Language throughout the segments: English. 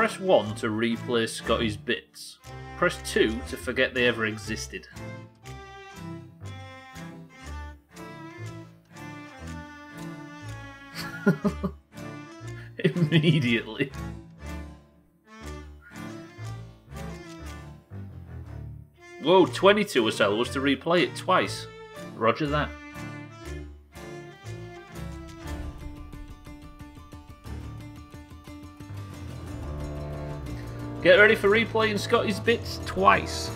Press 1 to replay Scotty's bits. Press 2 to forget they ever existed. Immediately. Whoa, 22 Acel was to replay it twice. Roger that. Get ready for replaying Scotty's bits twice.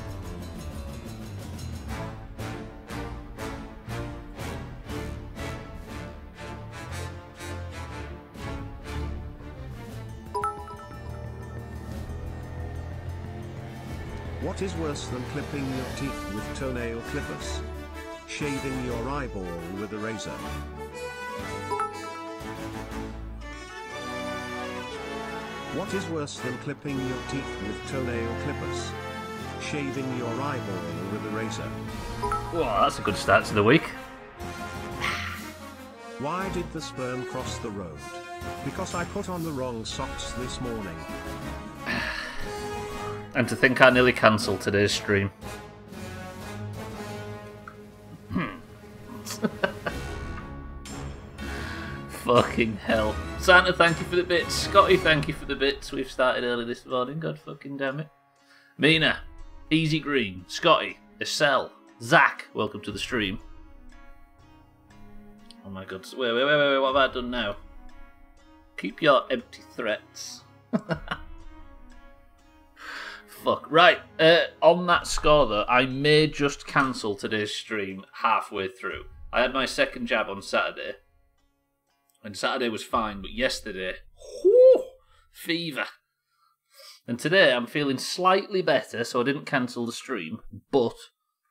What is worse than clipping your teeth with toenail clippers? Shaving your eyeball with a razor. What is worse than clipping your teeth with toenail clippers? Shaving your eyeball with a razor. Well, that's a good start to the week. Why did the sperm cross the road? Because I put on the wrong socks this morning. And to think I nearly cancelled today's stream. Fucking hell. Santa, thank you for the bits. Scotty, thank you for the bits. We've started early this morning, god fucking damn it. Mina, Easy Green, Scotty, Estelle, Zach, welcome to the stream. Oh my god, wait, what have I done now? Keep your empty threats. Fuck. Right, on that score though, I may just cancel today's stream halfway through. I had my second jab on Saturday, and Saturday was fine, but yesterday, whoo, fever. And today I'm feeling slightly better, so I didn't cancel the stream, but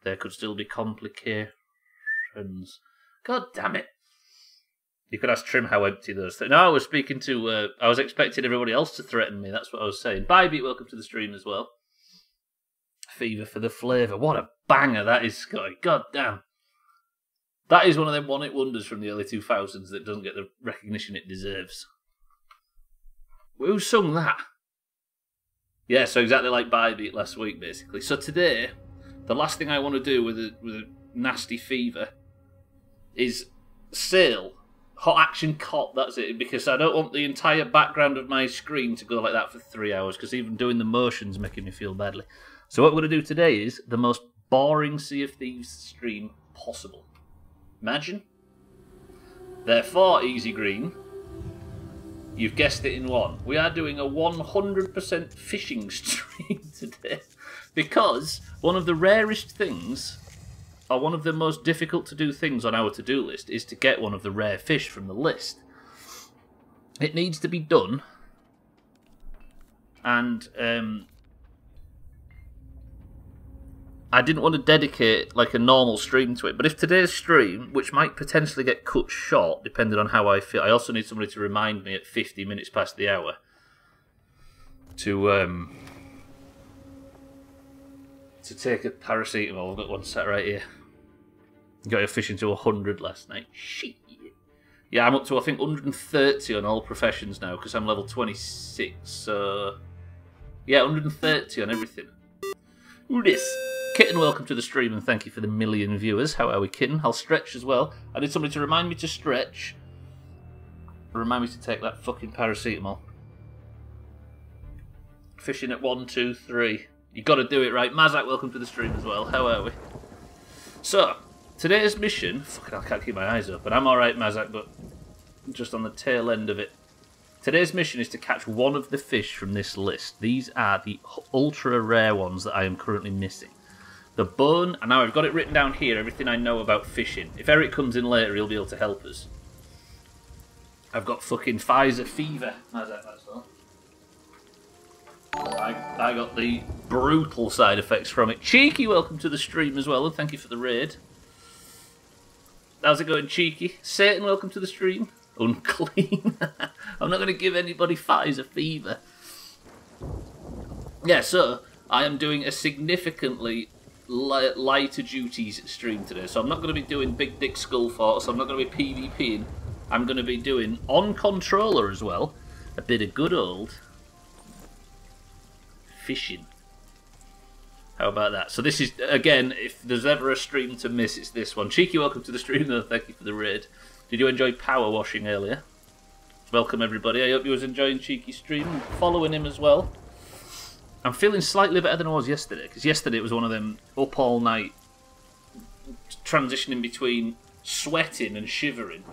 there could still be complications. God damn it. You could ask Trim how empty those things. No, I was speaking to, I was expecting everybody else to threaten me, that's what I was saying. Bye, Beat, welcome to the stream as well. Fever for the flavour. What a banger that is, Scotty. God damn. That is one of them one-hit wonders from the early 2000s that doesn't get the recognition it deserves. Who sung that? Yeah, so exactly like Bye Beat last week, basically. So today, the last thing I want to do with a nasty fever is sail. Hot Action Cop, that's it, because I don't want the entire background of my screen to go like that for 3 hours, because even doing the motion's making me feel badly. So what we're going to do today is the most boring Sea of Thieves stream possible. Imagine. Therefore, Easy Green, you've guessed it in one. We are doing a 100% fishing stream today, because one of the rarest things, or one of the most difficult to do things on our to-do list, is to get one of the rare fish from the list. It needs to be done, and I didn't want to dedicate like a normal stream to it, but if today's stream, which might potentially get cut short depending on how I feel, I also need somebody to remind me at 50 minutes past the hour to take a paracetamol. I've got one set right here. Got your fishing to 100 last night. Shit. Yeah, I'm up to I think 130 on all professions now because I'm level 26. So yeah, 130 on everything. Who this? Kitten, welcome to the stream and thank you for the 1 million viewers. How are we, Kitten? I'll stretch as well. I need somebody to remind me to stretch. Remind me to take that fucking paracetamol. Fishing at 1, 2, 3. You got to do it right. Mazak, welcome to the stream as well. How are we? So, today's mission... Fucking, I can't keep my eyes open. I'm alright, Mazak, but just on the tail end of it. Today's mission is to catch one of the fish from this list. These are the ultra rare ones that I am currently missing. The bone, and now I've got it written down here, everything I know about fishing. If Eric comes in later, he'll be able to help us. I've got fucking Pfizer fever. Mazak, that's all. I got the brutal side effects from it. Cheeky, welcome to the stream as well, and thank you for the raid. How's it going, Cheeky? Satan, welcome to the stream. Unclean. I'm not going to give anybody Pfizer fever. Yeah, so I am doing a significantly lighter duties stream today. So I'm not going to be doing Big Dick Skull Force. I'm not going to be PvPing. I'm going to be doing on controller as well a bit of good old fishing. How about that? So this is, again, if there's ever a stream to miss, it's this one. Cheeky, welcome to the stream, though. Thank you for the raid. Did you enjoy power washing earlier? Welcome, everybody. I hope you was enjoying Cheeky's stream, following him as well. I'm feeling slightly better than I was yesterday, because yesterday it was one of them up all night, transitioning between sweating and shivering.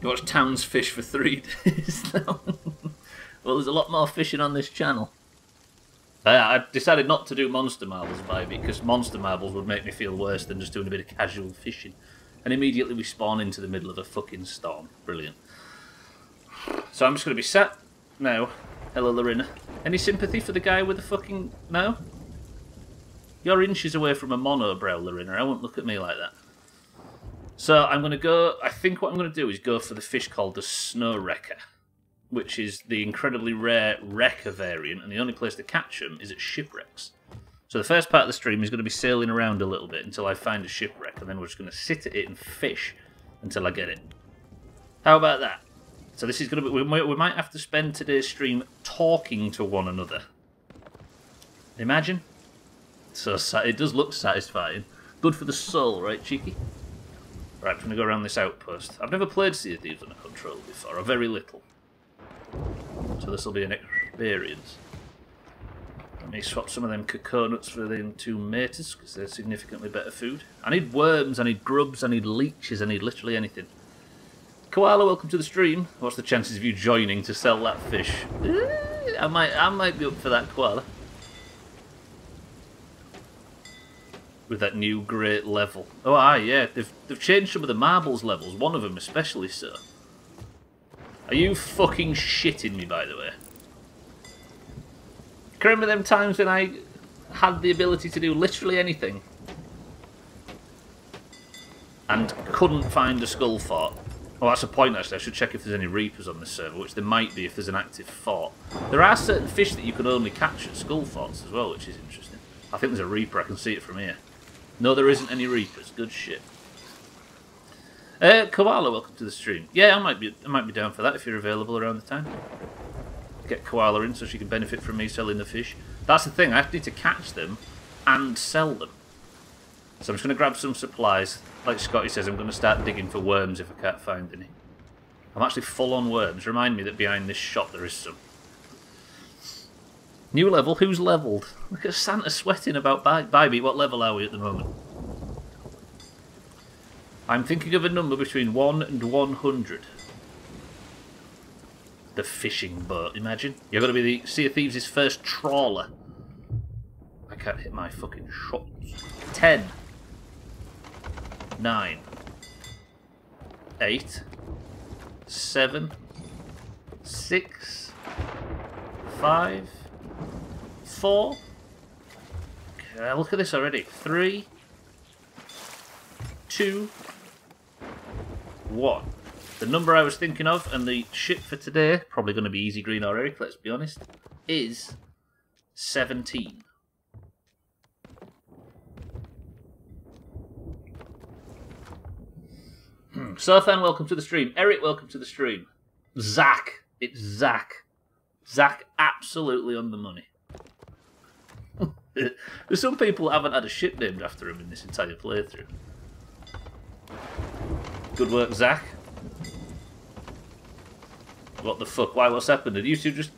You watch Towns fish for 3 days now. Well, there's a lot more fishing on this channel. I decided not to do Monster Marbles by me, because Monster Marbles would make me feel worse than just doing a bit of casual fishing. And immediately we spawn into the middle of a fucking storm. Brilliant. So I'm just going to be sat now. Hello, Lorena. Any sympathy for the guy with the fucking... No? You're inches away from a monobrow, Lorena. I won't look at me like that. So I'm going to go... I think what I'm going to do is go for the fish called the Snow Wrecker, which is the incredibly rare Wrecker variant, and the only place to catch them is at shipwrecks. So the first part of the stream is going to be sailing around a little bit until I find a shipwreck, and then we're just going to sit at it and fish until I get it. How about that? So this is going to be... We might have to spend today's stream talking to one another. Imagine? So it does look satisfying. Good for the soul, right, Cheeky? Right, I'm going to go around this outpost. I've never played Sea of Thieves on a controller before, or very little. So this will be an experience. Let me swap some of them coconuts for them 2 maters, because they're significantly better food. I need worms, I need grubs, I need leeches, I need literally anything. Koala, welcome to the stream. What's the chances of you joining to sell that fish? I might be up for that, Koala. With that new great level. Oh, yeah, they've changed some of the marbles levels, one of them especially so. Are you fucking shitting me, by the way? Can you remember them times when I had the ability to do literally anything and couldn't find a skull fort? Oh, that's a point, actually. I should check if there's any reapers on this server, which there might be if there's an active fort. There are certain fish that you can only catch at skull forts as well, which is interesting. I think there's a reaper. I can see it from here. No, there isn't any reapers. Good shit. Koala, welcome to the stream. Yeah, I might be down for that if you're available around the time. Get Koala in so she can benefit from me selling the fish. That's the thing, I need to catch them and sell them. So I'm just going to grab some supplies. Like Scotty says, I'm going to start digging for worms if I can't find any. I'm actually full on worms. Remind me that behind this shop there is some. New level? Who's levelled? Look at Santa sweating about Bybee. What level are we at the moment? I'm thinking of a number between 1 and 100. The fishing boat, imagine. You're going to be the Sea of Thieves' first trawler. I can't hit my fucking shots. 10. 9. 8. 7. 6. 5. 4. Okay, look at this already. 3. 2. 1. The number I was thinking of, and the ship for today, probably going to be Easy Green or Eric, let's be honest, is 17. Sothan, welcome to the stream. Eric, welcome to the stream. Zach. It's Zach. Zach absolutely on the money. There's some people that haven't had a ship named after him in this entire playthrough. Good work, Zach. What the fuck? Why? What's happened? Did you two just...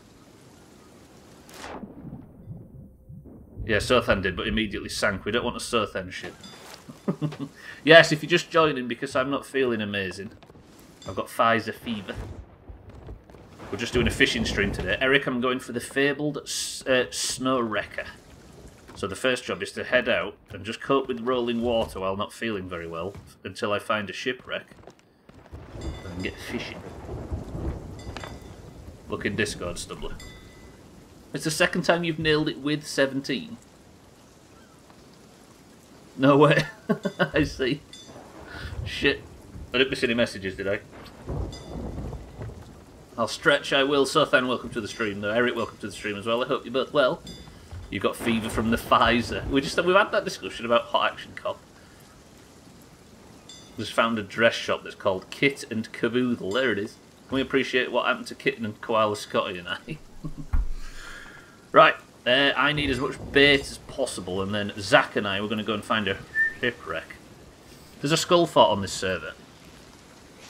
Yeah, Sothan did, but immediately sank. We don't want a Sothan ship. Yes, if you're just joining because I'm not feeling amazing. I've got Pfizer fever. We're just doing a fishing stream today. Eric, I'm going for the fabled Snow Wrecker. So the first job is to head out and just cope with rolling water while not feeling very well until I find a shipwreck and get fishing. Look in Discord, Stubbler. It's the second time you've nailed it with 17. No way. I see. Shit. I didn't miss any messages, did I? I'll stretch, I will. Sothan, welcome to the stream, though. Eric, welcome to the stream as well. I hope you're both well. You've got fever from the Pfizer. We've had that discussion about Hot Action Cop. Just found a dress shop that's called Kit and Caboodle. There it is. We appreciate what happened to Kitten and Koala Scotty and I. Right, I need as much bait as possible, and then Zach and I were going to go and find a shipwreck. There's a skull fort on this server.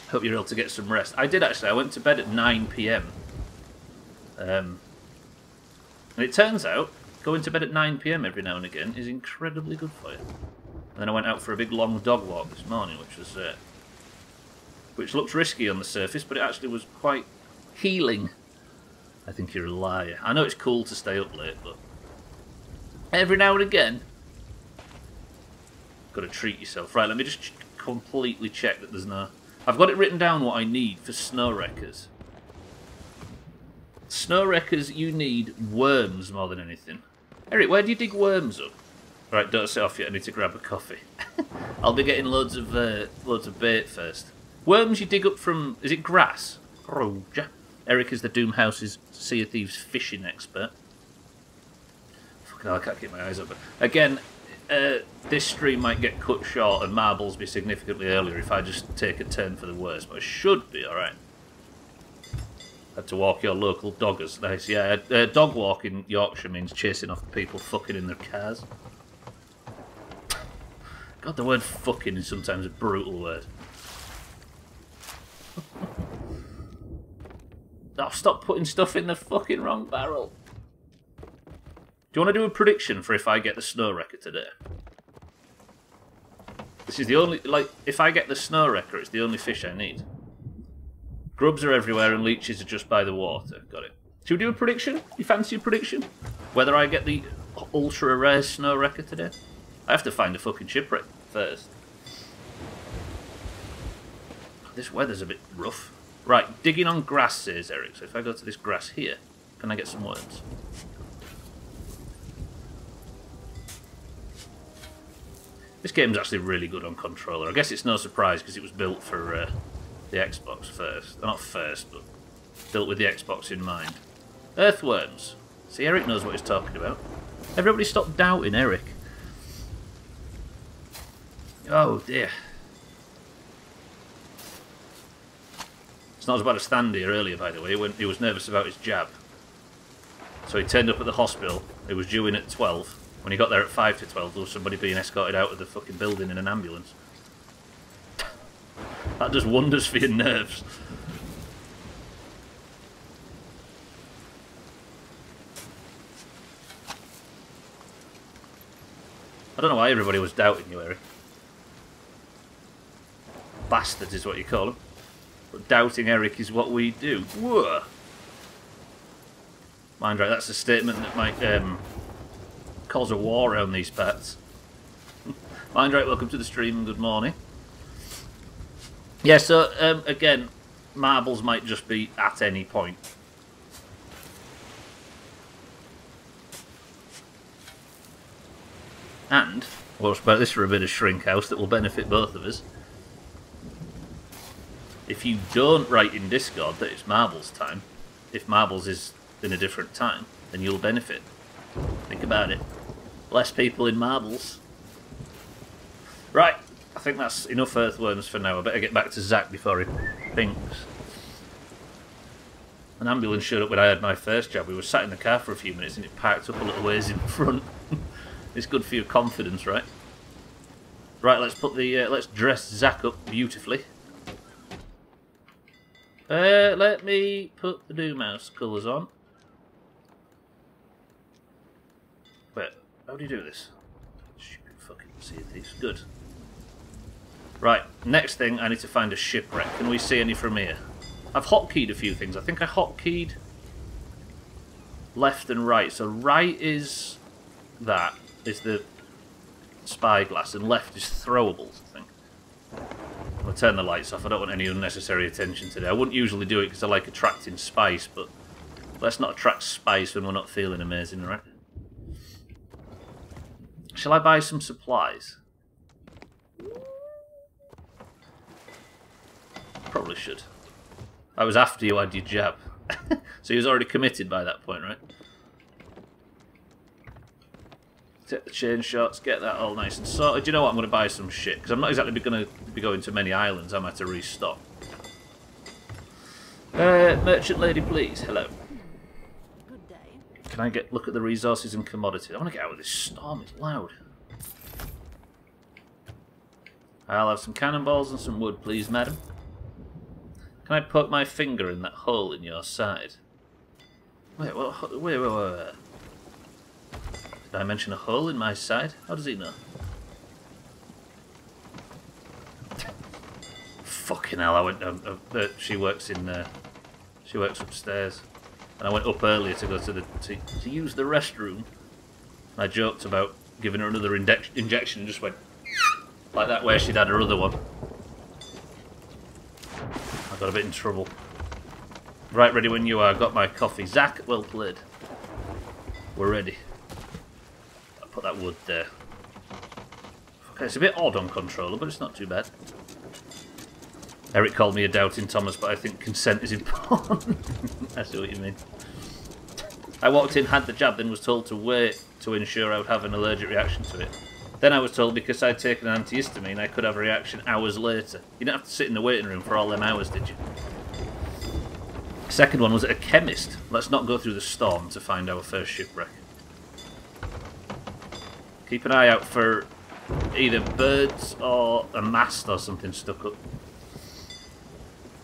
Hope you're able to get some rest. I did actually. I went to bed at 9 PM. And it turns out going to bed at 9 PM every now and again is incredibly good for you. And then I went out for a big long dog walk this morning, which looked risky on the surface, but it actually was quite healing. I think you're a liar. I know it's cool to stay up late, but every now and again, got to treat yourself. Right, let me just completely check that there's no... I've got it written down what I need for snow wreckers. Snow wreckers, you need worms more than anything. Eric, where do you dig worms up? Right, don't set off yet. I need to grab a coffee. I'll be getting loads of bait first. Worms you dig up from... Is it grass? Roger. Eric is the Doomhouse's Sea of Thieves fishing expert. Fucking hell, I can't keep my eyes open. Again, this stream might get cut short and marbles be significantly earlier if I just take a turn for the worse, but it should be alright. Had to walk your local doggers. Nice, yeah. Dog walk in Yorkshire means chasing off people fucking in their cars. God, the word fucking is sometimes a brutal word. Oh, stop putting stuff in the fucking wrong barrel. Do you want to do a prediction for if I get the snow wrecker today? This is the only... Like, if I get the snow wrecker, it's the only fish I need. Grubs are everywhere and leeches are just by the water. Got it. Should we do a prediction? You fancy a prediction? Whether I get the ultra rare snow wrecker today? I have to find a fucking shipwreck first. This weather's a bit rough. Right, digging on grass, says Eric. So if I go to this grass here, can I get some worms? This game's actually really good on controller. I guess it's no surprise because it was built for the Xbox first. Not first, but built with the Xbox in mind. Earthworms. See, Eric knows what he's talking about. Everybody stop doubting Eric. Oh dear. It's not as bad as Standy earlier, by the way, when he was nervous about his jab. So he turned up at the hospital. He was due in at 12. When he got there at 5 to 12, there was somebody being escorted out of the fucking building in an ambulance. That does wonders for your nerves. I don't know why everybody was doubting you, Eric. Bastards is what you call them. But doubting Eric is what we do. Whoa! Mind right, that's a statement that might cause a war around these parts. Mind right, welcome to the stream and good morning. Yeah, so again, marbles might just be at any point. And we'll spare this for a bit of shrink house that will benefit both of us. If you don't write in Discord that it's marbles time, if marbles is in a different time, then you'll benefit. Think about it. Less people in marbles. Right, I think that's enough earthworms for now. I better get back to Zach before he thinks. An ambulance showed up when I had my first job. We were sat in the car for a few minutes and it parked up a little ways in front. It's good for your confidence, right? Right, let's put the let's dress Zach up beautifully. Let me put the Doomhaus colours on. Wait, how do you do this? Stupid fucking Sea of Thieves. Good. Right, next thing, I need to find a shipwreck. Can we see any from here? I've hotkeyed a few things. I think I hotkeyed left and right. So right is that, is the spyglass, and left is throwables, I think. I'll turn the lights off. I don't want any unnecessary attention today. I wouldn't usually do it because I like attracting spice, but let's not attract spice when we're not feeling amazing, right? Shall I buy some supplies? Probably should. I was after you had your jab. So he was already committed by that point, right? Take the chain shots, get that all nice and sorted. Do you know what? I'm going to buy some shit, because I'm not exactly going to be going to many islands. I might have to restock. Merchant lady, please. Hello. Good day. Can I look at the resources and commodities? I want to get out of this storm, it's loud. I'll have some cannonballs and some wood, please, madam. Can I poke my finger in that hole in your side? Wait, what? Wait. Did I mention a hole in my side? How does he know? Fucking hell! I went. She works in. She works upstairs, and I went up earlier to go to use the restroom. And I joked about giving her another injection, and just went like that where she'd had her other one. I got a bit in trouble. Right, ready when you are. Got my coffee. Zach, well played. We're ready. I'll put that wood there. Okay, it's a bit odd on controller, but it's not too bad. Eric called me a doubting Thomas, but I think consent is important. I see what you mean. I walked in, had the jab, then was told to wait to ensure I would have an allergic reaction to it. Then I was told because I'd taken an antihistamine, I could have a reaction hours later. You didn't have to sit in the waiting room for all them hours, did you? Second one was at a chemist. Let's not go through the storm to find our first shipwreck. Keep an eye out for either birds or a mast or something stuck up.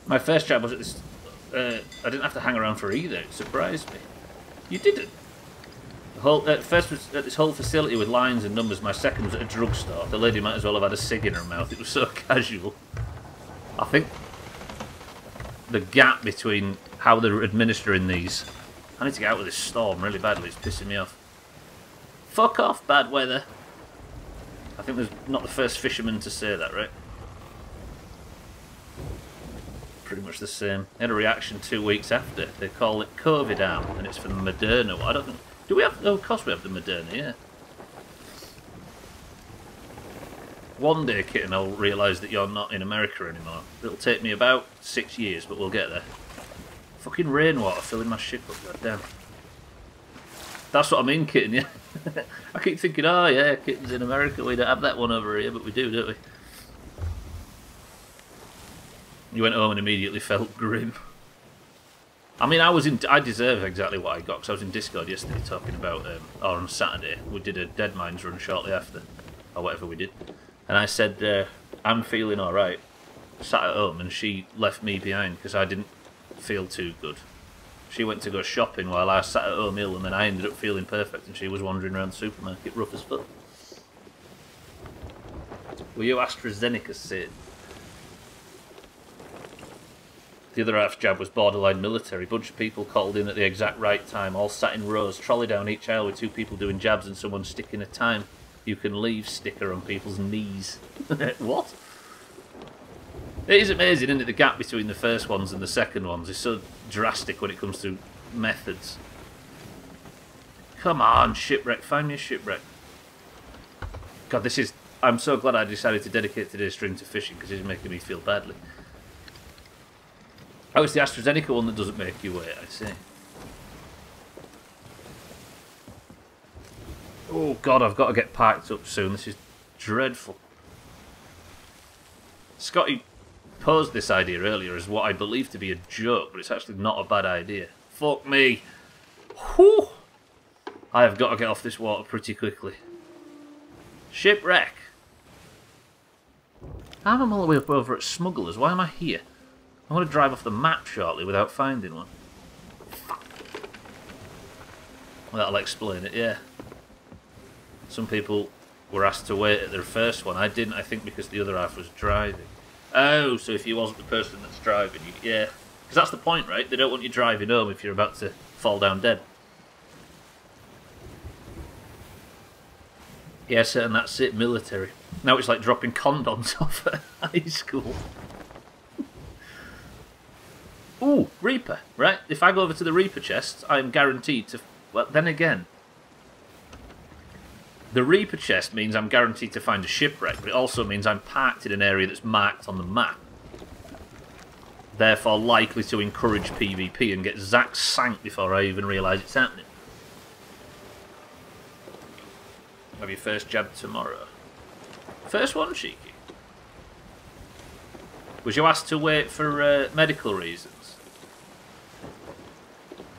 My first job was at this... I didn't have to hang around for either. It surprised me. You didn't? First was at this whole facility with lines and numbers. My second was at a drugstore. The lady might as well have had a cig in her mouth. It was so casual. I think the gap between how they're administering these... I need to get out of this storm really badly. It's pissing me off. Fuck off, bad weather. I think there's not the first fisherman to say that, right? Pretty much the same. I had a reaction 2 weeks after. They call it COVID arm, and it's for the Moderna. I don't think... Do we have... Oh, of course we have the Moderna, yeah. One day, kitten, I'll realise that you're not in America anymore. It'll take me about 6 years, but we'll get there. Fucking rainwater filling my ship up, goddamn. That's what I mean, kitten, yeah? I keep thinking, oh yeah, kitten's in America, we don't have that one over here, but we do, don't we? You went home and immediately felt grim. I mean, I deserve exactly what I got, because I was in Discord yesterday talking about, or on Saturday, we did a Dead Mines run shortly after, or whatever we did. And I said, I'm feeling alright. Sat at home, and she left me behind, because I didn't feel too good. She went to go shopping while I sat at home ill, and then I ended up feeling perfect, and she was wandering around the supermarket rough as fuck. Were you AstraZeneca Sid? The other half jab was borderline military. Bunch of people called in at the exact right time, all sat in rows, trolley down each aisle with 2 people doing jabs and someone sticking a time you can leave sticker on people's knees. What? It is amazing, isn't it? The gap between the first ones and the second ones is so drastic when it comes to methods. Come on, shipwreck. Find me a shipwreck. God, this is... I'm so glad I decided to dedicate today's stream to fishing, because it's making me feel badly. Oh, it's the AstraZeneca one that doesn't make you wait, I see. Oh God, I've got to get parked up soon. This is dreadful. Scotty posed this idea earlier as what I believe to be a joke, but it's actually not a bad idea. Fuck me. Whew. I have got to get off this water pretty quickly. Shipwreck. I'm all the way up over at Smugglers. Why am I here? I want to drive off the map shortly without finding one. Fuck. Well, that'll explain it, yeah. Some people were asked to wait at their first one. I didn't, I think, because the other half was driving. Oh, so if you wasn't the person that's driving, yeah. Because that's the point, right? They don't want you driving home if you're about to fall down dead. Yes, and that's it, military. Now it's like dropping condoms off at high school. Ooh, Reaper, right? If I go over to the Reaper chest, I'm guaranteed to... Well, then again... The Reaper chest means I'm guaranteed to find a shipwreck, but it also means I'm parked in an area that's marked on the map. Therefore likely to encourage PvP and get Zack sank before I even realise it's happening. Have your first jab tomorrow. First one, Cheeky. Was you asked to wait for medical reasons?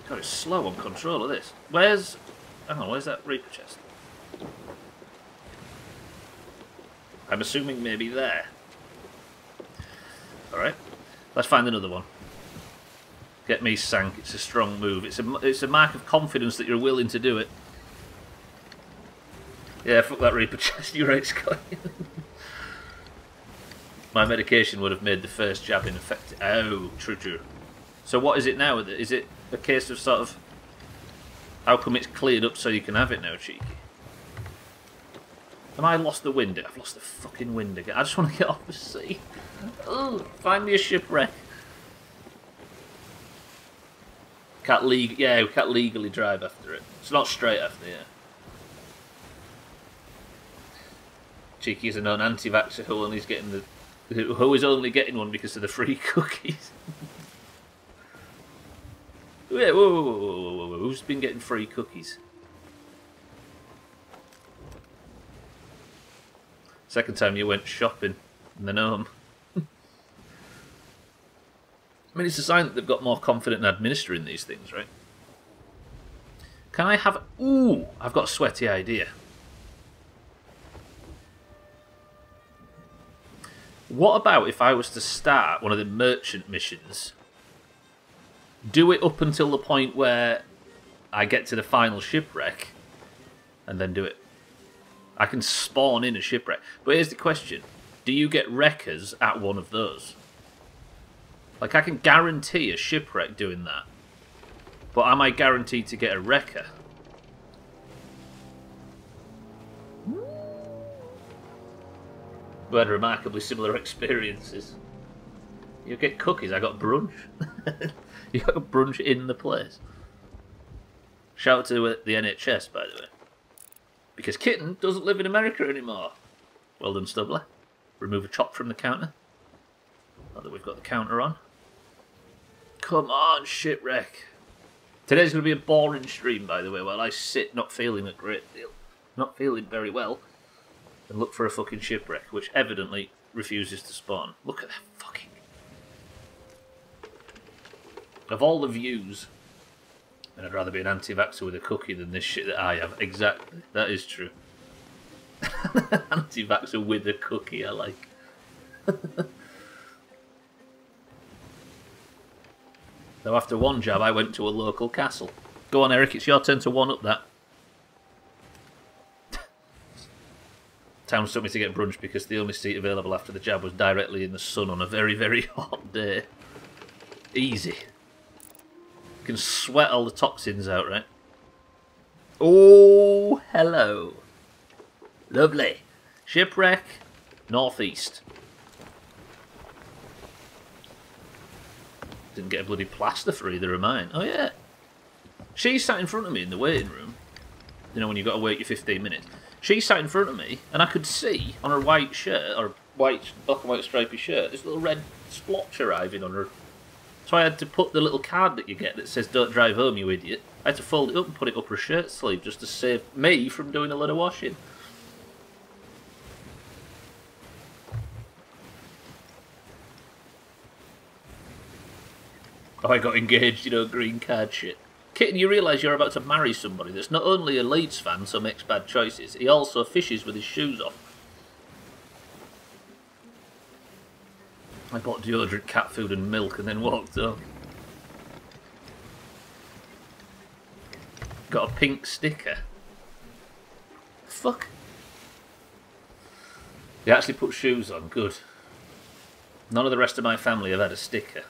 God, it's slow on control of this. Where's... Hang on, where's that Reaper chest? I'm assuming maybe there. Alright. Let's find another one. Get me sank. It's a strong move. It's a mark of confidence that you're willing to do it. Yeah, fuck that Reaper chest. You're right, Scott. My medication would have made the first jab ineffective. Oh, true. So what is it now? Is it a case of sort of... How come it's cleared up so you can have it now, cheeky? Have I lost the wind? I've lost the fucking wind again. I just want to get off the sea. Ugh, find me a shipwreck. We can't legally drive after it. It's not straight after, yeah. Cheeky is a known anti-vaxxer who is only getting one because of the free cookies. Wait, whoa. Who's been getting free cookies? Second time you went shopping and then home. I mean, it's a sign that they've got more confident in administering these things, right? Can I have... Ooh, I've got a sweaty idea. What about if I was to start one of the merchant missions, do it up until the point where I get to the final shipwreck, and then do it? I can spawn in a shipwreck. But here's the question. Do you get wreckers at one of those? Like, I can guarantee a shipwreck doing that. But am I guaranteed to get a wrecker? We had remarkably similar experiences. You get cookies, I got brunch. You got brunch in the place. Shout out to the NHS, by the way. Because Kitten doesn't live in America anymore. Well done, Stubbler. Remove a chop from the counter. Not that we've got the counter on. Come on, shipwreck. Today's going to be a boring stream, by the way, while I sit not feeling a great deal. Not feeling very well. And look for a fucking shipwreck, which evidently refuses to spawn. Look at that fucking... Of all the views... And I'd rather be an anti-vaxxer with a cookie than this shit that I have. Exactly. That is true. Anti-vaxxer with a cookie, I like. Though after one jab, I went to a local castle. Go on, Eric, it's your turn to one-up that. Town took me to get brunch because the only seat available after the jab was directly in the sun on a very, very hot day. Easy. You can sweat all the toxins out, right? Oh, hello. Lovely. Shipwreck, northeast. Didn't get a bloody plaster for either of mine. Oh, yeah. She sat in front of me in the waiting room. You know, when you've got to wait your 15 minutes. She sat in front of me, and I could see on her white shirt, or black and white stripy shirt, this little red splotch arriving on her. So I had to put the little card that you get that says, "Don't drive home, you idiot." I had to fold it up and put it up her shirt sleeve just to save me from doing a lot of washing. Oh, I got engaged, you know, green card shit. Kitten, you realise you're about to marry somebody that's not only a Leeds fan, so makes bad choices, he also fishes with his shoes off. I bought deodorant, cat food and milk and then walked home. Got a pink sticker. Fuck. They actually put shoes on, good. None of the rest of my family have had a sticker.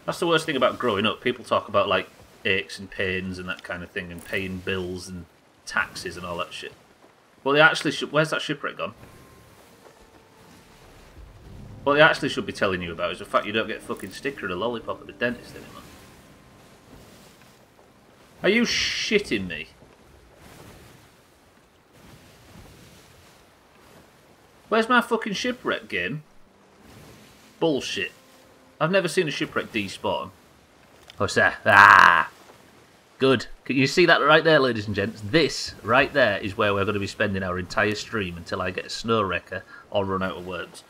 That's the worst thing about growing up. People talk about, like, aches and pains and that kind of thing, and paying bills and taxes and all that shit. Well, they actually should... Where's that shipwreck gone? What they actually should be telling you about is the fact you don't get a fucking sticker and a lollipop at the dentist anymore. Are you shitting me? Where's my fucking shipwreck game? Bullshit. I've never seen a shipwreck despawn. What's that? Ah! Good. Can you see that right there, ladies and gents? This, right there, is where we're going to be spending our entire stream until I get a snow wrecker or run out of words.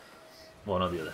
One or the other.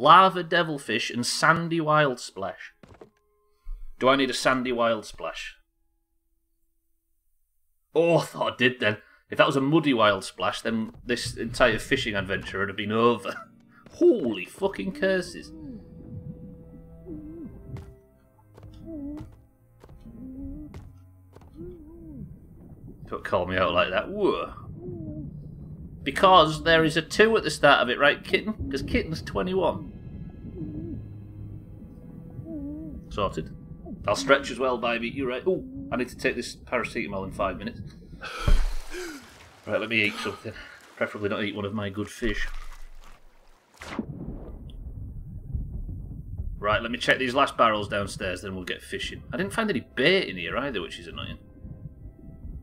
lava devilfish, and sandy wild splash. Do I need a sandy wild splash? Oh, I thought I did then. If that was a muddy wild splash, then this entire fishing adventure would have been over. Holy fucking curses. Don't call me out like that. Whoa. Because there is a 2 at the start of it, right, Kitten? Because Kitten's 21. Sorted. I'll stretch as well, baby. You're right. Oh, I need to take this paracetamol in 5 minutes. Right, let me eat something. Preferably not eat one of my good fish. Right, let me check these last barrels downstairs, then we'll get fishing. I didn't find any bait in here either, which is annoying.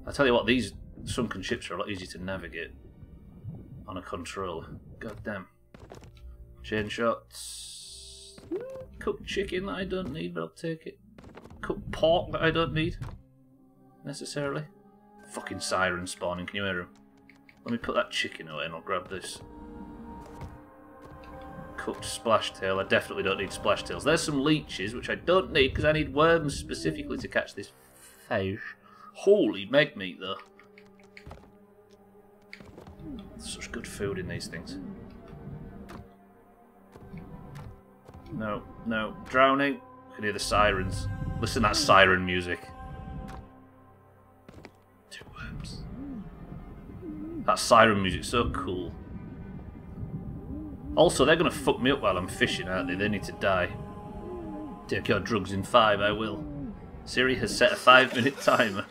I tell you what, these sunken ships are a lot easier to navigate on a controller. God damn. Chain shots. Cooked chicken that I don't need, but I'll take it. Cooked pork that I don't need, necessarily. Fucking siren spawning, can you hear him? Let me put that chicken away and I'll grab this. Cooked splash tail. I definitely don't need splash tails. There's some leeches, which I don't need because I need worms specifically to catch this fish. Holy meg meat, though. Such good food in these things. No, no. Drowning. I can hear the sirens. Listen to that siren music. 2 worms. That siren music's so cool. Also, they're going to fuck me up while I'm fishing, aren't they? They need to die. Take your drugs in 5, I will. Siri has set a 5-minute timer.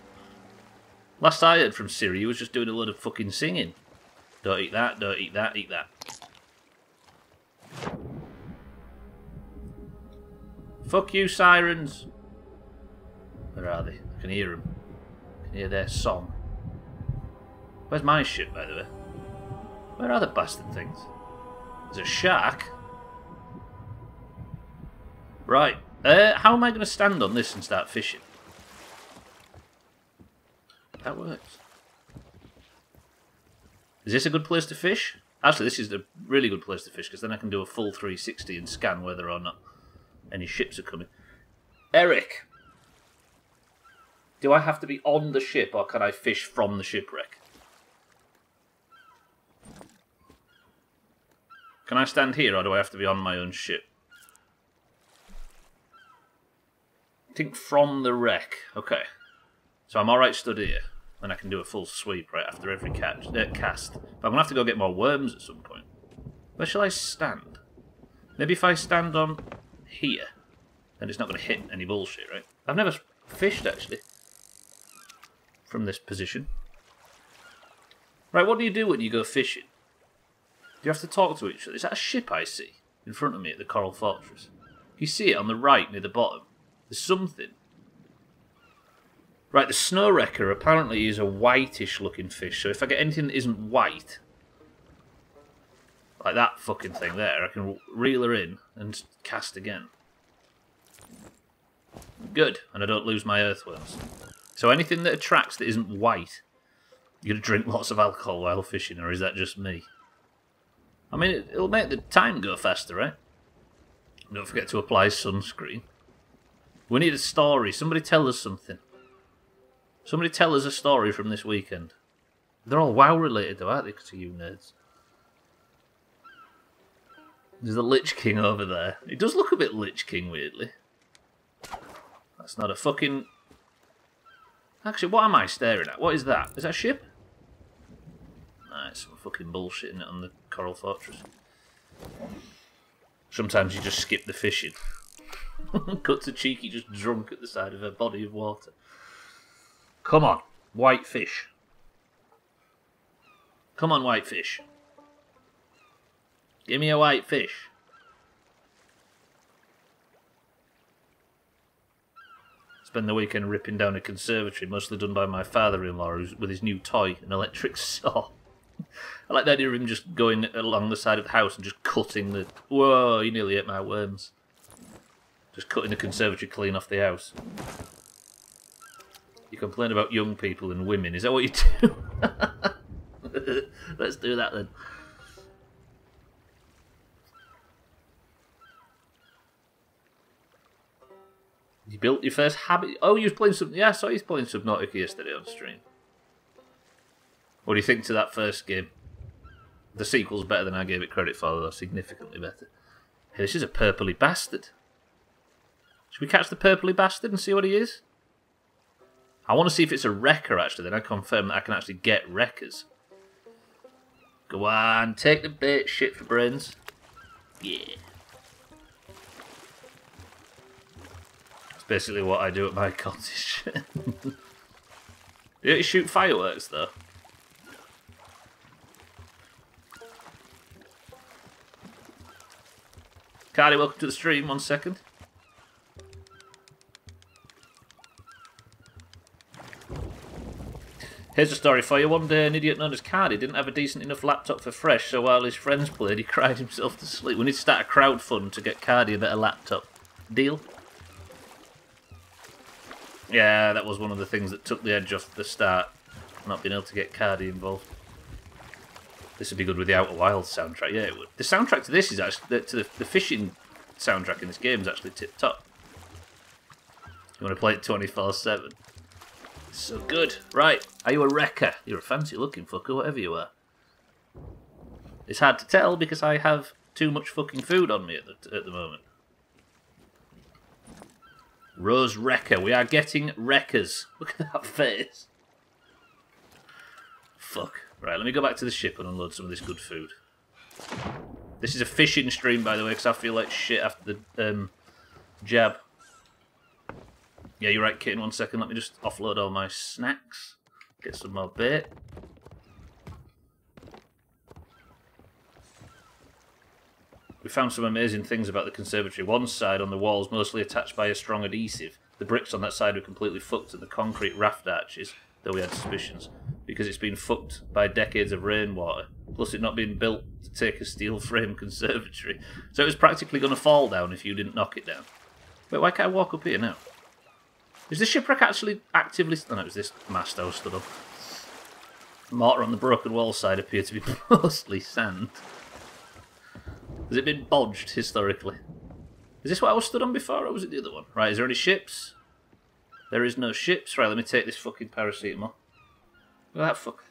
Last I heard from Siri, he was just doing a load of fucking singing. Don't eat that, don't eat that, eat that. Fuck you, sirens. Where are they? I can hear them. I can hear their song. Where's my ship, by the way? Where are the bastard things? There's a shark. Right. How am I going to stand on this and start fishing? That works. Is this a good place to fish? Actually, this is a really good place to fish because then I can do a full 360 and scan whether or not any ships are coming. Eric! Do I have to be on the ship or can I fish from the shipwreck? Can I stand here or do I have to be on my own ship? I think from the wreck. Okay. So I'm alright stood here. Then I can do a full sweep right after every cast. But I'm going to have to go get more worms at some point. Where shall I stand? Maybe if I stand on here, then it's not going to hit any bullshit, right? I've never fished, actually, from this position. Right, what do you do when you go fishing? Do you have to talk to each other? Is that a ship I see in front of me at the Coral Fortress? You see it on the right near the bottom. There's something. Right, the snow wrecker apparently is a whitish looking fish, so if I get anything that isn't white, like that fucking thing there, I can reel her in and cast again. Good, and I don't lose my earthworms. So anything that attracts that isn't white, you're going to drink lots of alcohol while fishing, or is that just me? I mean, it'll make the time go faster, right? Don't forget to apply sunscreen. We need a story. Somebody tell us something. Somebody tell us a story from this weekend. They're all WoW related though, aren't they, to you nerds? There's the Lich King over there. He does look a bit Lich King, weirdly. That's not a fucking... Actually, what am I staring at? What is that? Is that a ship? Nah, it's some fucking bullshit in it on the Coral Fortress. Sometimes you just skip the fishing. Cut to Cheeky just drunk at the side of a body of water. Come on, white fish. Come on, white fish. Give me a white fish. Spend the weekend ripping down a conservatory, mostly done by my father-in-law with his new toy, an electric saw. I like the idea of him just going along the side of the house and just cutting the... Whoa, you nearly ate my worms. Just cutting the conservatory clean off the house. You complain about young people and women, is that what you do? Let's do that then. You built your first habit. Oh, you was playing some. Yeah, I saw you playing Subnautica yesterday on stream. What do you think to that first game? The sequel's better than I gave it credit for, though. Significantly better. Hey, this is a purpley bastard. Should we catch the purpley bastard and see what he is? I want to see if it's a wrecker, actually. Then I confirm that I can actually get wreckers. Go on, take the bait, shit for brains. Yeah. That's basically what I do at my cottage. You don't shoot fireworks, though. Cardi, welcome to the stream. 1 second. Here's a story for you. One day, an idiot known as Cardi didn't have a decent enough laptop for Fresh, so while his friends played, he cried himself to sleep. We need to start a crowdfund to get Cardi a better laptop. Deal? Yeah, that was one of the things that took the edge off the start. Not being able to get Cardi involved. This would be good with the Outer Wilds soundtrack. Yeah, it would. The soundtrack to this is actually... the fishing soundtrack in this game is actually tip-top. You want to play it 24/7. So good. Right, are you a wrecker? You're a fancy-looking fucker, whatever you are. It's hard to tell because I have too much fucking food on me at the moment. Rose Wrecker. We are getting wreckers. Look at that face. Fuck. Right, let me go back to the ship and unload some of this good food. This is a fishing stream, by the way, because I feel like shit after the jab. Yeah, you're right, Kitten. 1 second. Let me just offload all my snacks. Get some more bait. We found some amazing things about the conservatory. One side on the walls mostly attached by a strong adhesive. The bricks on that side were completely fucked at the concrete raft arches, though we had suspicions, because it's been fucked by decades of rainwater, plus it not being built to take a steel frame conservatory. So it was practically going to fall down if you didn't knock it down. Wait, why can't I walk up here now? Is the shipwreck actually actively... Oh, no, it was this mast I was stood on. Mortar on the broken wall side appeared to be mostly sand. Has it been bodged historically? Is this what I was stood on before, or was it the other one? Right, is there any ships? There is no ships. Right, let me take this fucking paracetamol. Look at that fuck.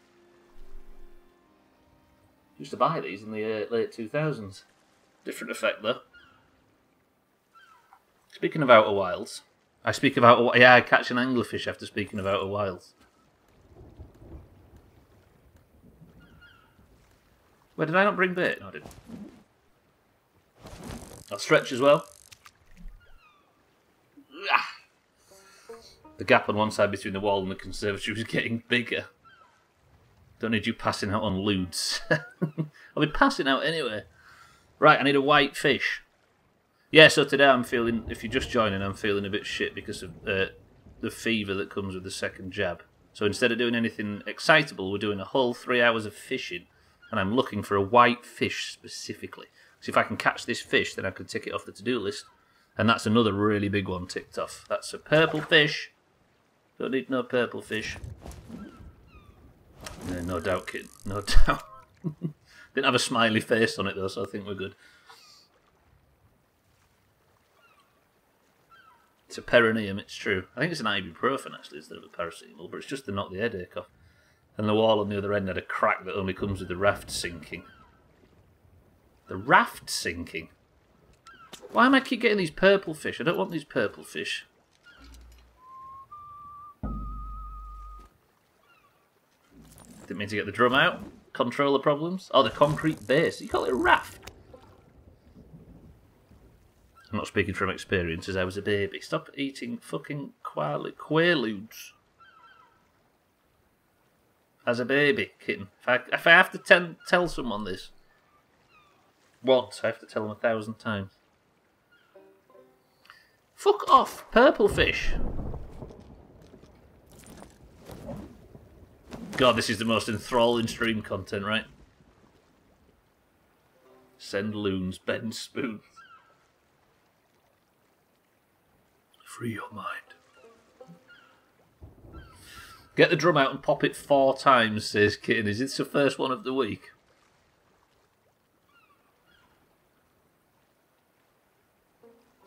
Used to buy these in the late 2000s. Different effect, though. Speaking of Outer Wilds... I speak about... Yeah, I catch an anglerfish after speaking of Outer Wilds. Wait, did I not bring bait? No, I didn't. I'll stretch as well. The gap on one side between the wall and the conservatory was getting bigger. Don't need you passing out on lewds. I'll be passing out anyway. Right, I need a white fish. Yeah, so today I'm feeling, if you're just joining, I'm feeling a bit shit because of the fever that comes with the second jab. So instead of doing anything excitable, we're doing a whole 3 hours of fishing, and I'm looking for a white fish specifically. So if I can catch this fish, then I can tick it off the to-do list. And that's another really big one ticked off. That's a purple fish. Don't need no purple fish. Yeah, no doubt, kid. No doubt. Didn't have a smiley face on it, though, so I think we're good. It's a perineum, it's true. I think it's an ibuprofen, actually, instead of a paracetamol, but it's just to knock the headache off. And the wall on the other end had a crack that only comes with the raft sinking. The raft sinking? Why am I keep getting these purple fish? I don't want these purple fish. Didn't mean to get the drum out. Controller problems. Oh, the concrete base. You call it a raft? I'm not speaking from experience as I was a baby. Stop eating fucking quaaludes. As a baby, kitten. If I have to tell someone this once, I have to tell them 1,000 times. Fuck off, purple fish. God, this is the most enthralling stream content, right? Send loons, bend spoons. Free your mind. Get the drum out and pop it 4 times, says Kitten. Is this the first one of the week?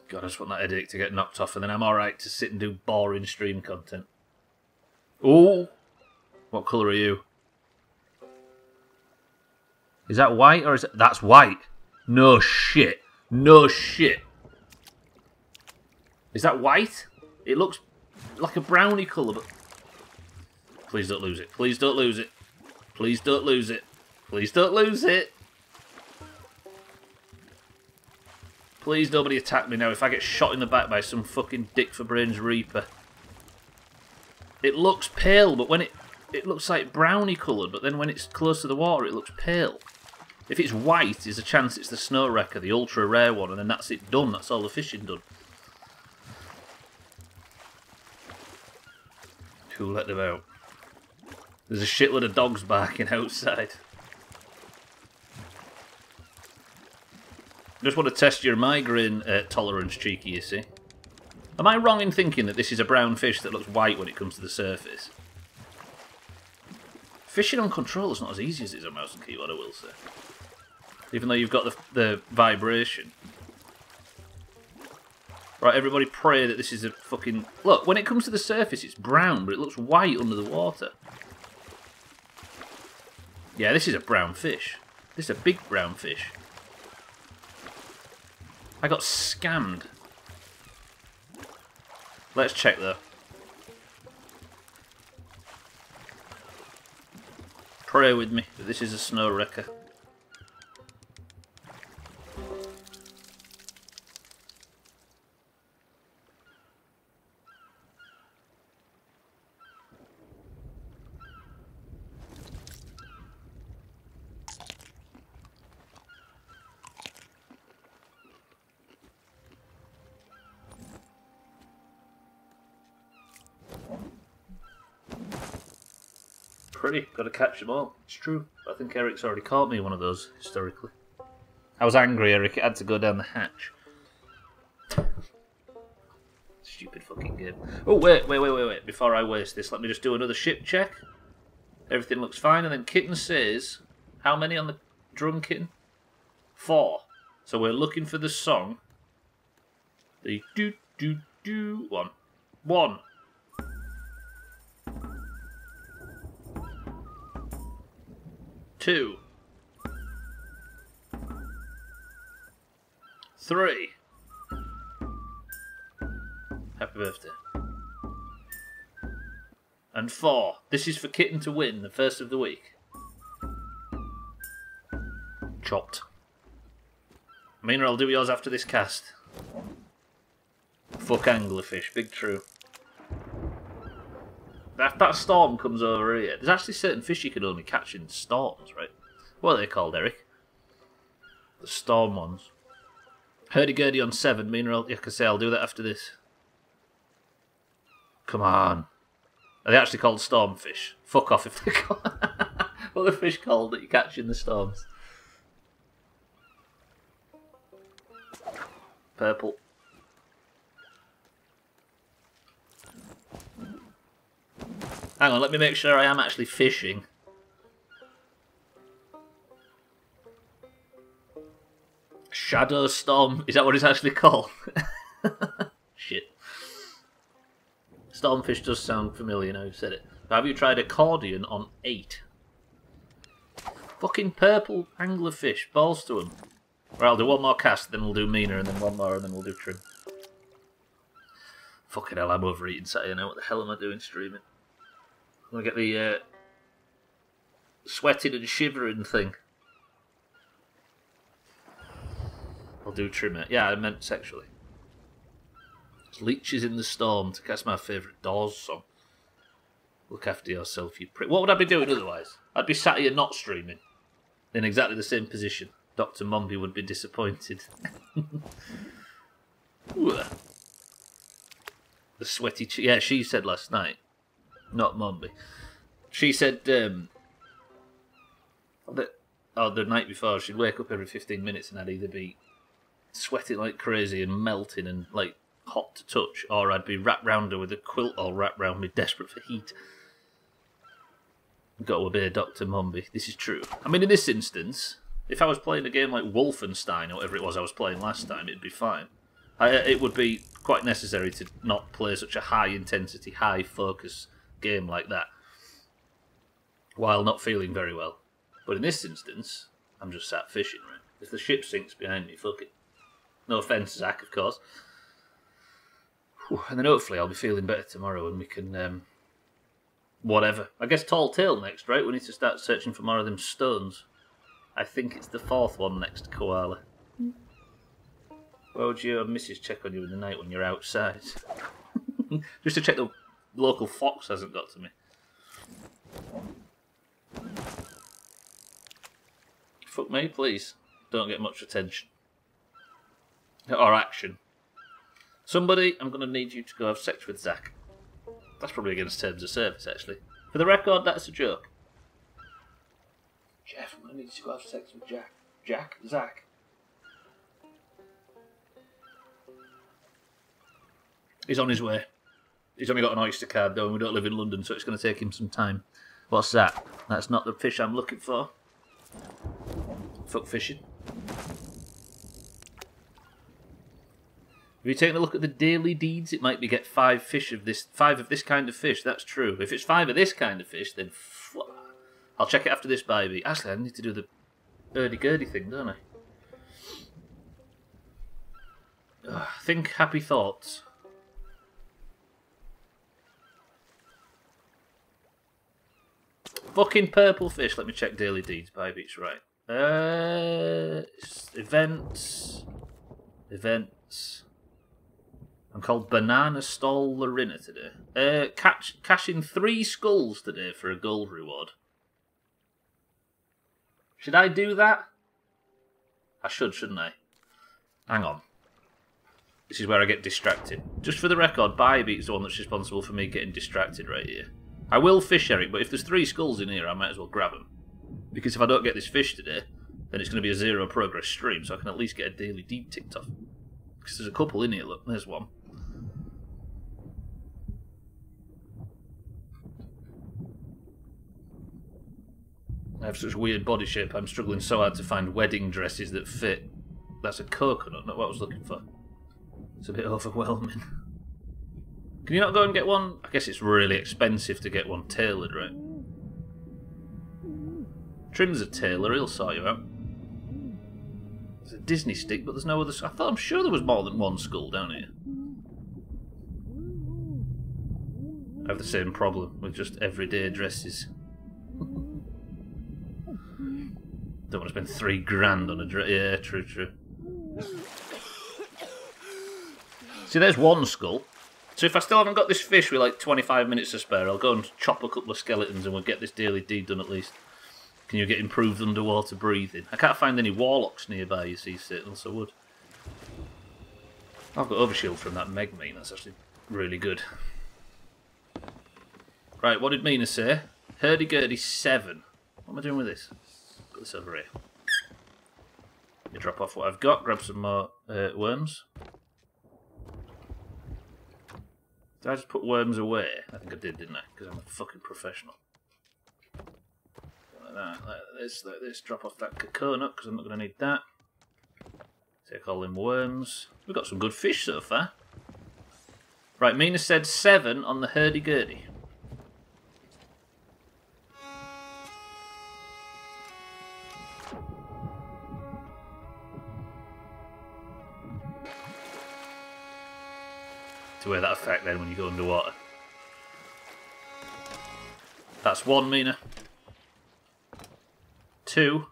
God, I just want that headache to get knocked off, and then I'm alright to sit and do boring stream content. Oh! What colour are you? Is that white, or is it... That's white! No shit! No shit! Is that white? It looks like a brownie colour, but... Please don't lose it. Please don't lose it. Please don't lose it. Please don't lose it. Please nobody attack me now if I get shot in the back by some fucking dick for brains reaper. It looks pale, but when it looks like brownie coloured, but then when it's close to the water it looks pale. If it's white, there's a chance it's the snow wrecker, the ultra rare one, and then that's it done. That's all the fishing done. Who let them out? There's a shitload of dogs barking outside. Just want to test your migraine tolerance, Cheeky, you see. Am I wrong in thinking that this is a brown fish that looks white when it comes to the surface? Fishing on control is not as easy as it is on mouse and keyboard, I will say. Even though you've got the vibration. Right, everybody pray that this is a fucking... Look, when it comes to the surface, it's brown, but it looks white under the water. Yeah, this is a brown fish. This is a big brown fish. I got scammed. Let's check, though. Pray with me that this is a snow wrecker. Pretty, gotta catch them all. It's true. I think Eric's already caught me one of those, historically. I was angry, Eric. It had to go down the hatch. Stupid fucking game. Oh, wait. Before I waste this, let me just do another ship check. Everything looks fine, and then Kitten says... How many on the drum, Kitten? 4. So we're looking for the song. The do-do-do one. 1. 2. 3. Happy birthday. And 4. This is for Kitten to win, the first of the week. Chopped. Mina, I'll do yours after this cast. Fuck anglerfish, big true. That storm comes over here. There's actually certain fish you can only catch in storms, right? What are they called, Eric? The storm ones. Hurdy-gurdy on 7. Mineral, like I say, I'll do that after this. Come on. Are they actually called stormfish? Fuck off if they're called... What are the fish called that you catch in the storms? Purple. Hang on, let me make sure I am actually fishing. Shadow Storm, is that what it's actually called? Shit. Stormfish does sound familiar now you've said it. Have you tried accordion on 8? Fucking purple anglerfish, balls to them. Right, I'll do one more cast, then we'll do Mina, and then one more, and then we'll do Trim. Fucking hell, I'm overeating Saturday now. What the hell am I doing streaming? I'm gonna get the sweating and shivering thing. I'll do Trimmer. Yeah, I meant sexually. It's Leeches in the Storm. That's my favourite Doors song. Look after yourself, you prick. What would I be doing otherwise? I'd be sat here not streaming. In exactly the same position. Dr. Mombi would be disappointed. The sweaty... Yeah, she said last night. Not Mombi. She said that the night before she'd wake up every 15 minutes and I'd either be sweating like crazy and melting and like hot to touch, or I'd be wrapped round her with a quilt all wrapped round me, desperate for heat. Got to obey Dr. Mombi. This is true. I mean, in this instance, if I was playing a game like Wolfenstein or whatever it was I was playing last time, it'd be fine. It would be quite necessary to not play such a high-intensity, high-focus game like that while not feeling very well. But in this instance, I'm just sat fishing, right? If the ship sinks behind me, fuck it. No offence, Zach, of course. Whew, and then hopefully I'll be feeling better tomorrow and we can... whatever. I guess Tall Tale next, right? We need to start searching for more of them stones. I think it's the 4th one next to Koala. Why would your missus check on you in the night when you're outside? Just to check the local fox hasn't got to me. Fuck me, please. Don't get much attention. Or action. Somebody, I'm going to need you to go have sex with Zach. That's probably against terms of service, actually. For the record, that's a joke. Jeff, I'm going to need you to go have sex with Jack. Jack? Zach? He's on his way. He's only got an Oyster card, though, and we don't live in London, so it's going to take him some time. What's that? That's not the fish I'm looking for. Fuck fishing. If you take a look at the daily deeds, it might be get 5 of this kind of fish. That's true. If it's 5 of this kind of fish, then I'll check it after this baby. Actually, I need to do the hurdy-gurdy thing, don't I? Think happy thoughts. Fucking purple fish. Let me check daily deeds. Baby, it's right. Events. I'm called Banana Stall Larina today. Cashing 3 skulls today for a gold reward. Should I do that? I should, shouldn't I? Hang on. This is where I get distracted. Just for the record, Bybeat's the one that's responsible for me getting distracted right here. I will fish, Eric, but if there's 3 skulls in here, I might as well grab them. Because if I don't get this fish today, then it's going to be a 0 progress stream, so I can at least get a daily deed ticked off. Because there's a couple in here, look, there's one. I have such weird body shape, I'm struggling so hard to find wedding dresses that fit. That's a coconut, not what I was looking for. It's a bit overwhelming. Can you not go and get one? I guess it's really expensive to get one tailored, right? Trim's a tailor, he'll sort you out. There's a Disney stick, but there's no other... I'm sure there was more than 1 skull down here. I have the same problem with just everyday dresses. Don't want to spend 3 grand on a dress. Yeah, true. See, there's 1 skull. So if I still haven't got this fish with like 25 minutes to spare, I'll go and chop a couple of skeletons and we'll get this daily deed done at least. Can you get improved underwater breathing? I can't find any warlocks nearby, you see, Satan, else I would. I've got overshield from that Meg mine, that's actually really good. Right, what did Mina say? Hurdy-gurdy 7. What am I doing with this? Put this over here. You drop off what I've got, grab some more worms. Did I just put worms away? I think I did, didn't I? Because I'm a fucking professional. Like that, like this. Drop off that coconut, because I'm not going to need that. Take all them worms. We've got some good fish so far. Right, Mina said 7 on the hurdy-gurdy. To wear that effect then when you go underwater. That's 1, Mina. 2.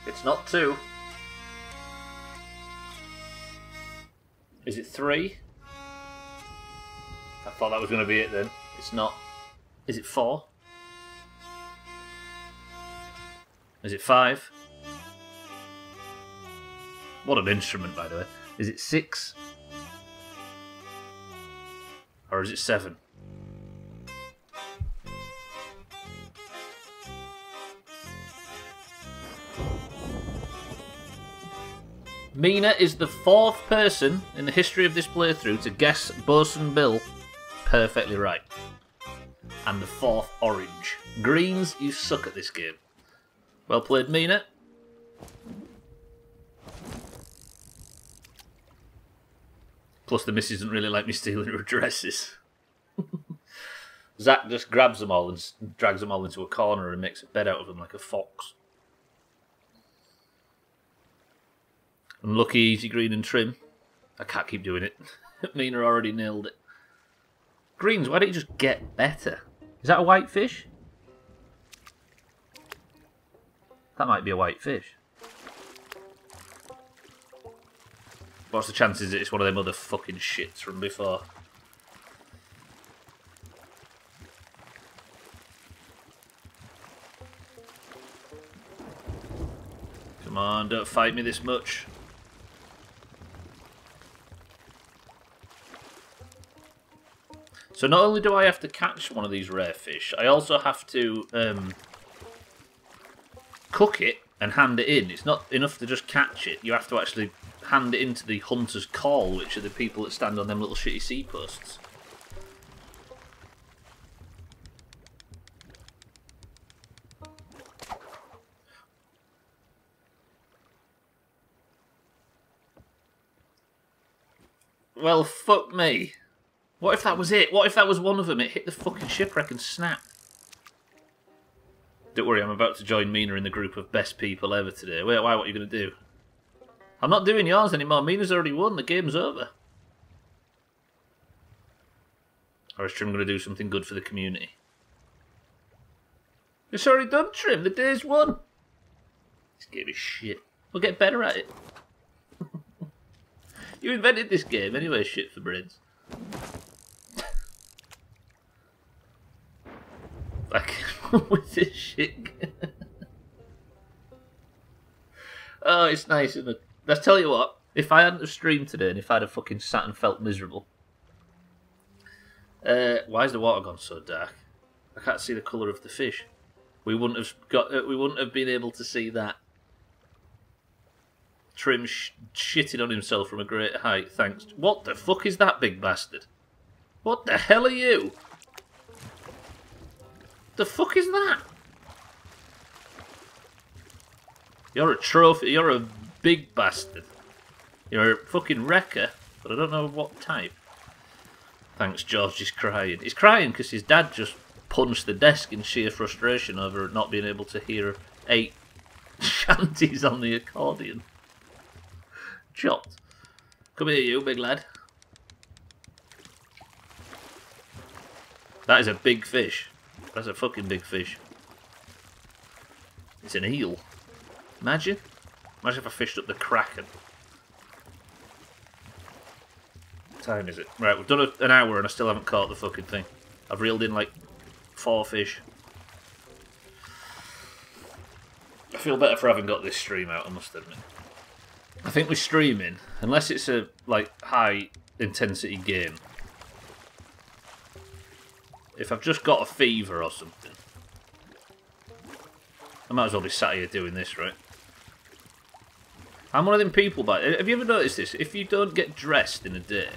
It's not 2. Is it 3? I thought that was going to be it then. It's not. Is it 4? Is it 5? What an instrument, by the way. Is it 6? Or is it 7? Mina is the 4th person in the history of this playthrough to guess Bosun Bill perfectly right. And the 4th orange. Greens, you suck at this game. Well played, Mina. Plus, the missus doesn't really like me stealing her dresses. Zach just grabs them all and drags them all into a corner and makes a bed out of them like a fox. Unlucky, easy, green and trim. I can't keep doing it. Mina already nailed it. Greens, why don't you just get better? Is that a white fish? That might be a white fish. What's the chances that it's one of them other fucking shits from before? Come on, don't fight me this much. So not only do I have to catch one of these rare fish, I also have to cook it and hand it in. It's not enough to just catch it. You have to actually hand it into the hunter's call, which are the people that stand on them little shitty seaposts. Well, fuck me. What if that was it? What if that was one of them? It hit the fucking shipwreck and snapped. Don't worry, I'm about to join Mina in the group of best people ever today. Wait, why? What are you going to do? I'm not doing yours anymore. Mina's already won. The game's over. Or is Trim going to do something good for the community? It's already done, Trim. The day's won. This game is shit. We'll get better at it. You invented this game anyway, shit for brains. Back with this shit. Oh, it's nice, isn't it? Let's tell you what, if I hadn't have streamed today and if I'd have fucking sat and felt miserable. Why has the water gone so dark? I can't see the colour of the fish. We wouldn't have been able to see that. Trim shitting on himself from a great height, thanks. What the fuck is that, big bastard? What the hell are you? The fuck is that? You're a trophy, you're a big bastard. You're a fucking wrecker, but I don't know what type. Thanks, George is crying. He's crying because his dad just punched the desk in sheer frustration over not being able to hear 8 shanties on the accordion. Chopped. Come here, you big lad. That is a big fish. That's a fucking big fish. It's an eel. Imagine. Imagine if I fished up the Kraken. What time is it? Right, we've done an hour and I still haven't caught the fucking thing. I've reeled in like 4 fish. I feel better for having got this stream out, I must admit. I think with streaming, unless it's a like high intensity game, if I've just got a fever or something, I might as well be sat here doing this, right? I'm one of them people, but have you ever noticed this? If you don't get dressed in a day,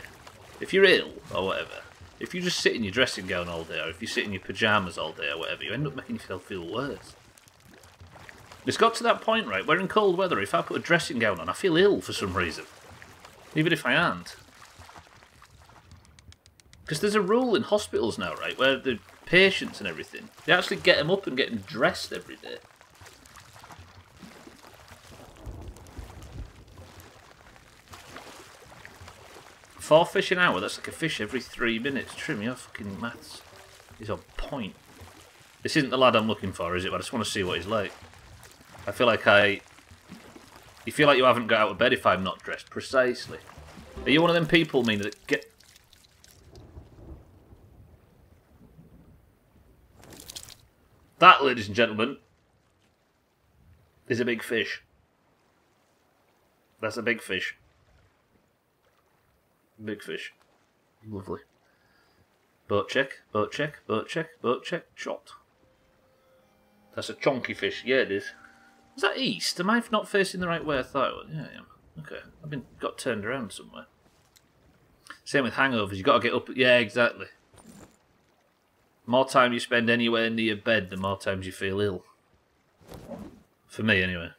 if you're ill or whatever, if you just sit in your dressing gown all day, or if you sit in your pyjamas all day or whatever, you end up making yourself feel worse. It's got to that point, right, where in cold weather, if I put a dressing gown on, I feel ill for some reason. Even if I aren't. Because there's a rule in hospitals now, right, where the patients and everything, they actually get them up and get them dressed every day. Four fish an hour, that's like a fish every 3 minutes. Trim, your fucking maths is on point. This isn't the lad I'm looking for, is it? But I just want to see what he's like. I feel like You feel like you haven't got out of bed if I'm not dressed. Precisely. Are you one of them people, Mina, that get... That, ladies and gentlemen, is a big fish. That's a big fish. Big fish. Lovely. Boat check, boat check, boat check, boat check, shot. That's a chonky fish. Yeah, it is. Is that east? Am I not facing the right way I thought I was? Yeah, I am. Okay. Got turned around somewhere. Same with hangovers. You've got to get up... Yeah, exactly. More time you spend anywhere near bed, the more times you feel ill. For me, anyway.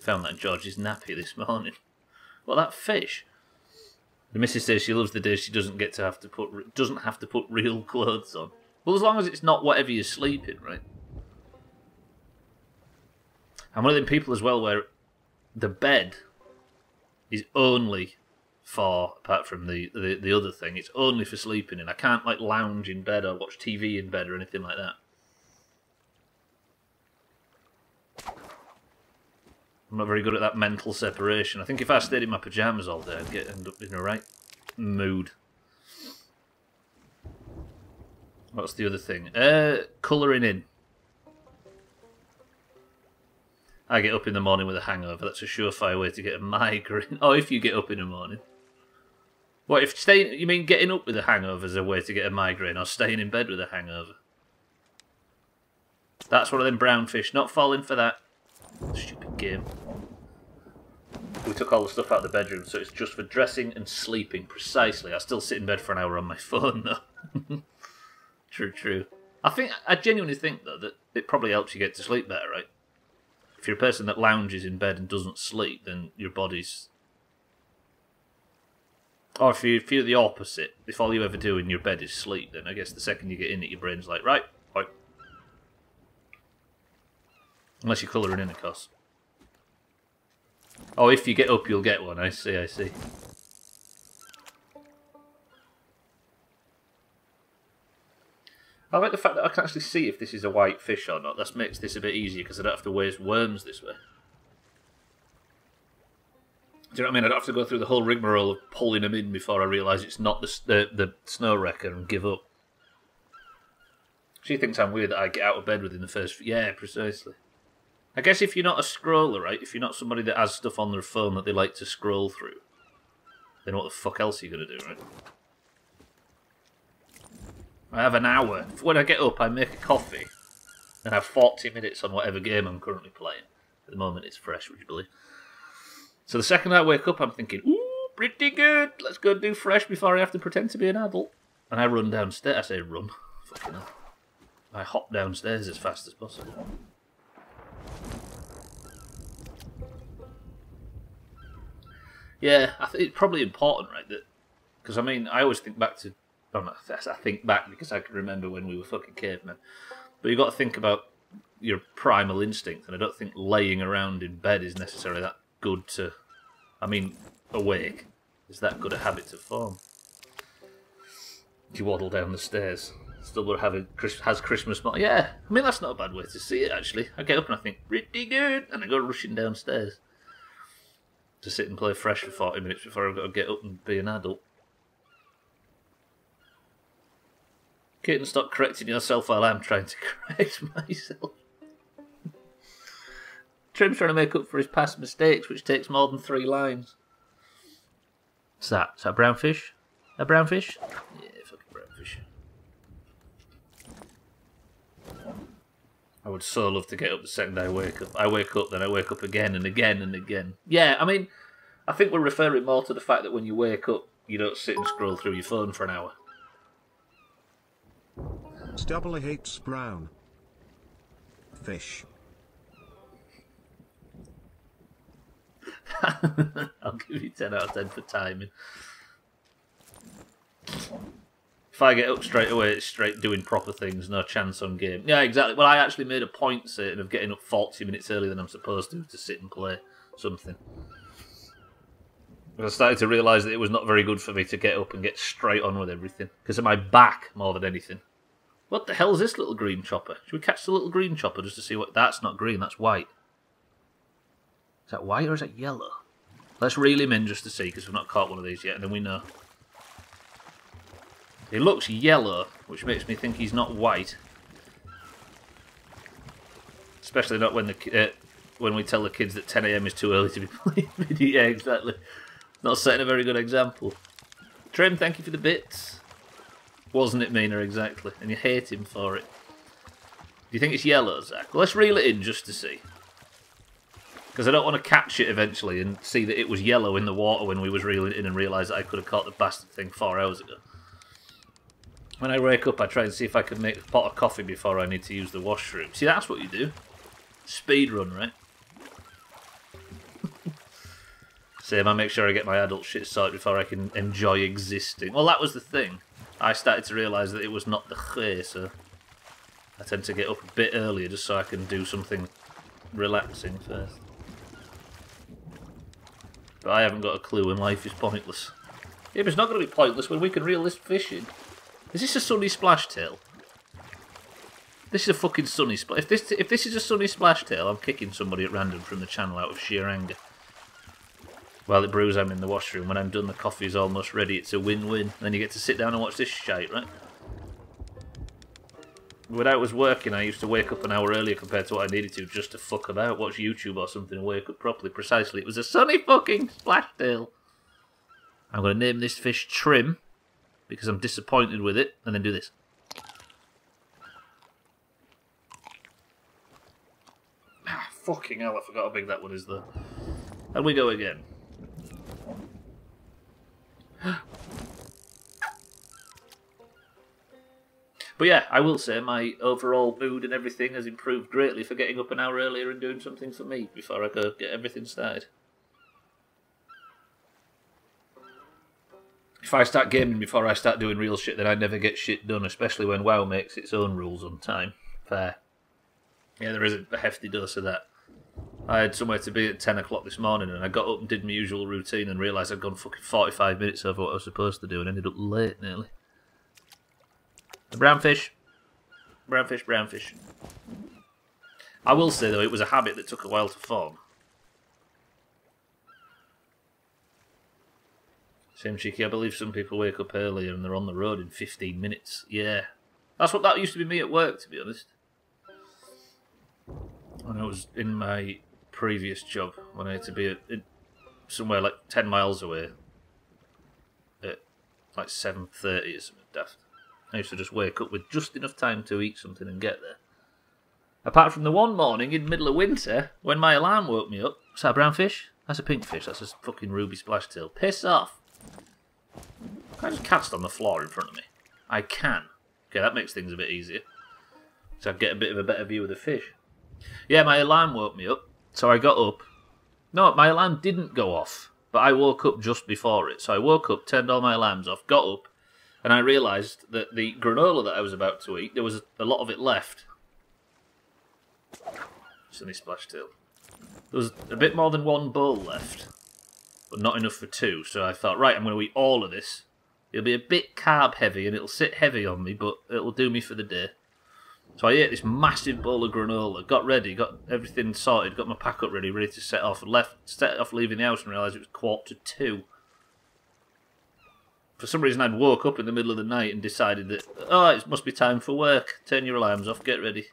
Found that in George's nappy this morning. What, that fish? The missus says she loves the days she doesn't have to put real clothes on. Well, as long as it's not whatever you're sleeping, right? I'm one of them people as well where the bed is only for, apart from the other thing, it's only for sleeping in. I can't like lounge in bed or watch TV in bed or anything like that. I'm not very good at that mental separation. I think if I stayed in my pyjamas all day, I'd end up in the right mood. What's the other thing? Colouring in. I get up in the morning with a hangover. That's a surefire way to get a migraine. Oh, if you get up in the morning. What, if staying... You mean getting up with a hangover is a way to get a migraine, or staying in bed with a hangover? That's one of them brown fish. Not falling for that. Stupid game. We took all the stuff out of the bedroom, so it's just for dressing and sleeping. Precisely. I still sit in bed for an hour on my phone, though. True. I genuinely think, though, that it probably helps you get to sleep better, right? If you're a person that lounges in bed and doesn't sleep, then your body's... Or if you're the opposite, if all you ever do in your bed is sleep, then I guess the second you get in it, your brain's like, right. Unless you're colouring in, of course. Oh, if you get up, you'll get one. I see. I like the fact that I can actually see if this is a white fish or not. That makes this a bit easier because I don't have to waste worms this way. Do you know what I mean? I don't have to go through the whole rigmarole of pulling them in before I realise it's not the snow wrecker and give up. She thinks I'm weird that I get out of bed within the first... Yeah, precisely. I guess if you're not a scroller, right? If you're not somebody that has stuff on their phone that they like to scroll through, then what the fuck else are you going to do, right? I have an hour. When I get up, I make a coffee and have 40 minutes on whatever game I'm currently playing. At the moment, it's fresh, would you believe? So the second I wake up, I'm thinking, ooh, pretty good. Let's go do fresh before I have to pretend to be an adult. And I run downstairs. I say run. Fucking hell. I hop downstairs as fast as possible. Yeah, I think it's probably important, right? That because I mean, I always think back to. I think back because I can remember when we were fucking cavemen. But you've got to think about your primal instinct, and I don't think laying around in bed is necessarily that good to. I mean, awake is that good a habit to form. You waddle down the stairs. Stubbler has Christmas. Yeah, I mean that's not a bad way to see it. Actually, I get up and I think pretty good, and I go rushing downstairs to sit and play fresh for 40 minutes before I've got to get up and be an adult. Kitten, stop correcting yourself while I'm trying to correct myself. Trim's trying to make up for his past mistakes, which takes more than 3 lines. What's that? Is that a brown fish? A brown fish? Yeah, fucking brown fish. I would so love to get up the second I wake up. I wake up, then I wake up again and again and again. Yeah, I mean, I think we're referring more to the fact that when you wake up, you don't sit and scroll through your phone for an hour. Stubbler hates brown fish. I'll give you 10 out of 10 for timing. If I get up straight away, it's straight doing proper things, no chance on game. Yeah, exactly. Well, I actually made a point, Satan, of getting up 40 minutes earlier than I'm supposed to sit and play something. I started to realise that it was not very good for me to get up and get straight on with everything. Because of my back, more than anything. What the hell is this little green chopper? Should we catch the little green chopper just to see what... That's not green, that's white. Is that white or is that yellow? Let's reel him in just to see, because we've not caught one of these yet, and then we know. He looks yellow, which makes me think he's not white. Especially not when we tell the kids that 10 AM is too early to be playing video. Yeah, exactly. Not setting a very good example. Trim, thank you for the bits. Wasn't it, Mina, exactly? And you hate him for it. Do you think it's yellow, Zach? Well, let's reel it in just to see. Because I don't want to catch it eventually and see that it was yellow in the water when we was reeling it in and realise that I could have caught the bastard thing 4 hours ago. When I wake up, I try and see if I can make a pot of coffee before I need to use the washroom. See, that's what you do. Speed run, right? Same, I make sure I get my adult shit sorted before I can enjoy existing. Well, that was the thing. I started to realise that it was not the case, so I tend to get up a bit earlier just so I can do something relaxing first. But I haven't got a clue when life is pointless. Yeah, but it's not going to be pointless when we can reel this fish in. Is this a sunny splash tail? This is a fucking sunny splash. If this is a sunny splash tail, I'm kicking somebody at random from the channel out of sheer anger. While it brews, I'm in the washroom. When I'm done, the coffee's almost ready. It's a win-win. Then you get to sit down and watch this shite, right? When I was working, I used to wake up an hour earlier compared to what I needed to just to fuck about, watch YouTube or something and wake up properly. Precisely, it was a sunny fucking splash tail. I'm going to name this fish Trim because I'm disappointed with it, and then do this. Ah, fucking hell, I forgot how big that one is though. And we go again. But yeah, I will say my overall mood and everything has improved greatly for getting up an hour earlier and doing something for me before I go get everything started. If I start gaming before I start doing real shit, then I never get shit done, especially when WoW makes its own rules on time. Fair. Yeah, there is a hefty dose of that. I had somewhere to be at 10 o'clock this morning and I got up and did my usual routine and realised I'd gone fucking 45 minutes over what I was supposed to do and ended up late nearly. The brown fish. Brown fish, brown fish. I will say though, it was a habit that took a while to form. Same cheeky, I believe some people wake up earlier and they're on the road in 15 minutes. Yeah. That used to be me at work, to be honest. When I was in my previous job, when I had to be somewhere like 10 miles away at like 7:30 or something daft. I used to just wake up with just enough time to eat something and get there. Apart from the one morning in the middle of winter, when my alarm woke me up. Is that a brown fish? That's a pink fish, that's a fucking ruby splash tail. Piss off! Can I just cast on the floor in front of me? I can. Okay, that makes things a bit easier. So I get a bit of a better view of the fish. Yeah, my alarm woke me up, so I got up. No, my alarm didn't go off, but I woke up just before it. So I woke up, turned all my alarms off, got up, and I realised that the granola that I was about to eat, there was a lot of it left. Sunny splash tail. There was a bit more than one bowl left, but not enough for two, so I thought, right, I'm going to eat all of this. It'll be a bit carb heavy, and it'll sit heavy on me, but it'll do me for the day. So I ate this massive bowl of granola, got ready, got everything sorted, got my pack up ready to set off, and set off leaving the house and realised it was 1:45. For some reason I'd woke up in the middle of the night and decided that, oh, it must be time for work, turn your alarms off, get ready.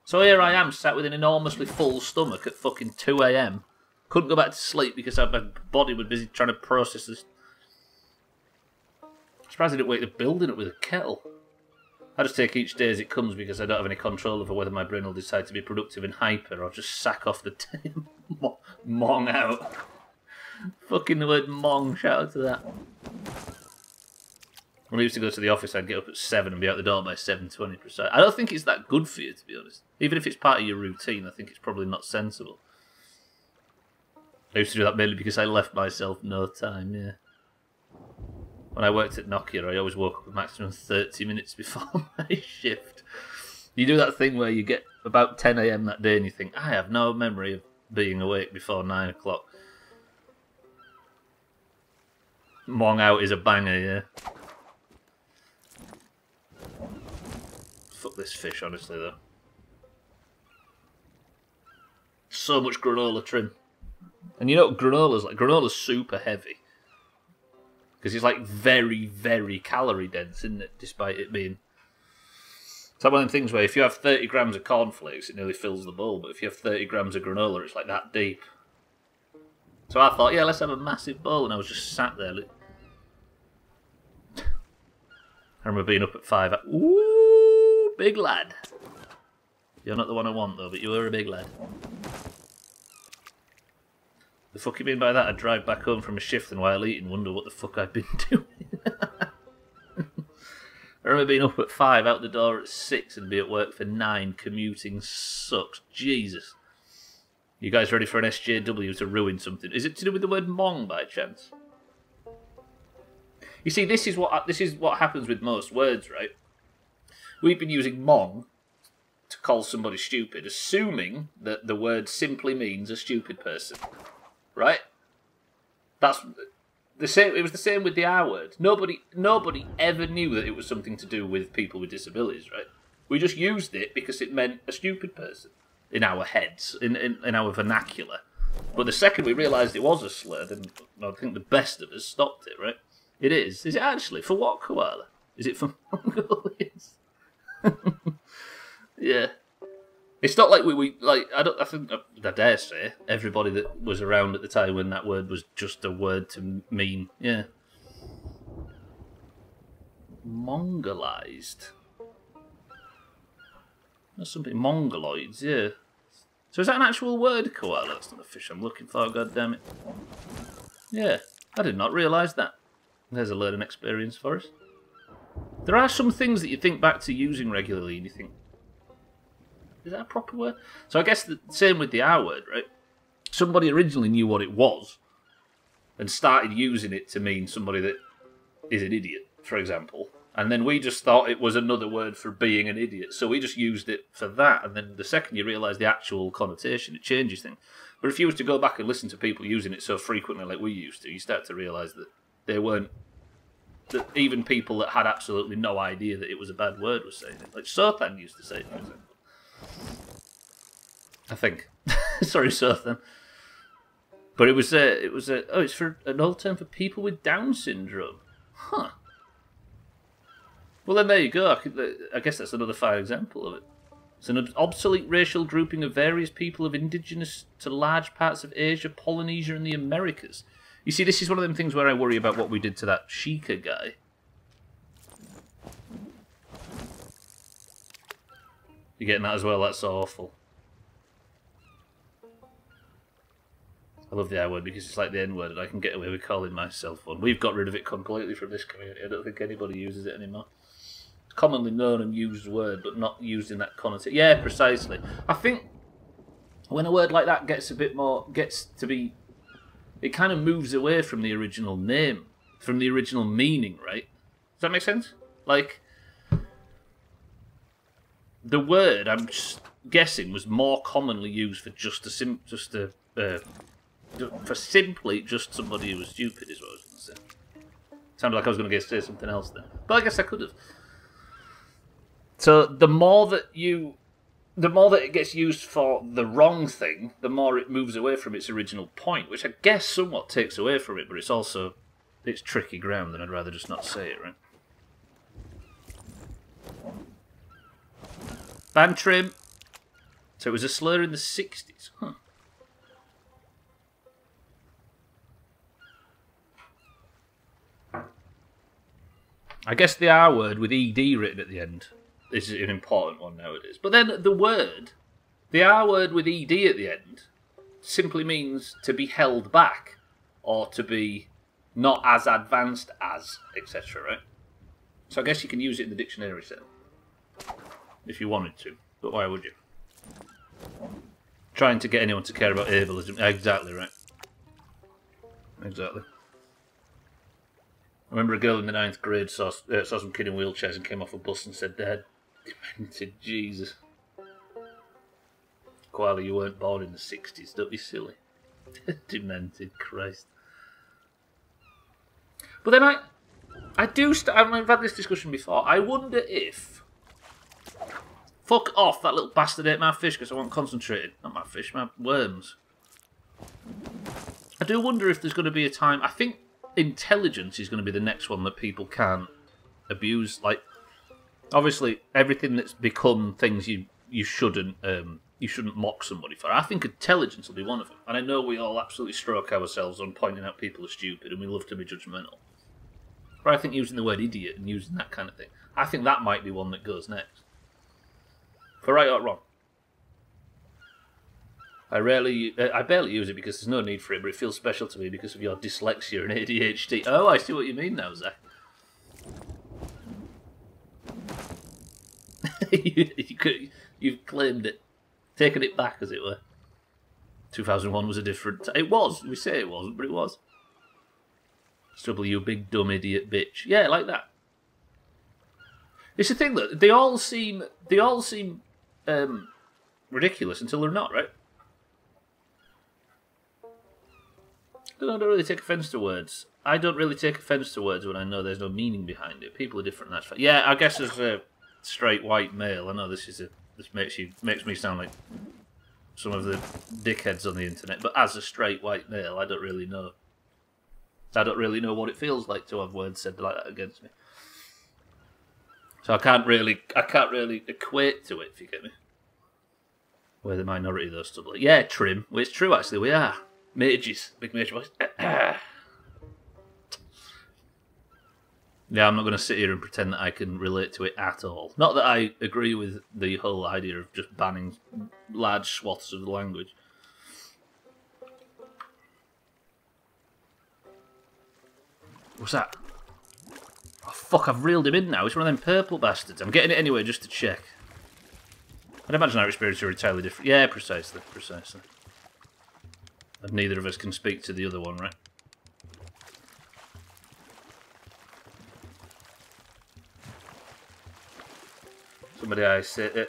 So here I am, sat with an enormously full stomach at fucking 2 AM. Couldn't go back to sleep because my body was busy trying to process this. I'm surprised I didn't wake the building up with a kettle. I just take each day as it comes because I don't have any control over whether my brain will decide to be productive and hyper or just sack off the mong out. Fucking the word mong, shout out to that. When I used to go to the office, I'd get up at 7 and be out the door by 7:20 precise. I don't think it's that good for you, to be honest. Even if it's part of your routine, I think it's probably not sensible. I used to do that mainly because I left myself no time, yeah. When I worked at Nokia, I always woke up a maximum 30 minutes before my shift. You do that thing where you get about 10 AM that day and you think, I have no memory of being awake before 9 o'clock. Mong out is a banger, yeah. Fuck this fish, honestly, though. So much granola trim. And you know what granola's like? Granola's super heavy. Because it's like very, very calorie dense, isn't it? Despite it being... It's like one of them things where if you have 30 grams of cornflakes, it nearly fills the bowl. But if you have 30 grams of granola, it's like that deep. So I thought, yeah, let's have a massive bowl. And I was just sat there. I remember being up at 5. Ooh, big lad. You're not the one I want, though, but you were a big lad. The fuck you mean by that? I'd drive back home from a shift and while eating wonder what the fuck I've been doing. I remember being up at 5, out the door at 6 and be at work for 9. Commuting sucks. Jesus. You guys ready for an SJW to ruin something? Is it to do with the word Mong by chance? You see, this is what happens with most words, right? We've been using Mong to call somebody stupid, assuming that the word simply means a stupid person, right? That's the same. It was the same with the R word. Nobody ever knew that it was something to do with people with disabilities, right? We just used it because it meant a stupid person in our heads, in our vernacular. But the second we realised it was a slur, then I think the best of us stopped it, right? It is. Is it actually? For what koala? Is it for Mongolians? Yeah. It's not like we like. I dare say everybody that was around at the time when that word was just a word to mean. Yeah. Mongolized. That's something. Mongoloids. Yeah. So is that an actual word, koala? That's not the fish I'm looking for. God damn it. Yeah. I did not realise that. There's a learning experience for us. There are some things that you think back to using regularly and you think, is that a proper word? So I guess the same with the R word, right? Somebody originally knew what it was and started using it to mean somebody that is an idiot, for example. And then we just thought it was another word for being an idiot. So we just used it for that. And then the second you realise the actual connotation, it changes things. But if you was to go back and listen to people using it so frequently like we used to, you start to realise that they weren't, that even people that had absolutely no idea that it was a bad word were saying it. Like Sothan used to say it, for example. I think. Sorry, Sothan. But it's for an old term for people with Down syndrome. Huh. Well, then there you go. I guess that's another fine example of it. It's an obsolete racial grouping of various people of indigenous to large parts of Asia, Polynesia, and the Americas. You see, this is one of them things where I worry about what we did to that Sheikah guy. You're getting that as well? That's awful. I love the I word because it's like the N word and I can get away with calling myself one. We've got rid of it completely from this community. I don't think anybody uses it anymore. It's a commonly known and used word, but not used in that connotation. Yeah, precisely. I think when a word like that gets to be, it kind of moves away from the original name, from the original meaning, right? Does that make sense? Like, the word, I'm just guessing, was more commonly used for simply just somebody who was stupid, is what I was going to say. Sounded like I was going to say something else there, but I guess I could have. So the more that it gets used for the wrong thing, the more it moves away from its original point, which I guess somewhat takes away from it, but it's tricky ground, and I'd rather just not say it, right? Bantrim. So it was a slur in the 60s. Huh. I guess the R word with ED written at the end is an important one nowadays. But then the R word with ED at the end, simply means to be held back or to be not as advanced as, etc., right? So I guess you can use it in the dictionary set if you wanted to, but why would you? Trying to get anyone to care about ableism. Exactly right. Exactly. I remember a girl in the 9th grade saw some kid in wheelchairs and came off a bus and said, "Dad, demented, Jesus. Koala, you weren't born in the 60s, don't be silly." Demented, Christ. But then I've had this discussion before. I wonder if, fuck off, that little bastard ate my fish because I wasn't concentrated. Not my fish, my worms. I do wonder if there's going to be a time, I think intelligence is going to be the next one that people can't abuse. Like, obviously, everything that's become things you shouldn't mock somebody for. I think intelligence will be one of them. And I know we all absolutely stroke ourselves on pointing out people are stupid and we love to be judgmental. But I think using the word idiot and using that kind of thing, I think that might be one that goes next. For right or wrong. I barely use it because there's no need for it, but it feels special to me because of your dyslexia and ADHD. Oh, I see what you mean now, Zach. You've claimed it. Taken it back, as it were. 2001 was a different... It was. We say it wasn't, but it was. Stubbler, you big dumb idiot bitch. Yeah, like that. It's the thing that they all seem ridiculous until they're not, right? I don't really take offence to words. I don't really take offence to words when I know there's no meaning behind it. People are different, that's fine. Yeah, I guess as a straight white male, I know this makes me sound like some of the dickheads on the internet, but as a straight white male, I don't really know. I don't really know what it feels like to have words said like that against me. So I can't really equate to it, if you get me. We're the minority though, Stubbler. Yeah, trim. Well, it's true actually, we are. Mages. Big mage voice. Yeah, I'm not going to sit here and pretend that I can relate to it at all. Not that I agree with the whole idea of just banning large swaths of the language. What's that? Oh, fuck, I've reeled him in now. It's one of them purple bastards. I'm getting it anyway just to check. I'd imagine our experience are entirely different. Yeah, precisely. And neither of us can speak to the other one, right?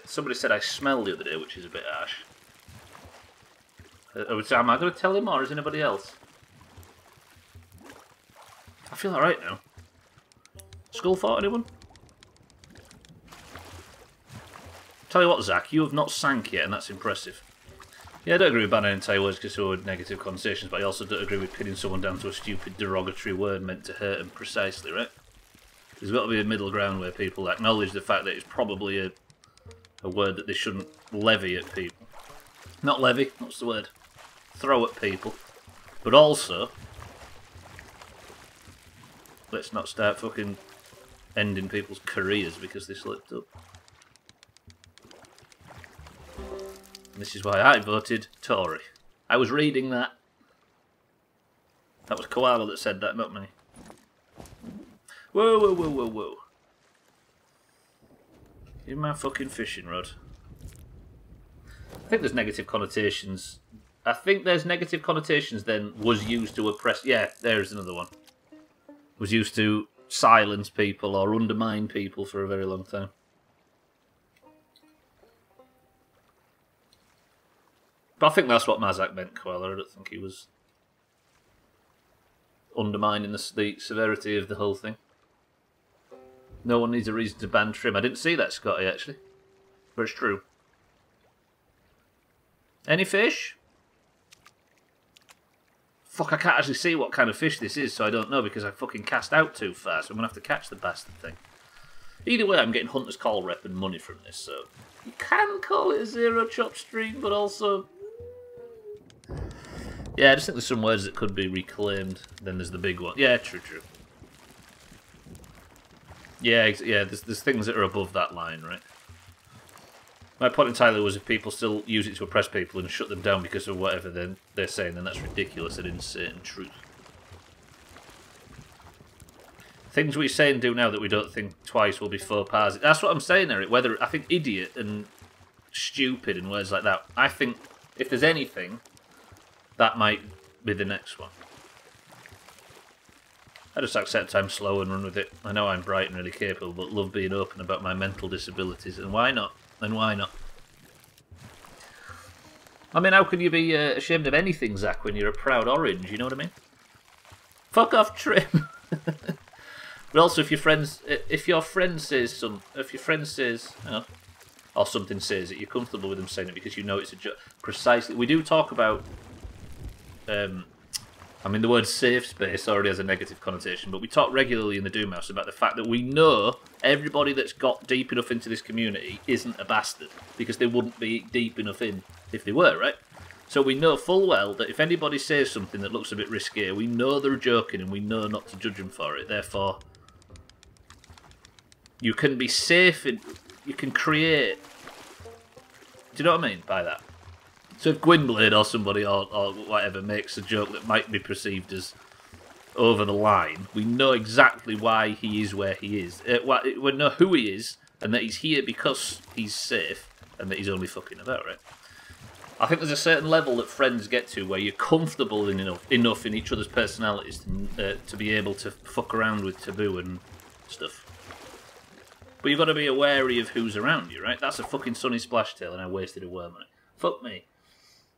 Somebody said I smell the other day, which is a bit harsh. Am I going to tell him, or is anybody else? I feel alright now. Skull fort, anyone? Tell you what, Zach, you have not sank yet, and that's impressive. Yeah, I don't agree with banning entire words because they have negative connotations, but I also don't agree with pinning someone down to a stupid derogatory word meant to hurt them precisely, right? There's got to be a middle ground where people acknowledge the fact that it's probably a word that they shouldn't levy at people. Not levy, what's the word? Throw at people. But also, let's not start fucking ending people's careers because they slipped up. And this is why I voted Tory. I was reading that. That was Koala that said that, not me. Whoa, whoa, whoa, whoa, whoa. Give me my fucking fishing rod. I think there's negative connotations. I think there's negative connotations then was used to oppress... Yeah, there's another one. Was used to silence people or undermine people for a very long time. But I think that's what Mazak meant, Koala. I don't think he was undermining the severity of the whole thing. No one needs a reason to ban trim. I didn't see that, Scotty, actually. But it's true. Any fish? Fuck, I can't actually see what kind of fish this is, so I don't know because I fucking cast out too fast. I'm going to have to catch the bastard thing. Either way, I'm getting Hunter's Call rep and money from this, so... You can call it a zero chop stream, but also... Yeah, I just think there's some words that could be reclaimed. Then there's the big one. Yeah, true. Yeah, there's things that are above that line, right? My point entirely was if people still use it to oppress people and shut them down because of whatever they're saying, then that's ridiculous and insane truth. Things we say and do now that we don't think twice will be faux pas. That's what I'm saying, Eric. Whether I think idiot and stupid and words like that. I think if there's anything, that might be the next one. I just accept I'm slow and run with it. I know I'm bright and really capable, but love being open about my mental disabilities. And why not? And why not? I mean, how can you be ashamed of anything, Zach, when you're a proud orange? You know what I mean? Fuck off, trim. But also, if your friend says, you know, or something says it, you're comfortable with them saying it because you know it's a joke. Precisely. We do talk about. I mean, the word safe space already has a negative connotation, but we talk regularly in the Doomhaus about the fact that we know everybody that's got deep enough into this community isn't a bastard, because they wouldn't be deep enough in if they were, right? So we know full well that if anybody says something that looks a bit risky, we know they're joking and we know not to judge them for it. Therefore, you can be safe, you can create... Do you know what I mean by that? So if Gwynblade or somebody or whatever makes a joke that might be perceived as over the line, we know exactly why he is where he is. We know who he is, and that he's here because he's safe, and that he's only fucking about, right? I think there's a certain level that friends get to where you're comfortable enough in each other's personalities to be able to fuck around with taboo and stuff. But you've got to be wary of who's around you, right? That's a fucking Sunny Splash Tail, and I wasted a worm on it. Fuck me.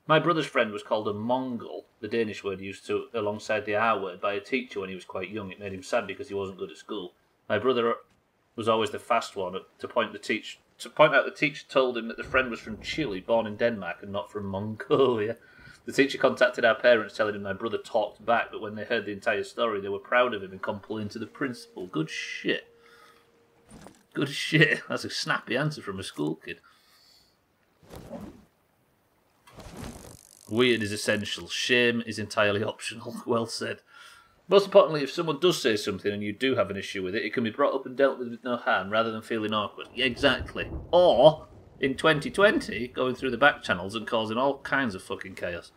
My brother's friend was called a Mongol, the Danish word used to alongside the R word, by a teacher when he was quite young. It made him sad because he wasn't good at school. My brother was always the fast one to point out the teacher told him that the friend was from Chile, born in Denmark, and not from Mongolia. The teacher contacted our parents, telling him my brother talked back, but when they heard the entire story, they were proud of him and complaining to the principal. Good shit. Good shit. That's a snappy answer from a school kid. Weird is essential. Shame is entirely optional. Well said. Most importantly, if someone does say something and you do have an issue with it, it can be brought up and dealt with no harm, rather than feeling awkward. Yeah, exactly. Or, in 2020, going through the back channels and causing all kinds of fucking chaos.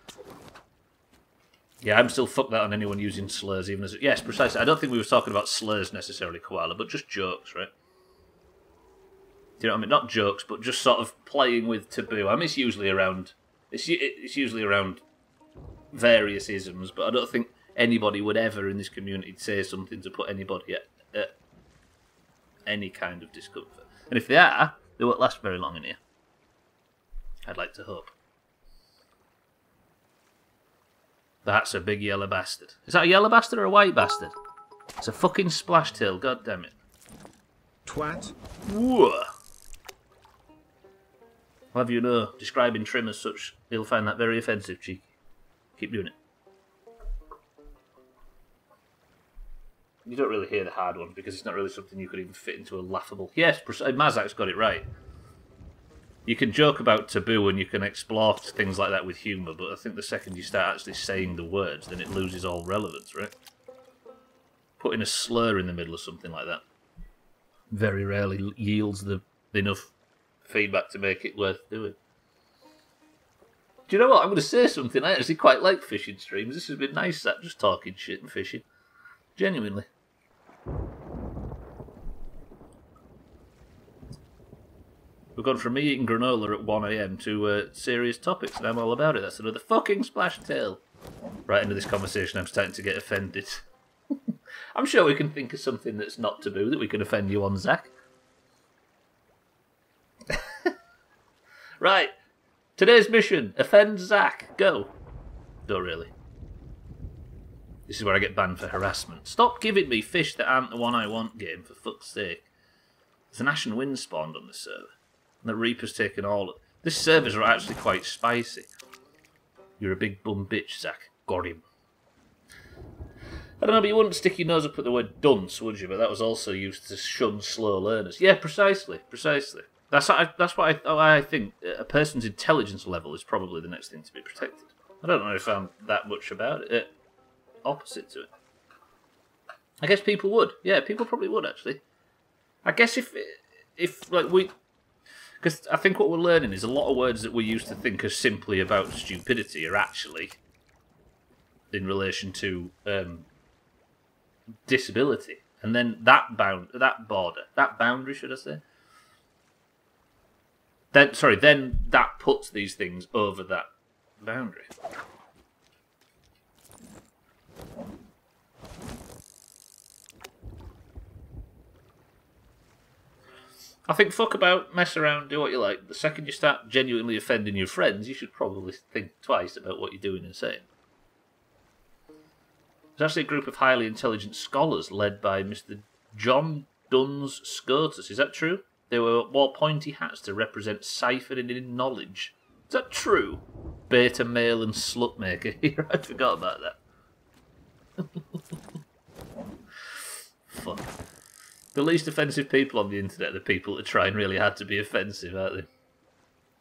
Yeah, I'm still fucked that on anyone using slurs, even as... Yes, precisely. I don't think we were talking about slurs necessarily, Koala, but just jokes, right? Do you know what I mean? Not jokes, but just sort of playing with taboo. I mean, it's usually around... It's usually around various isms, but I don't think anybody would ever in this community say something to put anybody at any kind of discomfort. And if they are, they won't last very long in here. I'd like to hope. That's a big yellow bastard. Is that a yellow bastard or a white bastard? It's a fucking splash tail, god damn it. Twat. Whoa. I'll have you know, describing Trim as such, he'll find that very offensive, cheeky. Keep doing it. You don't really hear the hard one, because it's not really something you could even fit into a laughable... Yes, Mazak's got it right. You can joke about taboo and you can explore things like that with humour, but I think the second you start actually saying the words, then it loses all relevance, right? Putting a slur in the middle of something like that very rarely yields enough feedback to make it worth doing. Do you know what? I'm going to say something. I actually quite like fishing streams. This has been nice, that, just talking shit and fishing. Genuinely. We've gone from me eating granola at 1 AM to serious topics, and I'm all about it. That's another fucking splash tail. Right into this conversation, I'm starting to get offended. I'm sure we can think of something that's not taboo that we can offend you on, Zach. Right. Today's mission, offend Zach. Go. Don't really. This is where I get banned for harassment. Stop giving me fish that aren't the one I want game, for fuck's sake. There's an Ashen Wind spawned on this server. And the Reaper's taken all... This server's actually quite spicy. You're a big bum bitch, Zach. Got him. I don't know, but you wouldn't stick your nose up at the word dunce, would you? But that was also used to shun slow learners. Yeah, precisely. Precisely. That's what I think. A person's intelligence level is probably the next thing to be protected. I don't know if I'm that much about it. Opposite to it. I guess people would. Yeah, people probably would, actually. I guess if like we... Because I think what we're learning is a lot of words that we used to think are simply about stupidity are actually in relation to disability. And then that boundary, should I say? Then that puts these things over that boundary. I think fuck about, mess around, do what you like. The second you start genuinely offending your friends, you should probably think twice about what you're doing and saying. There's actually a group of highly intelligent scholars led by Mr. John Duns Scotus. Is that true? They wore pointy hats to represent ciphering in knowledge. Is that true? Beta male and slut maker here. I forgot about that. Fuck. The least offensive people on the internet are the people that are trying really hard to be offensive, aren't they?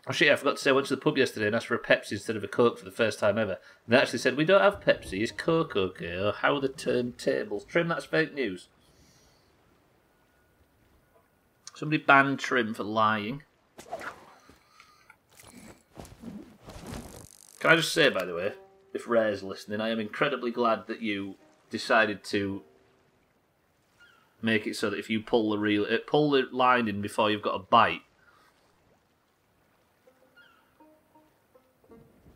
Oh shit, I forgot to say I went to the pub yesterday and asked for a Pepsi instead of a Coke for the first time ever. And they actually said, we don't have Pepsi, is Coke okay? Or how are the turntables? Trim, that's fake news. Somebody banned Trim for lying. Can I just say, by the way, if Rare's listening, I am incredibly glad that you decided to make it so that if you pull the line in before you've got a bite,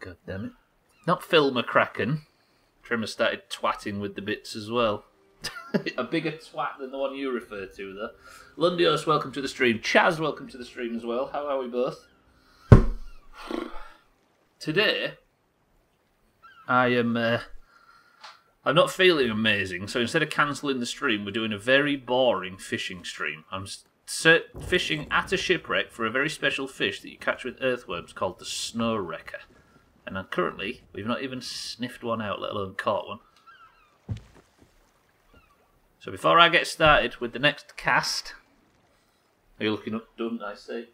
God damn it. Not Phil McCracken. Trimmer started twatting with the bits as well. A bigger twat than the one you refer to, though. Lundios, welcome to the stream. Chaz, welcome to the stream as well. How are we both? Today, I'm not feeling amazing, so instead of cancelling the stream, we're doing a very boring fishing stream. I'm fishing at a shipwreck for a very special fish that you catch with earthworms called the snow wrecker. And currently, we've not even sniffed one out, let alone caught one. So before I get started with the next cast... Are you looking up, don't I say?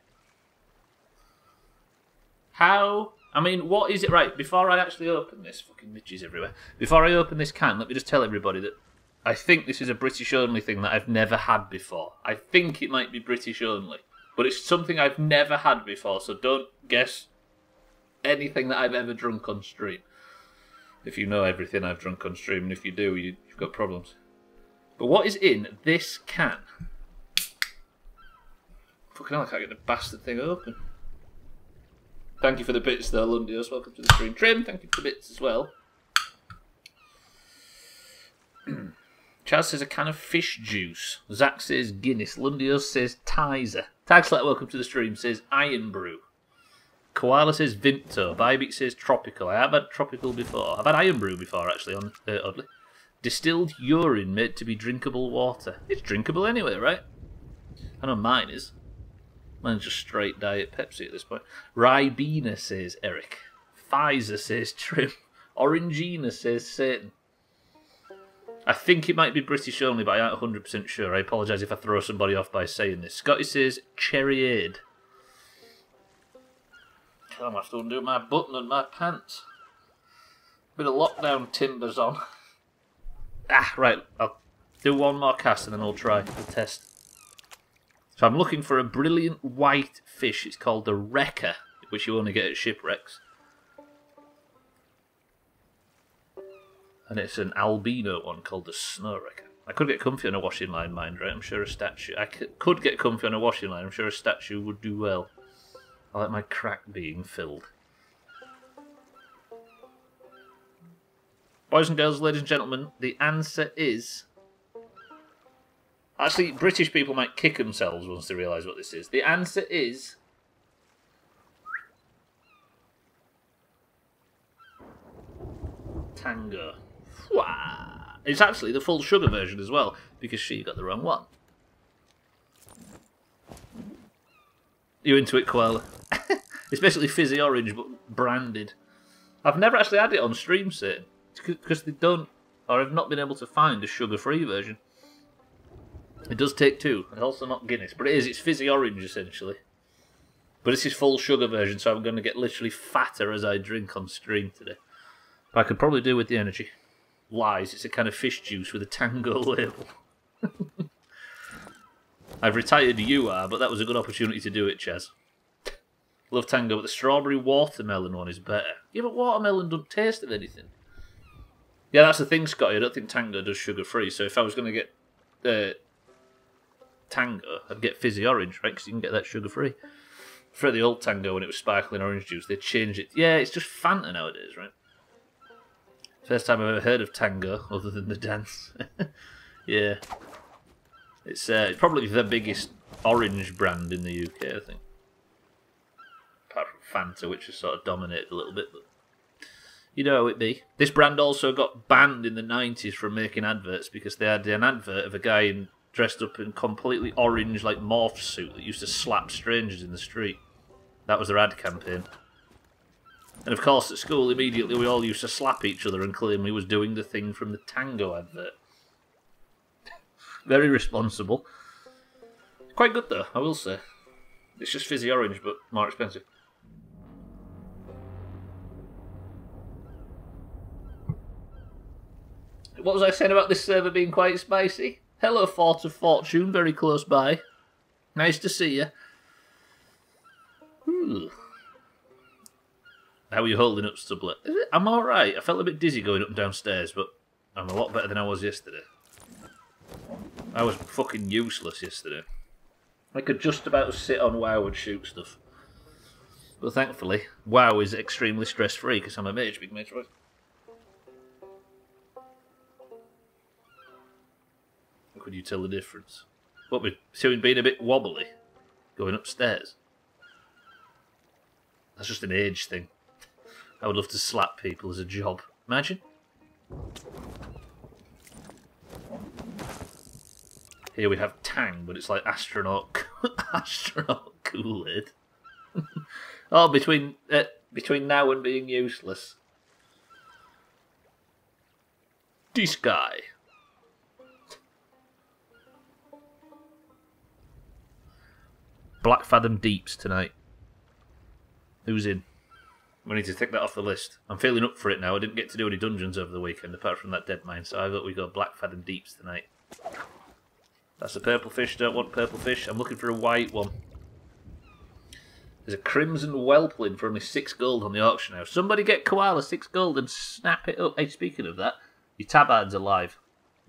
How... I mean, what is it? Right, before I actually open this... Fucking midges everywhere. Before I open this can, let me just tell everybody that I think this is a British-only thing that I've never had before. I think it might be British-only. But it's something I've never had before, so don't guess anything that I've ever drunk on stream. If you know everything I've drunk on stream, and if you do, you've got problems. But what is in this can? Fucking hell, I can't get the bastard thing open. Thank you for the bits though, Lundios. Welcome to the stream. Trim, thank you for the bits as well. Chaz says a can of fish juice. Zach says Guinness. Lundios says Tizer. Tagslater, welcome to the stream, says Iron Brew. Koala says Vinto. Bybit says Tropical. I have had Tropical before. I've had Iron Brew before, actually, oddly. Distilled urine made to be drinkable water. It's drinkable anyway, right? I know mine is. Mine's just straight diet Pepsi at this point. Ribena says Eric. Pfizer says Trim. Orangina says Satan. I think it might be British only, but I aren't 100% sure. I apologise if I throw somebody off by saying this. Scotty says Cherryade. I'm going to have to undo my button and my pants. Bit of lockdown timbers on. Right. I'll do one more cast and then I'll try the test. So I'm looking for a brilliant white fish. It's called the wrecker, which you only get at shipwrecks. And it's an albino one called the snow wrecker. I could get comfy on a washing line, mind, right? I'm sure a statue... I could get comfy on a washing line. I'm sure a statue would do well. I like my crack being filled. Boys and girls, ladies and gentlemen, the answer is... Actually, British people might kick themselves once they realise what this is. The answer is... Tango. It's actually the full sugar version as well, because she got the wrong one. You into it, Koala? It's basically fizzy orange, but branded. I've never actually had it on stream, Satan, because they don't, or I've not been able to find a sugar-free version. It does take two, and also not Guinness, but it is, it's fizzy orange, essentially. But this is full sugar version, so I'm going to get literally fatter as I drink on stream today. But I could probably do with the energy. Lies, it's a kind of fish juice with a Tango label. I've retired you are, but that was a good opportunity to do it, Chaz. Love Tango, but the strawberry watermelon one is better. Yeah, but watermelon doesn't taste of anything. Yeah, that's the thing, Scotty. I don't think Tango does sugar-free, so if I was going to get Tango, I'd get fizzy orange, right? Because you can get that sugar-free. For the old Tango, when it was sparkling orange juice, they changed it. Yeah, it's just Fanta nowadays, right? First time I've ever heard of Tango, other than the dance. Yeah. It's probably the biggest orange brand in the UK, I think. Apart from Fanta, which has sort of dominated a little bit, but you know how it be. This brand also got banned in the 90s from making adverts because they had an advert of a guy dressed up in completely orange, like morph suit that used to slap strangers in the street. That was their ad campaign. And of course, at school, immediately we all used to slap each other and claim he was doing the thing from the Tango advert. Very responsible. Quite good though, I will say. It's just fizzy orange, but more expensive. What was I saying about this server being quite spicy? Hello, Fort of Fortune, very close by. Nice to see you. Ooh. How are you holding up, Stubbler? I'm alright. I felt a bit dizzy going up and downstairs, but I'm a lot better than I was yesterday. I was fucking useless yesterday. I could just about sit on WoW and shoot stuff. But thankfully, WoW is extremely stress-free because I'm a mage, big mage, right? How could you tell the difference? What, with Suing being a bit wobbly? Going upstairs? That's just an age thing. I would love to slap people as a job. Imagine. Here we have Tang, but it's like astronaut Kool-Aid. Oh, between now and being useless. This guy. Black Fathom Deeps tonight. Who's in? We need to take that off the list. I'm feeling up for it now. I didn't get to do any dungeons over the weekend apart from that dead mine, so I thought we got Black Fathom Deeps tonight. That's a purple fish. Don't want purple fish. I'm looking for a white one. There's a crimson whelpling for only 6 gold on the auction house. Somebody get Koala 6 gold and snap it up. Hey, speaking of that, your tabard's alive.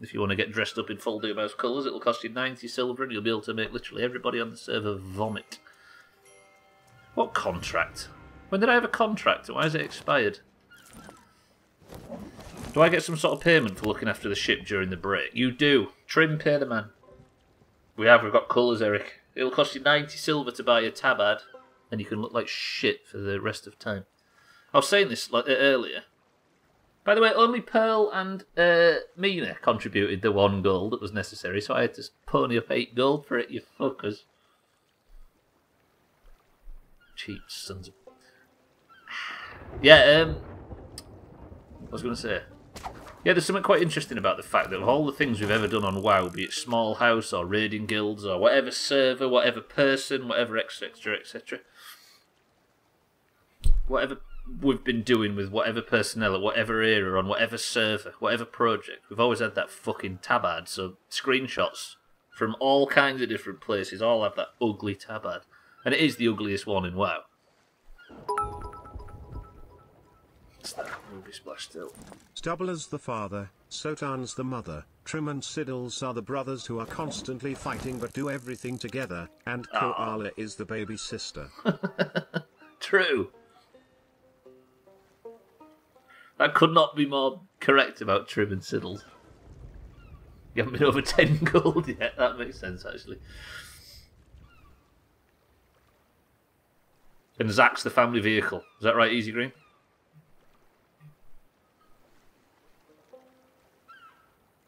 If you want to get dressed up in full Doomhaus colours, it'll cost you 90 silver and you'll be able to make literally everybody on the server vomit. What contract? When did I have a contract? Why is it expired? Do I get some sort of payment for looking after the ship during the break? You do. Trim, pay the man. We've got colours, Eric. It'll cost you 90 silver to buy a tabard, and you can look like shit for the rest of time. I was saying this earlier. By the way, only Pearl and Mina contributed the 1 gold that was necessary, so I had to pony up 8 gold for it, you fuckers. Cheap sons of... Yeah, what was I going to say? Yeah, there's something quite interesting about the fact that of all the things we've ever done on WoW, be it small house or raiding guilds or whatever server, whatever person, whatever etc, etc, whatever we've been doing with whatever personnel at whatever era, on whatever server, whatever project, we've always had that fucking tabard. So screenshots from all kinds of different places all have that ugly tabard. And it is the ugliest one in WoW. What's that? Ruby Splash still. Stubbler's the father, Sotan's the mother, Trim and Siddles are the brothers who are constantly fighting but do everything together, and Koala is the baby sister. True. That could not be more correct about Trim and Siddles. You haven't been over 10 gold yet. That makes sense, actually. And Zach's the family vehicle. Is that right, Easy Green?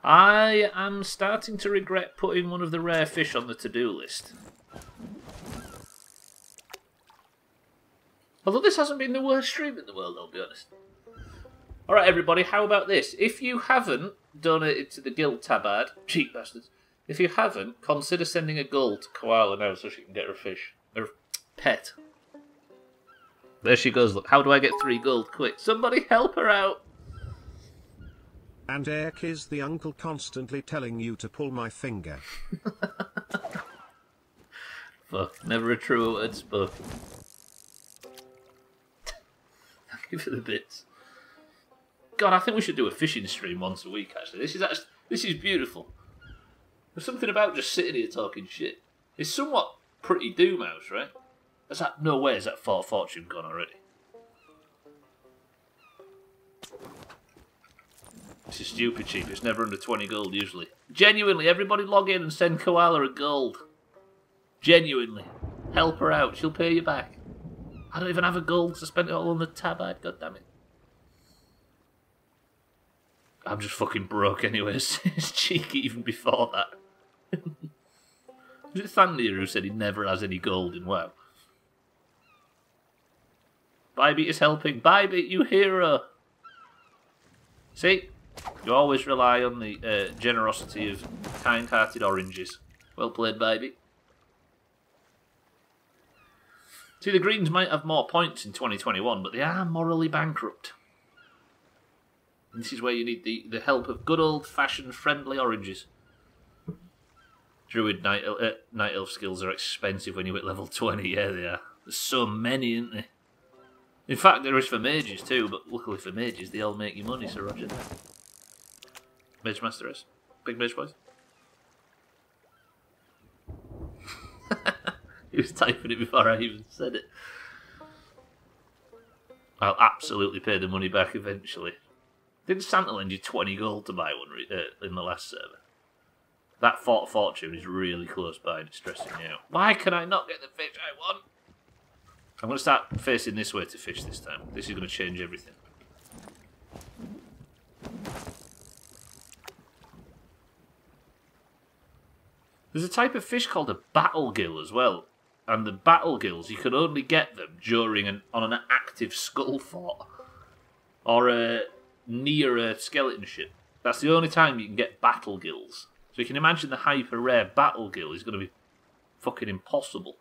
I am starting to regret putting one of the rare fish on the to-do list. Although this hasn't been the worst stream in the world, I'll be honest. Alright everybody, how about this? If you haven't donated to the guild tabard, cheap bastards, if you haven't, consider sending a gold to Koala now so she can get her fish. Her pet. There she goes, look. How do I get 3 gold quick? Somebody help her out! And Eric is the uncle constantly telling you to pull my finger. Fuck, never a true word spoken. Thank you for the bits. God, I think we should do a fishing stream once a week, actually. This is beautiful. There's something about just sitting here talking shit. It's somewhat pretty Doomhaus, right? Is that, no way is that Fort Fortune gone already? This is stupid cheap. It's never under 20 gold, usually. Genuinely, everybody log in and send Koala a gold. Genuinely. Help her out. She'll pay you back. I don't even have a gold to spend it all on the tabard. God damn it. I'm just fucking broke anyways. It's cheeky even before that. Was it Thandir who said he never has any gold in WoW? Bybeat is helping. Bybeat, you hero! See? You always rely on the generosity of kind-hearted oranges. Well played, Bybeat. See, the Greens might have more points in 2021, but they are morally bankrupt. And this is where you need the help of good old-fashioned friendly oranges. Druid Night Elf skills are expensive when you're at level 20. Yeah, they are. There's so many, isn't there? In fact, there is for mages too, but luckily for mages, they all make you money, so roger that. Mage Master is. Big Mage Boys. He was typing it before I even said it. I'll absolutely pay the money back eventually. Didn't Santa lend you 20 gold to buy one in the last server? That Fort Fortune is really close by and it's stressing me out. Why can I not get the fish I want? I'm going to start facing this way to fish this time. This is going to change everything. There's a type of fish called a battle gill as well. And the battle gills, you can only get them on an active skull fort. Or near a skeleton ship. That's the only time you can get battle gills. So you can imagine the hyper rare battle gill is going to be fucking impossible.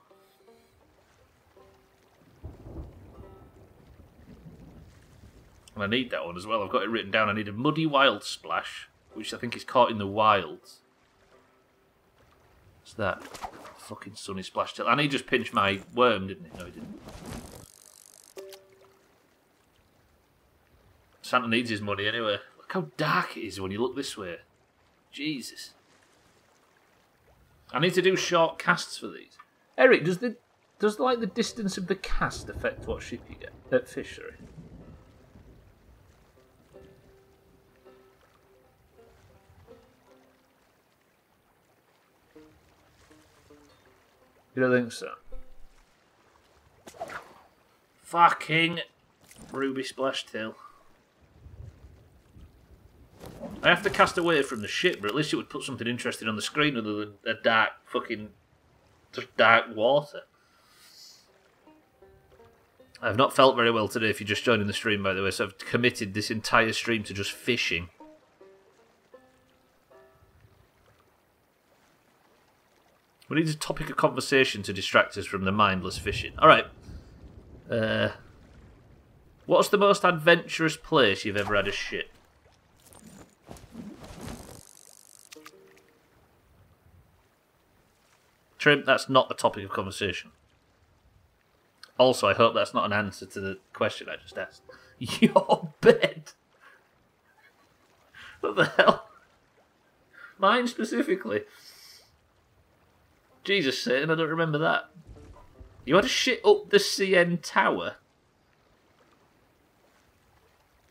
And I need that one as well. I've got it written down. I need a muddy wild splash, which I think is caught in the wilds. What's that? Fucking sunny splash tail. And he just pinched my worm, didn't he? No, he didn't. Santa needs his money anyway. Look how dark it is when you look this way. Jesus. I need to do short casts for these. Eric, does like the distance of the cast affect what ship you get at fishery? You don't think so? Fucking ruby splash tail. I have to cast away from the ship, but at least it would put something interesting on the screen other than a dark fucking... just dark water. I've not felt very well today if you're just joining the stream, by the way, so I've committed this entire stream to just fishing. We need a topic of conversation to distract us from the mindless fishing. Alright. What's the most adventurous place you've ever had a ship? Trim, that's not a topic of conversation. Also, I hope that's not an answer to the question I just asked. Your bed? What the hell? Mine specifically? Jesus, Satan, I don't remember that. You had a shit up the CN tower?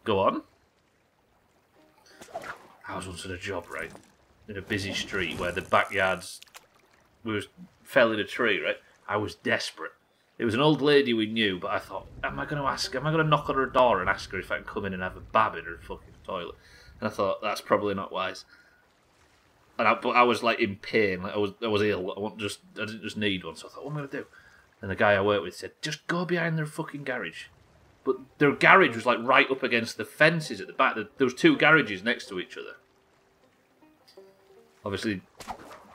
Go on. I was once at a job, right? In a busy street where the backyards... we fell in a tree, right? I was desperate. It was an old lady we knew, but I thought, am I going to knock on her door and ask her if I can come in and have a bab in her fucking toilet? And I thought, that's probably not wise. But I was like in pain, like I was ill. I didn't just need one, so I thought, what am I going to do? And the guy I worked with said, just go behind their fucking garage. But their garage was like right up against the fences at the back. There was two garages next to each other. Obviously,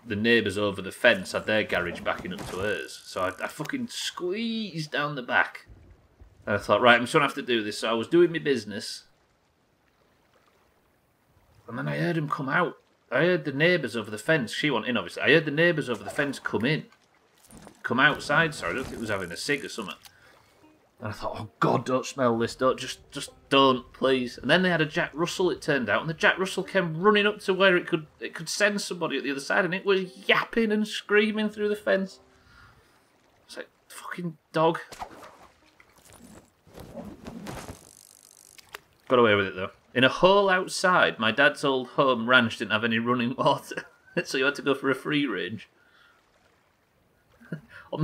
the neighbours over the fence had their garage backing up to hers. So I fucking squeezed down the back. And I thought, right, I'm just going to have to do this. So I was doing my business. And then I heard him come out. I heard the neighbours over the fence. She went in, obviously. I heard the neighbours over the fence come in. Come outside, sorry. I don't think he was having a cig or something. And I thought, oh God, don't smell this. Just don't, please. And then they had a Jack Russell, it turned out. And the Jack Russell came running up to where it could send somebody at the other side. And it was yapping and screaming through the fence. It's like, fucking dog. Got away with it, though. In a hole outside, my dad's old home ranch didn't have any running water. So you had to go for a free range. on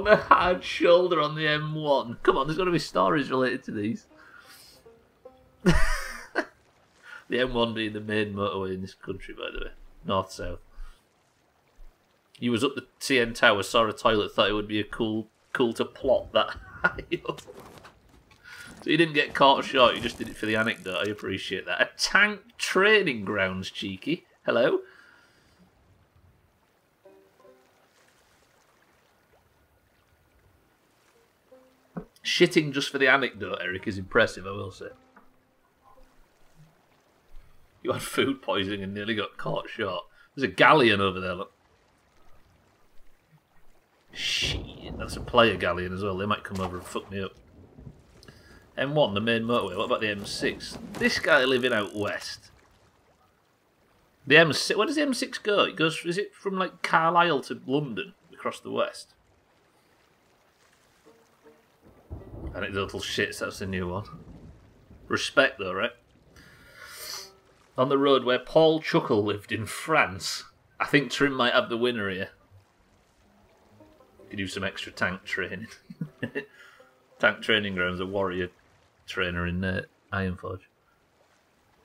the hard shoulder on the M1. Come on, there's got to be stories related to these. The M1 being the main motorway in this country, by the way. North-south. You was up the CN Tower, saw a toilet, thought it would be cool to plot that high up. So you didn't get caught short, you just did it for the anecdote. I appreciate that. A tank training grounds, cheeky. Hello? Shitting just for the anecdote, Eric, is impressive, I will say. You had food poisoning and nearly got caught short. There's a galleon over there, look. Shit, that's a player galleon as well. They might come over and fuck me up. M1, the main motorway. What about the M6? This guy living out west. The M6. Where does the M6 go? It goes. Is it from like Carlisle to London across the west? Anecdotal shits, that's the new one. Respect though, right? On the road where Paul Chuckle lived in France. I think Trim might have the winner here. Could do some extra tank training. Tank training grounds, a warrior trainer in Ironforge.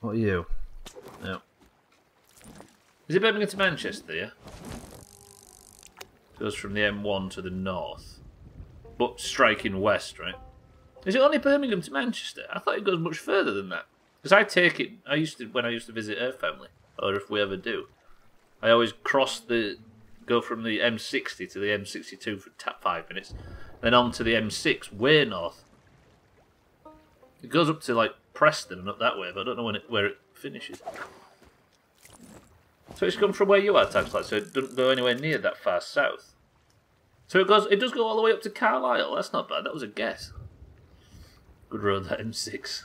What are you? No. Is it Birmingham to Manchester, yeah? Goes from the M1 to the north. But striking west, right? Is it only Birmingham to Manchester? I thought it goes much further than that. Because I take it, when I used to visit her family, or if we ever do, I always go from the M60 to the M62 for 5 minutes, then on to the M6, way north. It goes up to like Preston and up that way, but I don't know where it finishes. So it's come from where you are, Tax Light, so it doesn't go anywhere near that far south. So it does go all the way up to Carlisle. That's not bad. That was a guess. Good road, that M6.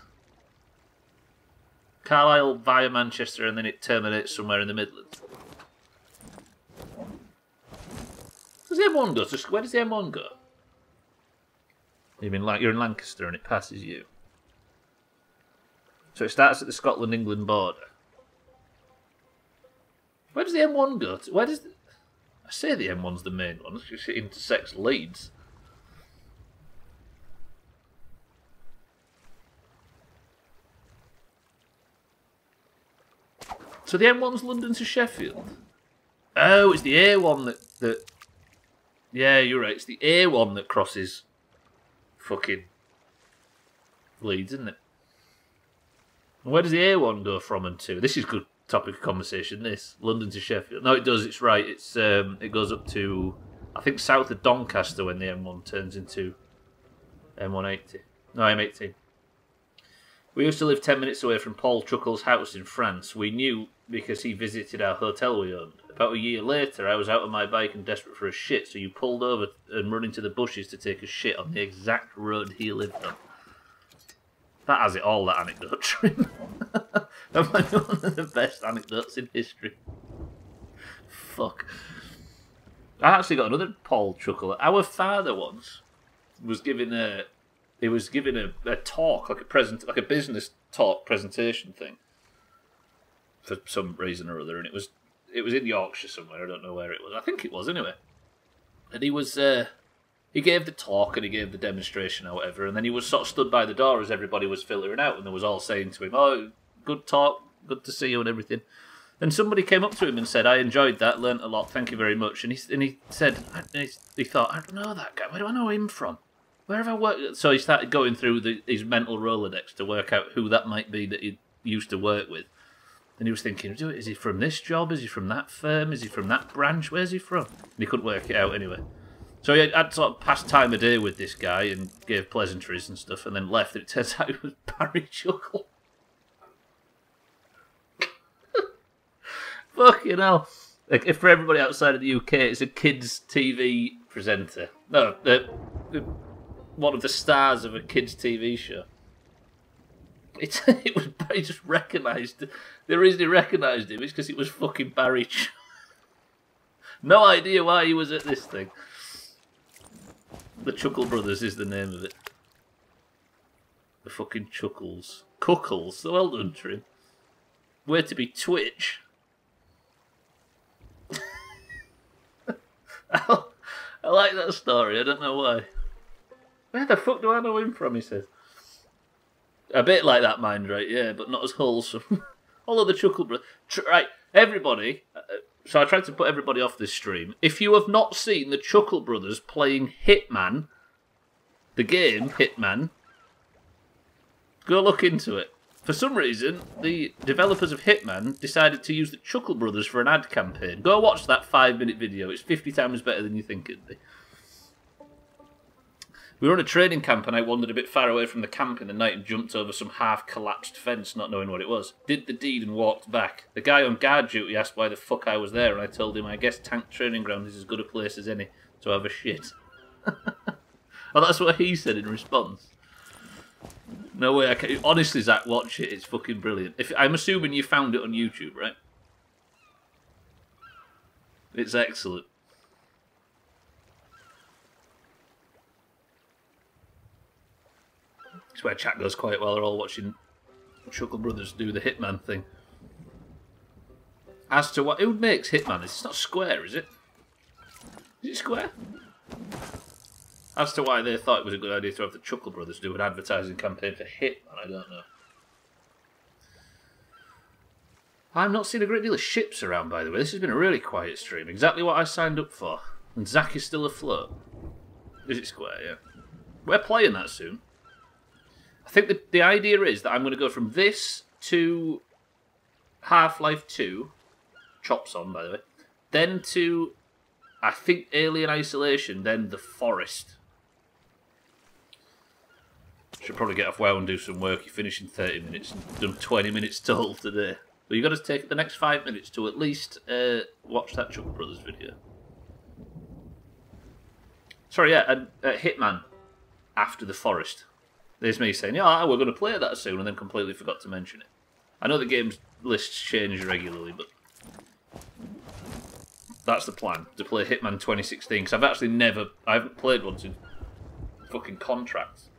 Carlisle via Manchester, and then it terminates somewhere in the Midlands. Does the M1 go? Where does the M1 go? You mean like you're in Lancaster and it passes you? So it starts at the Scotland-England border. Where does the M1 go to? I say the M1's the main one. It intersects Leeds. So the M1's London to Sheffield? Oh, it's the A1 that... Yeah, you're right. It's the A1 that crosses fucking Leeds, isn't it? And where does the A1 go from and to? This is good topic of conversation, this. London to Sheffield. No, it does. It's right. It goes up to, I think, south of Doncaster when the M1 turns into M180. No, M18. We used to live 10 minutes away from Paul Chuckle's house in France. We knew because he visited our hotel we owned. About a year later, I was out on my bike and desperate for a shit, so you pulled over and run into the bushes to take a shit on the exact road he lived on. That has it all, that anecdote, Trim. That might be one of the best anecdotes in history. Fuck. I actually got another Paul Chuckle. Our father once was given a talk, like a business talk presentation thing, for some reason or other, and it was in Yorkshire somewhere. I don't know where it was. I think it was anyway. And he gave the talk and he gave the demonstration or whatever, and then he was sort of stood by the door as everybody was filtering out, and they was all saying to him, "Oh, good talk, good to see you," and everything. And somebody came up to him and said, "I enjoyed that, learnt a lot, thank you very much." And he said, he thought, "I don't know that guy. Where do I know him from? Where have I worked?" So he started going through his mental Rolodex to work out who that might be that he used to work with. And he was thinking, is he from this job? Is he from that firm? Is he from that branch? Where's he from? And he couldn't work it out anyway. So he had sort of passed time of day with this guy and gave pleasantries and stuff, and then left. And it turns out it was Barry Chuckle. Fucking hell. Like, if for everybody outside of the UK, it's a kids' TV presenter. No, one of the stars of a kids' TV show. He just recognised. The reason he recognised him is because it was fucking Barry. No idea why he was at this thing. The Chuckle Brothers is the name of it. The fucking Chuckles. Cuckles. So well done, Trim. Where to be Twitch? I like that story. I don't know why. Where the fuck do I know him from, he says. A bit like that, mind, right? Yeah, but not as wholesome. Although the Chuckle Brothers... Right, everybody... So I tried to put everybody off this stream. If you have not seen the Chuckle Brothers playing Hitman, the game Hitman, go look into it. For some reason, the developers of Hitman decided to use the Chuckle Brothers for an ad campaign. Go watch that 5-minute video. It's 50 times better than you think it'd be. We were on a training camp and I wandered a bit far away from the camp in the night and jumped over some half-collapsed fence, not knowing what it was. Did the deed and walked back. The guy on guard duty asked why the fuck I was there, and I told him, "I guess tank training ground is as good a place as any to have a shit." Well, that's what he said in response. No way, I can... Honestly, Zach, watch it. It's fucking brilliant. I'm assuming you found it on YouTube, right? It's excellent. It's where chat goes quite well. They're all watching Chuckle Brothers do the Hitman thing. As to what... Who makes Hitman? It's not Square, is it? Is it Square? As to why they thought it was a good idea to have the Chuckle Brothers do an advertising campaign for Hitman, I don't know. I've not seen a great deal of ships around, by the way. This has been a really quiet stream. Exactly what I signed up for. And Zach is still afloat. Is it Square? Yeah. We're playing that soon. I think the idea is that I'm going to go from this to Half-Life 2. Chops on, by the way. Then to, I think, Alien Isolation. Then The Forest. Should probably get off WoW and do some work. You finish in 30 minutes and done 20 minutes total today. But you've got to take the next 5 minutes to at least watch that Chuckle Brothers video. Sorry, yeah, and Hitman after The Forest. There's me saying, yeah, we're going to play that soon, and then completely forgot to mention it. I know the game's lists change regularly, but that's the plan, to play Hitman 2016, because I haven't played one since fucking Contracts.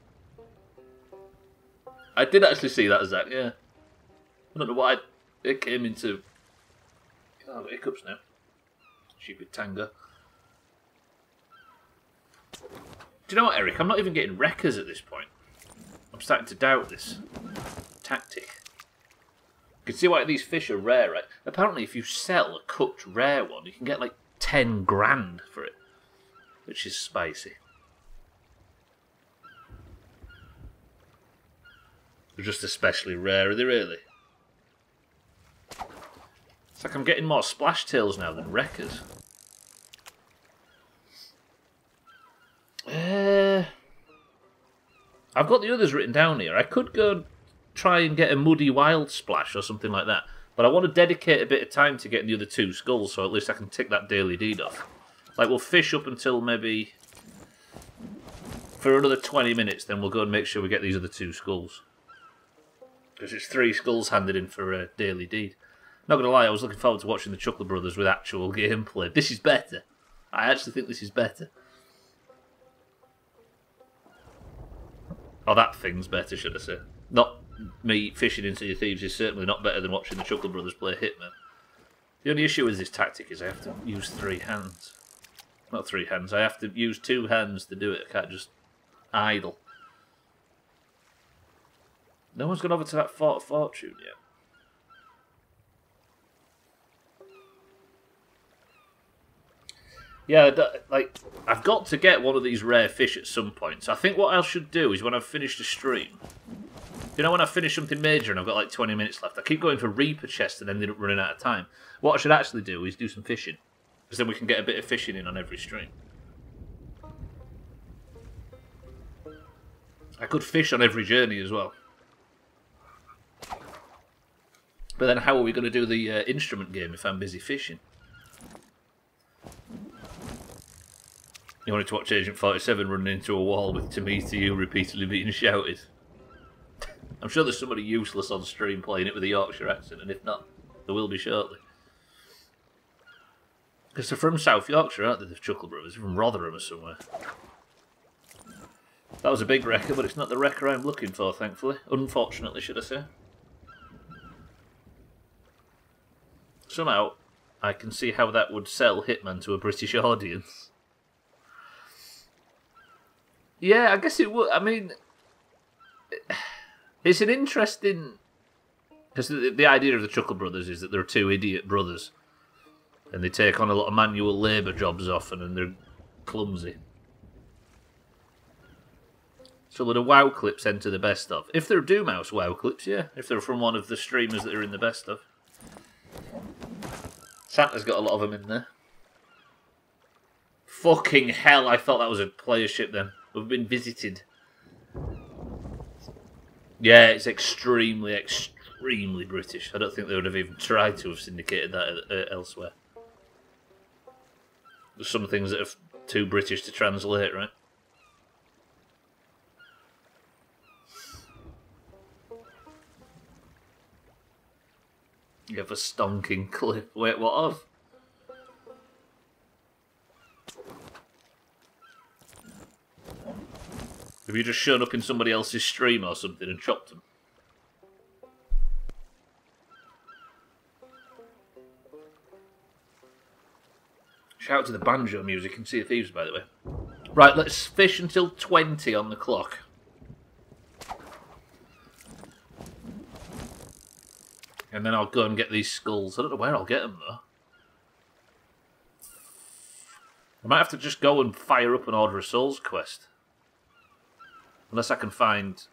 I did actually see that, Zach, yeah. I don't know why it came into... Oh, I've got hiccups now. Stupid Tango. Do you know what, Eric? I'm not even getting wreckers at this point. I'm starting to doubt this tactic. You can see why these fish are rare, right? Apparently, if you sell a cooked rare one, you can get like 10 grand for it. Which is spicy. They're just especially rare, are they really? It's like I'm getting more splash tails now than wreckers. I've got the others written down here. I could go try and get a muddy wild splash or something like that. But I want to dedicate a bit of time to getting the other 2 skulls, so at least I can tick that daily deed off. Like, we'll fish up until maybe... for another 20 minutes, then we'll go and make sure we get these other 2 skulls. Because it's 3 skulls handed in for a daily deed. Not going to lie, I was looking forward to watching the Chuckle Brothers with actual gameplay. This is better. I actually think this is better. Oh, that thing's better, should I say. Not me fishing into your Thieves is certainly not better than watching the Chuckle Brothers play Hitman. The only issue with this tactic is I have to use 3 hands. Not 3 hands, I have to use 2 hands to do it. I can't just idle. No one's gone over to that Fort of Fortune yet. Yeah, like, I've got to get one of these rare fish at some point. So I think what I should do is when I've finished a stream, you know when I finish something major and I've got like 20 minutes left, I keep going for Reaper chests and ended up running out of time. What I should actually do is do some fishing. Because then we can get a bit of fishing in on every stream. I could fish on every journey as well. But then how are we going to do the instrument game if I'm busy fishing? You wanted to watch Agent 47 running into a wall with "to me, to you" repeatedly being shouted. I'm sure there's somebody useless on stream playing it with a Yorkshire accent, and if not, there will be shortly. Because they're from South Yorkshire, aren't they, the Chuckle Brothers? They're from Rotherham or somewhere. That was a big wrecker, but it's not the wrecker I'm looking for, thankfully. Unfortunately, should I say. Somehow, I can see how that would sell Hitman to a British audience. Yeah, I guess it would. I mean, it's an interesting... Because the idea of the Chuckle Brothers is that they're 2 idiot brothers. And they take on a lot of manual labour jobs often, and they're clumsy. So would a WoW clips enter the best of? If they're Doomhaus WoW clips, yeah. If they're from one of the streamers that are in the best of. Santa's got a lot of them in there. Fucking hell, I thought that was a player ship then. We've been visited. Yeah, it's extremely, extremely British. I don't think they would have even tried to have syndicated that elsewhere. There's some things that are too British to translate, right? You have a stonking cliff. Wait, what of? Have Have you just shown up in somebody else's stream or something and chopped them? Shout out to the banjo music and Sea of Thieves, by the way. Right, let's fish until 20 on the clock. And then I'll go and get these skulls. I don't know where I'll get them, though. I might have to just go and fire up an Order of Souls quest. Unless I can find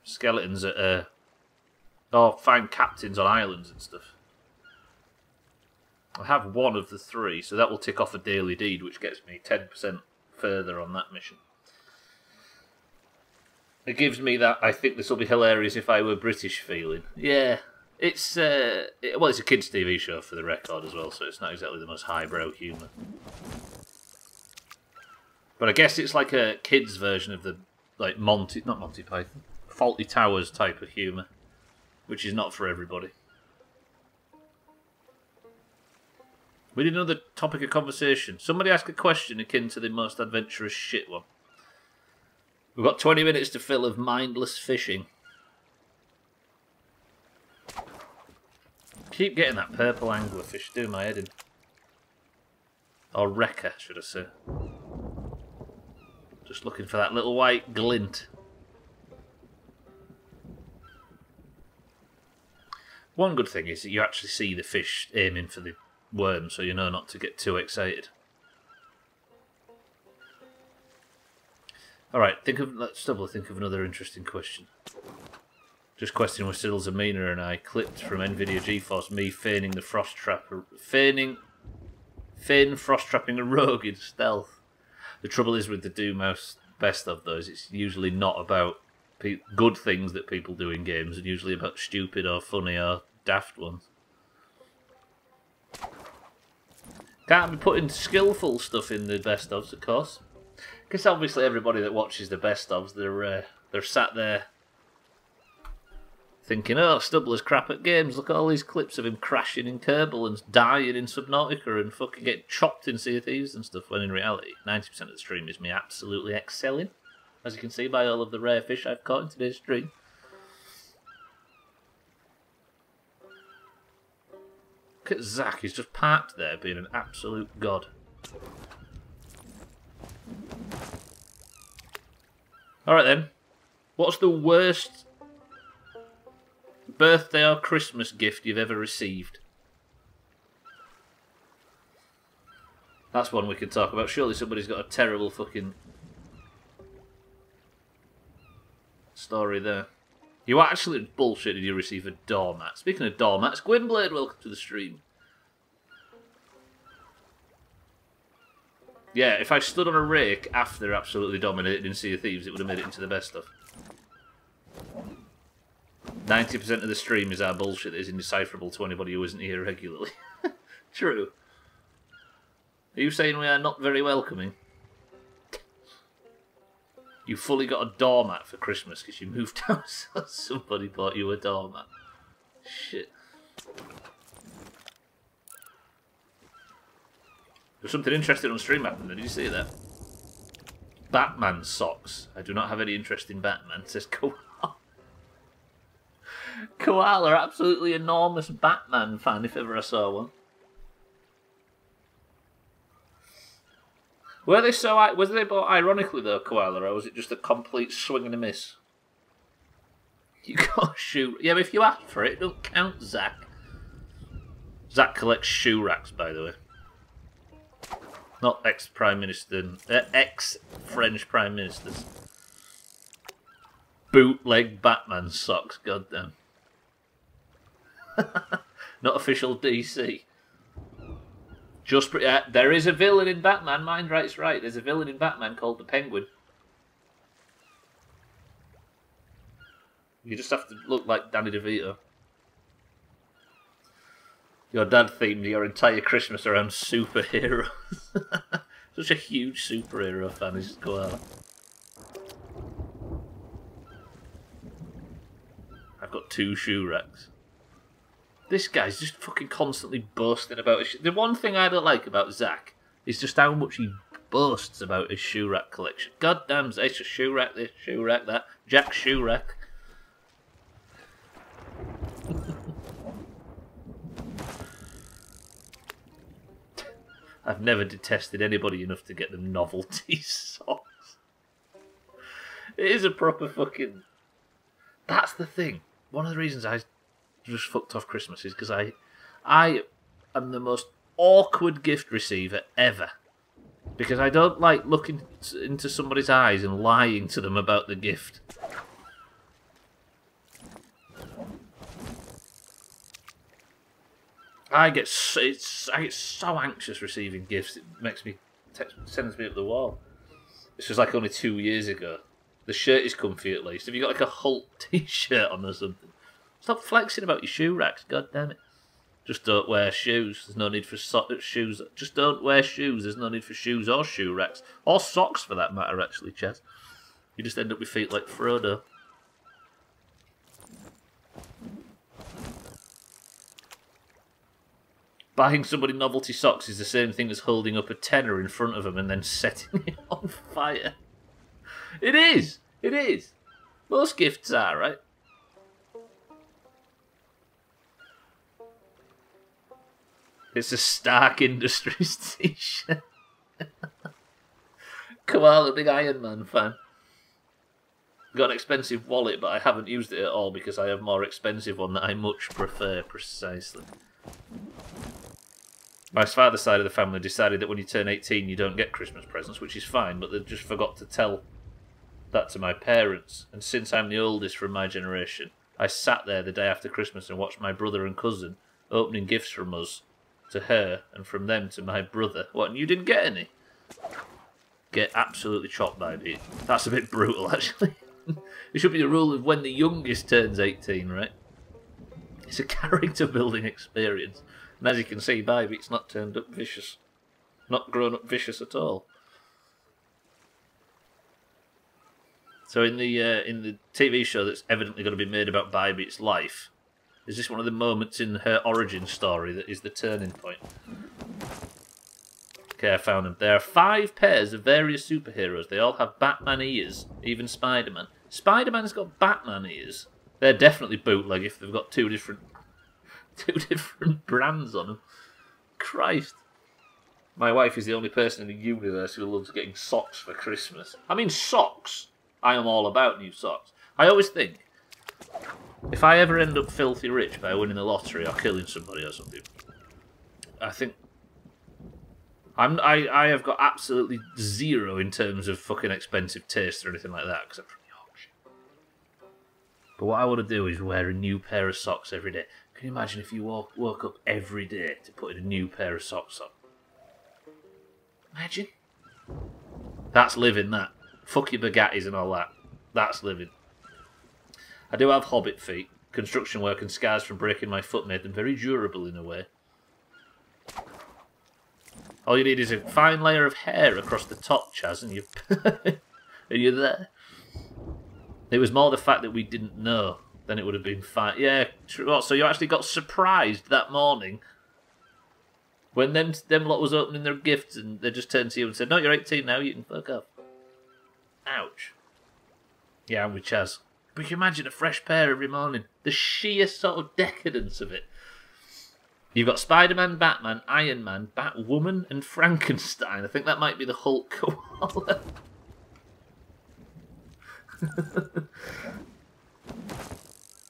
skeletons at... or find captains on islands and stuff. I have one of the 3, so that will tick off a daily deed, which gets me 10% further on that mission. It gives me that, I think this will be hilarious if I were British feeling. Yeah, it's it's a kids' TV show for the record as well, so it's not exactly the most highbrow humour. But I guess it's like a kids' version of the, like, not Monty Python, Faulty Towers type of humour, which is not for everybody. We need another topic of conversation. Somebody ask a question akin to the most adventurous shit one. We've got 20 minutes to fill of mindless fishing. Keep getting that purple anglerfish, do my head in. Or wrecker, should I say. Just looking for that little white glint. One good thing is that you actually see the fish aiming for the worm, so you know not to get too excited. Alright, let Stubbler think of another interesting question. Just questioning with Siddles and Mina and I clipped from NVIDIA GeForce me feigning the frost trap, feign frost trapping a rogue in stealth. The trouble is with the Doomhaus best of those, it's usually not about good things that people do in games, and usually about stupid or funny or daft ones. Can't be putting skillful stuff in the best ofs, of course. Because obviously everybody that watches the best ofs, they're sat there thinking, oh, Stubbler's crap at games. Look at all these clips of him crashing in Kerbal and dying in Subnautica and fucking getting chopped in Sea of Thieves and stuff. When in reality, 90% of the stream is me absolutely excelling, as you can see by all of the rare fish I've caught in today's stream. Look at Zach, he's just parked there being an absolute god. Alright then, what's the worst birthday or Christmas gift you've ever received? That's one we could talk about. Surely somebody's got a terrible fucking story there. You actually bullshit, did you receive a doormat? Speaking of doormats, Gwynblade, welcome to the stream. Yeah, if I stood on a rake after absolutely dominated in Sea of Thieves, it would have made it into the best of. 90% of the stream is our bullshit that is indecipherable to anybody who isn't here regularly. True. Are you saying we are not very welcoming? You fully got a doormat for Christmas because you moved house. Somebody bought you a doormat. Shit. There's something interesting on stream happening. Did you see that? Batman socks. I do not have any interest in Batman, says Koala. Koala, absolutely enormous Batman fan if ever I saw one. Were they was they bought ironically though, Koala, or was it just a complete swing and a miss? You got shoe. Yeah, but if you ask for it, it don't count, Zach. Zach collects shoe racks, by the way. Not ex-Prime Minister, ex-French Prime Ministers. Bootleg Batman socks, goddamn. Not official DC. Just there is a villain in Batman. Mind right's right. There's a villain in Batman called the Penguin. You just have to look like Danny DeVito. Your dad themed your entire Christmas around superheroes. Such a huge superhero fan is Koala. I've got 2 shoe racks. This guy's just fucking constantly boasting about his shit. The one thing I don't like about Zach is just how much he boasts about his shoe rack collection. God damn, it's a shoe rack this, shoe rack that, Jack shoe rack. I've never detested anybody enough to get them novelty socks. It is a proper fucking... That's the thing. One of the reasons I just fucked off Christmas is because I am the most awkward gift receiver ever. Because I don't like looking into somebody's eyes and lying to them about the gift. I get so anxious receiving gifts. It sends me up the wall. This was like only 2 years ago. The shirt is comfy at least. Have you got like a Hulk t-shirt on or something? Stop flexing about your shoe racks. God damn it. Just don't wear shoes. There's no need for shoes. Just don't wear shoes. There's no need for shoes or shoe racks. Or socks for that matter, actually, Chaz. You just end up with feet like Frodo. Buying somebody novelty socks is the same thing as holding up a tenner in front of them and then setting it on fire. It is! It is! Most gifts are, right? It's a Stark Industries t-shirt. Come on, a big Iron Man fan. Got an expensive wallet, but I haven't used it at all because I have a more expensive one that I much prefer, precisely. My father's side of the family decided that when you turn 18 you don't get Christmas presents, which is fine, but they just forgot to tell that to my parents. And since I'm the oldest from my generation, I sat there the day after Christmas and watched my brother and cousin opening gifts from us to her and from them to my brother. What, and you didn't get any? Get absolutely chopped by it. That's a bit brutal, actually. It should be a rule of when the youngest turns 18, right? It's a character building experience. And as you can see, Bybeat's not turned up vicious. Not grown up vicious at all. So in the TV show that's evidently going to be made about Bybeat's life, is this one of the moments in her origin story that is the turning point? Okay, I found them. There are 5 pairs of various superheroes. They all have Batman ears, even Spider-Man. Spider-Man's got Batman ears. They're definitely bootleg if they've got two different brands on them. Christ. My wife is the only person in the universe who loves getting socks for Christmas. I mean, socks. I am all about new socks. I always think, if I ever end up filthy rich by winning the lottery or killing somebody or something, I think I have got absolutely zero in terms of fucking expensive taste or anything like that, except from Yorkshire. But what I want to do is wear a new pair of socks every day. Can you imagine if you woke up every day to put in a new pair of socks on? Imagine. That's living, that. Fuck your Bugattis and all that. That's living. I do have hobbit feet. Construction work and scars from breaking my foot made them very durable in a way. All you need is a fine layer of hair across the top, Chaz, and you're there. It was more the fact that we didn't know, then it would have been fine. Yeah, true. So you actually got surprised that morning when them lot was opening their gifts and they just turned to you and said, "No, you're 18 now, you can fuck off." Ouch. Yeah, I'm with Chaz. But you can imagine a fresh pair every morning. The sheer sort of decadence of it. You've got Spider-Man, Batman, Iron Man, Batwoman, and Frankenstein. I think that might be the Hulk koala.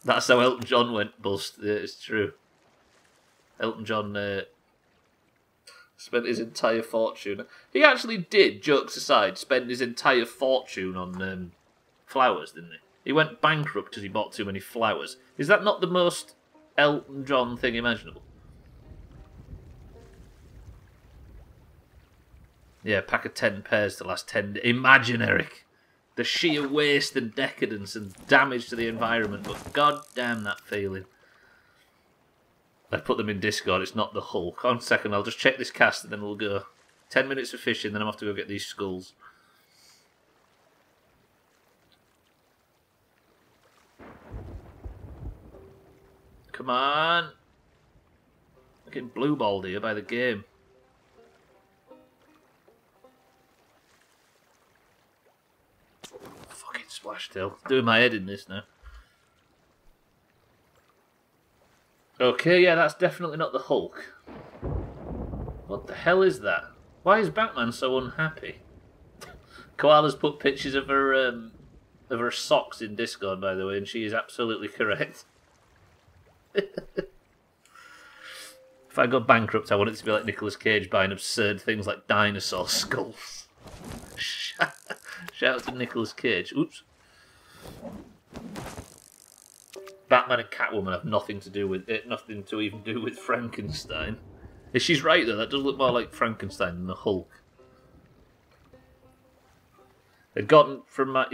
That's how Elton John went bust. Yeah, it's true. Elton John spent his entire fortune. He actually did, jokes aside, spend his entire fortune on flowers, didn't he? He went bankrupt because he bought too many flowers. Is that not the most Elton John thing imaginable? Yeah, pack of 10 pairs to last 10 days. Imagine, Eric. The sheer waste and decadence and damage to the environment, but god damn that feeling. I put them in Discord, it's not the Hulk. On a second, I'll just check this cast and then we'll go. 10 minutes of fishing, then I'm off to go get these skulls. Come on. I'm getting blue balled here by the game. still. Doing my head in this now. Okay, yeah, that's definitely not the Hulk. What the hell is that? Why is Batman so unhappy? Koala's put pictures of her socks in Discord, by the way, and she is absolutely correct. If I go bankrupt, I want it to be like Nicolas Cage buying absurd things like dinosaur skulls. Shout out to Nicolas Cage. Oops. Batman and Catwoman have nothing to do with it, nothing to even do with Frankenstein. If she's right though, that does look more like Frankenstein than the Hulk. I'd gotten from my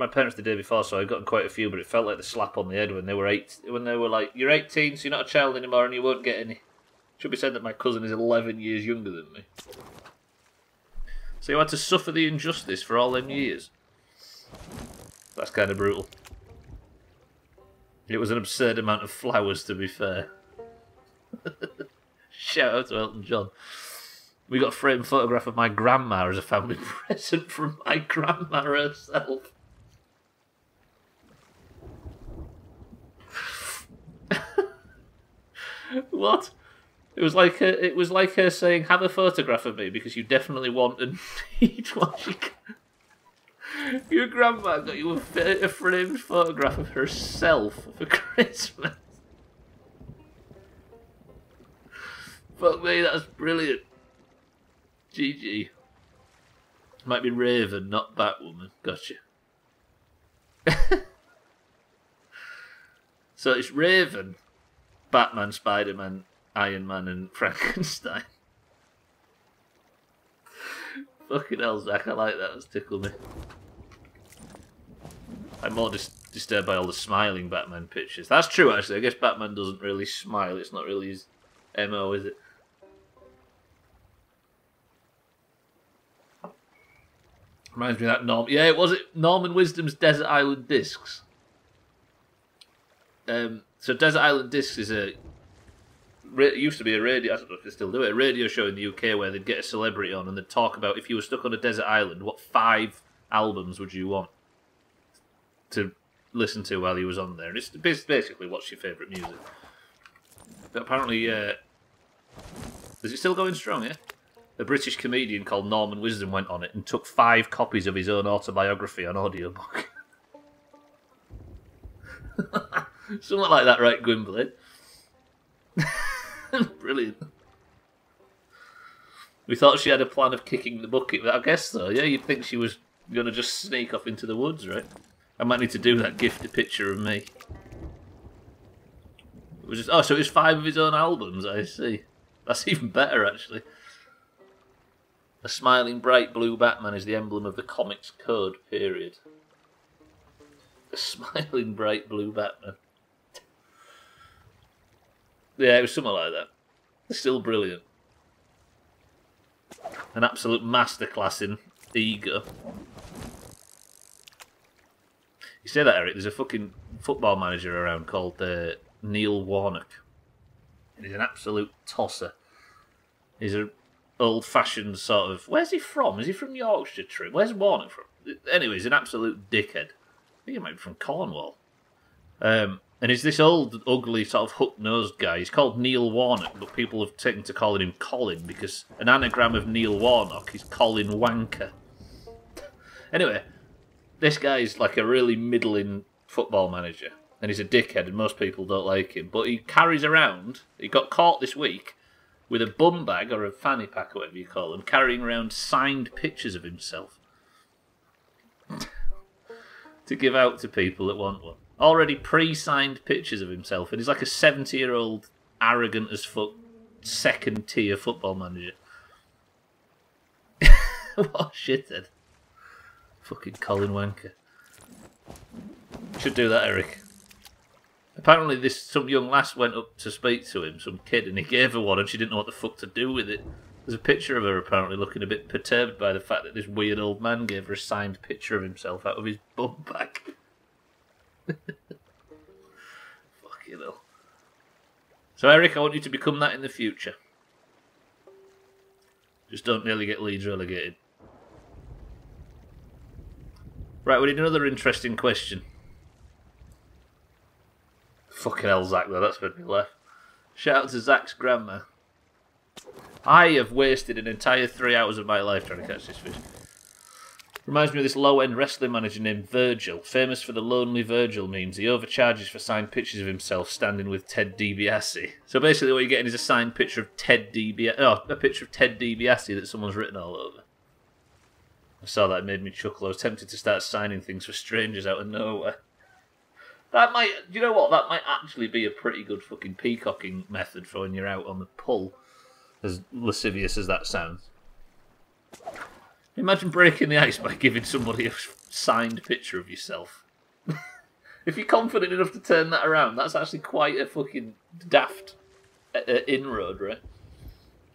parents the day before, so I'd gotten quite a few, but it felt like the slap on the head when they were like, "You're 18, so you're not a child anymore, and you won't get any." Should be said that my cousin is 11 years younger than me, so you had to suffer the injustice for all them years. That's kind of brutal. It was an absurd amount of flowers, to be fair. Shout out to Elton John. We got a framed photograph of my grandma as a family present from my grandma herself. What? It was like her saying, "Have a photograph of me because you definitely want and need one." Your grandma got you a framed photograph of herself for Christmas. Fuck me, that's brilliant. GG. Might be Raven, not Batwoman. Gotcha. So it's Raven, Batman, Spider-Man, Iron Man, and Frankenstein. Fucking hell, Zach, I like that. That's tickled me. I'm more disturbed by all the smiling Batman pictures. That's true, actually. I guess Batman doesn't really smile. It's not really his MO, is it? Reminds me of that Norm. Yeah, was it Norman Wisdom's Desert Island Discs? So Desert Island Discs is it used to be a radio. I don't know if they still do it. A radio show in the UK where they'd get a celebrity on and they'd talk about if you were stuck on a desert island, what 5 albums would you want to listen to while he was on there? And it's basically what's your favourite music. But apparently, is it still going strong? Yeah. A British comedian called Norman Wisdom went on it and took 5 copies of his own autobiography on audiobook. Something like that, right, Gwynplaine? Brilliant. We thought she had a plan of kicking the bucket, but I guess so. Yeah, you'd think she was going to just sneak off into the woods, right? I might need to do that, gift a picture of me. It was just, so it was 5 of his own albums, I see. That's even better, actually. A smiling bright blue Batman is the emblem of the comics code, period. A smiling bright blue Batman. Yeah, it was something like that. It's still brilliant. An absolute masterclass in ego. You say that, Eric, there's a fucking football manager around called Neil Warnock. And he's an absolute tosser. He's an old-fashioned sort of... Where's he from? Is he from Yorkshire, Trim? Where's Warnock from? Anyway, he's an absolute dickhead. I think he might be from Cornwall. And he's this old, ugly, sort of hook-nosed guy. He's called Neil Warnock, but people have taken to calling him Colin because an anagram of Neil Warnock is Colin Wanker. Anyway, this guy's like a really middling football manager, and he's a dickhead, and most people don't like him. But he carries around, he got caught this week, with a bum bag, or a fanny pack, or whatever you call them, carrying around signed pictures of himself. To give out to people that want one. Already pre-signed pictures of himself, and he's like a 70-year-old, arrogant as fuck, second-tier football manager. What a shithead. Fucking Colin Wanker. Should do that, Eric. Apparently some young lass went up to speak to him, some kid, and he gave her one, and she didn't know what the fuck to do with it. There's a picture of her apparently looking a bit perturbed by the fact that this weird old man gave her a signed picture of himself out of his bum bag. Fucking hell. So Eric, I want you to become that in the future. Just don't nearly get Leeds relegated. Right, we need another interesting question. Fucking hell, Zach, though, that's made me laugh. Shout out to Zach's grandma. I have wasted an entire 3 hours of my life trying to catch this fish. Reminds me of this low-end wrestling manager named Virgil, famous for the Lonely Virgil memes. He overcharges for signed pictures of himself standing with Ted DiBiase. So basically what you're getting is a signed picture of Ted DiBiase. Oh, a picture of Ted DiBiase that someone's written all over. I saw that, it made me chuckle. I was tempted to start signing things for strangers out of nowhere. That might, you know what, that might actually be a pretty good fucking peacocking method for when you're out on the pull, as lascivious as that sounds. Imagine breaking the ice by giving somebody a signed picture of yourself. If you're confident enough to turn that around, that's actually quite a fucking daft inroad, right?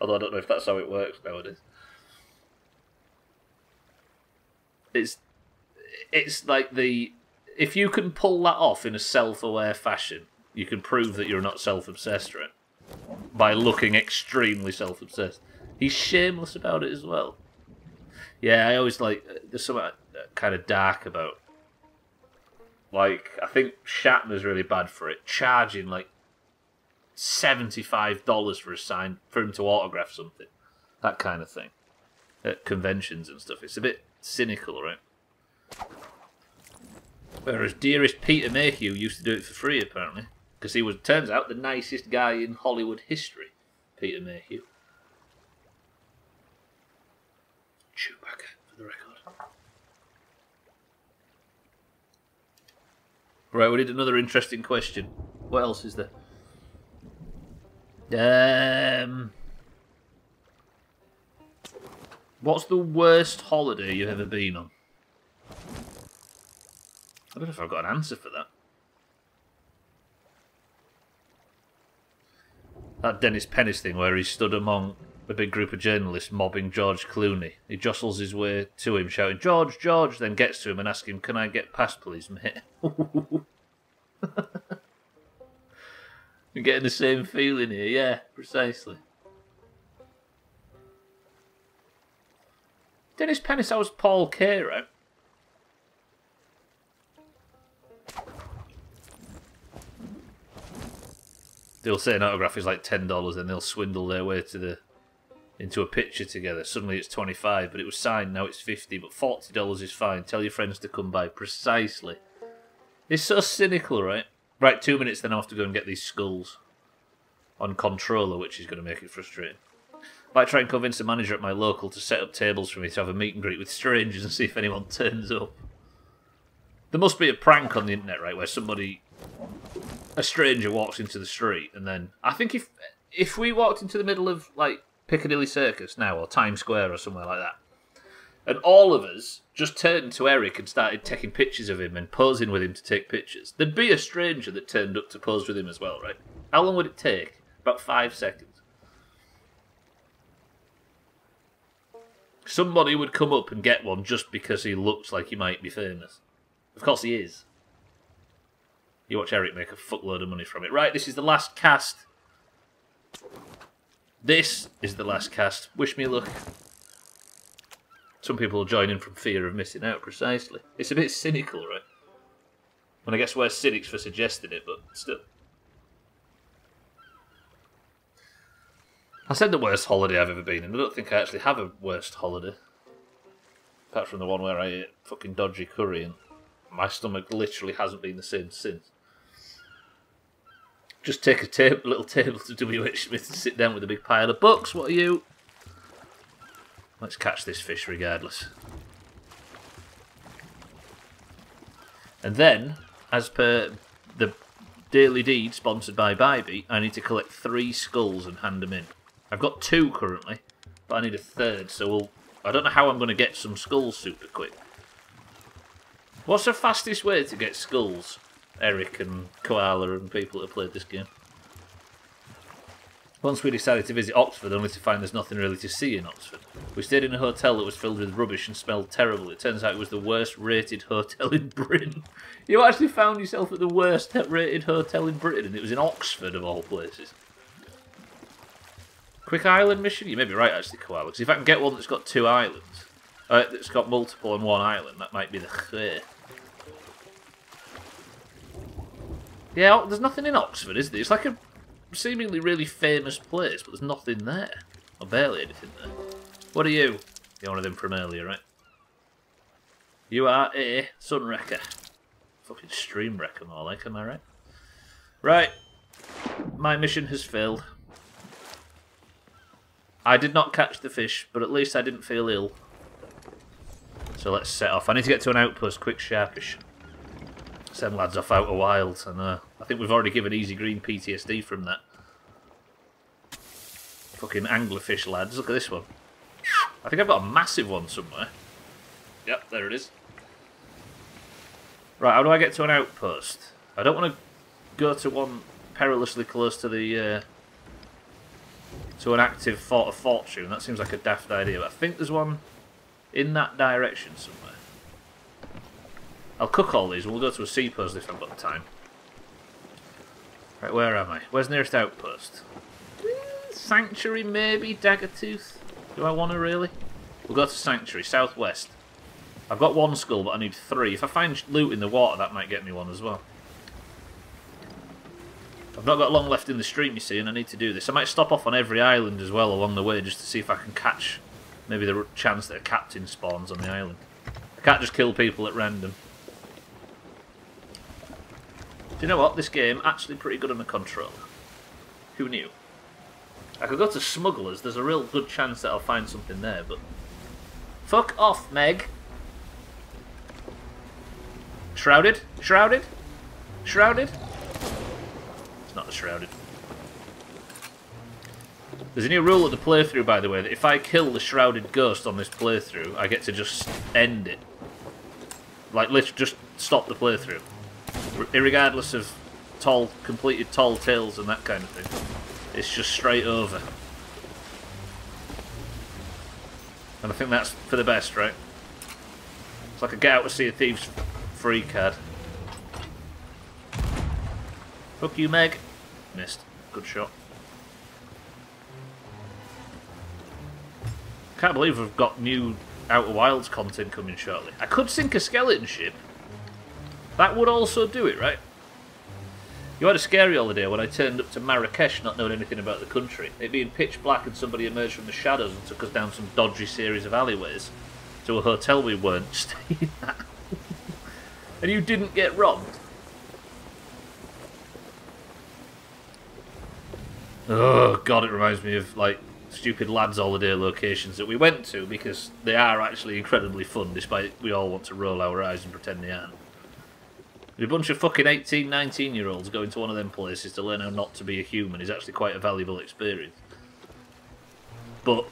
Although I don't know if that's how it works nowadays. It's like the... If you can pull that off in a self-aware fashion, you can prove that you're not self-obsessed, right? By looking extremely self-obsessed. He's shameless about it as well. Yeah, I always like... There's something kind of dark about... Like, I think Shatner's really bad for it. Charging, like, $75 for a sign, for him to autograph something. That kind of thing. At conventions and stuff. It's a bit cynical, right? Whereas dearest Peter Mayhew used to do it for free, apparently. Because he was, turns out, the nicest guy in Hollywood history. Peter Mayhew. Chewbacca, for the record. Right, we did another interesting question. What else is there? What's the worst holiday you've ever been on? I don't know if I've got an answer for that. That Dennis Pennis thing where he stood among a big group of journalists mobbing George Clooney. He jostles his way to him shouting, "George, George," then gets to him and asks him, "Can I get past please, mate?" You're getting the same feeling here, yeah, precisely. Dennis Pennis, that was Paul Kay, right? They'll say an autograph is like $10 and they'll swindle their way to into a picture together. Suddenly it's $25, but it was signed, now it's $50, but $40 is fine. Tell your friends to come by. Precisely. It's so cynical, right? Right, 2 minutes, then I have to go and get these skulls on controller, which is going to make it frustrating. I might try and convince the manager at my local to set up tables for me to have a meet and greet with strangers and see if anyone turns up. There must be a prank on the internet, right, where a stranger walks into the street, and then I think if we walked into the middle of like Piccadilly Circus now or Times Square or somewhere like that, and all of us just turned to Eric and started taking pictures of him and posing with him to take pictures, there'd be a stranger that turned up to pose with him as well, right? How long would it take? About 5 seconds. Somebody would come up and get one just because he looks like he might be famous. Of course he is. You watch Eric make a fuckload of money from it. Right, this is the last cast. This is the last cast. Wish me luck. Some people will join in from fear of missing out, precisely. It's a bit cynical, right? And I guess we're cynics for suggesting it, but still. I said the worst holiday I've ever been in. I don't think I actually have a worst holiday. Apart from the one where I ate fucking dodgy curry and my stomach literally hasn't been the same since. Just take a little table to W.H. Smith and sit down with a big pile of books. What are you? Let's catch this fish regardless. And then, as per the Daily Deed sponsored by Bybee, I need to collect 3 skulls and hand them in. I've got 2 currently, but I need a 3rd, so I don't know how I'm going to get some skulls super quick. What's the fastest way to get skulls? Eric and Koala and people that have played this game. Once we decided to visit Oxford, only to find there's nothing really to see in Oxford. We stayed in a hotel that was filled with rubbish and smelled terrible. It turns out it was the worst rated hotel in Britain. You actually found yourself at the worst rated hotel in Britain, and it was in Oxford of all places. Quick island mission? You may be right actually, Koala, because if I can get one that's got 2 islands, It's got multiple on one island. That might be the clear. Yeah, there's nothing in Oxford, is there? It's like a seemingly really famous place, but there's nothing there. Or barely anything there. What are you? You're one of them from earlier, right? You are a Sunwrecker. Fucking stream wrecker, more like, am I right? Right. My mission has failed. I did not catch the fish, but at least I didn't feel ill. So let's set off. I need to get to an outpost quick, sharpish. Send lads off Outer Wilds, and I think we've already given Easy Green PTSD from that. Fucking anglerfish lads, look at this one. I think I've got a massive one somewhere. Yep, there it is. Right, how do I get to an outpost? I don't want to go to one perilously close to the to an active Fort of Fortune. That seems like a daft idea, but I think there's one in that direction somewhere. I'll cook all these and we'll go to a seapost if I've got time. Right, where am I? Where's the nearest outpost? Sanctuary, maybe? Daggertooth? Do I want to really? We'll go to Sanctuary, southwest. I've got one skull, but I need 3. If I find loot in the water, that might get me one as well. I've not got long left in the stream, you see, and I need to do this. I might stop off on every island as well along the way, just to see if I can catch maybe the chance that a captain spawns on the island. I can't just kill people at random. Do you know what? This game actually pretty good on the controller. Who knew? I could go to Smugglers. There's a real good chance that I'll find something there, but... Fuck off, Meg! Shrouded? Shrouded? Shrouded? It's not the Shrouded. There's a new rule of the playthrough, by the way, that if I kill the Shrouded ghost on this playthrough, I get to just end it. Like, literally, just stop the playthrough. Irregardless of completed tall tales and that kind of thing. It's just straight over. And I think that's for the best, right? It's like a get out to see a Thieves free card. Fuck you, Meg. Missed. Good shot. Can't believe we've got new Outer Wilds content coming shortly. I could sink a skeleton ship. That would also do it, right? You had a scary holiday when I turned up to Marrakesh not knowing anything about the country. It being pitch black and somebody emerged from the shadows and took us down some dodgy series of alleyways to a hotel we weren't staying at. And you didn't get robbed. Oh god, it reminds me of like stupid lads holiday locations that we went to because they are actually incredibly fun despite we all want to roll our eyes and pretend they aren't. A bunch of fucking 18, 19-year-olds going to one of them places to learn how not to be a human is actually quite a valuable experience. But,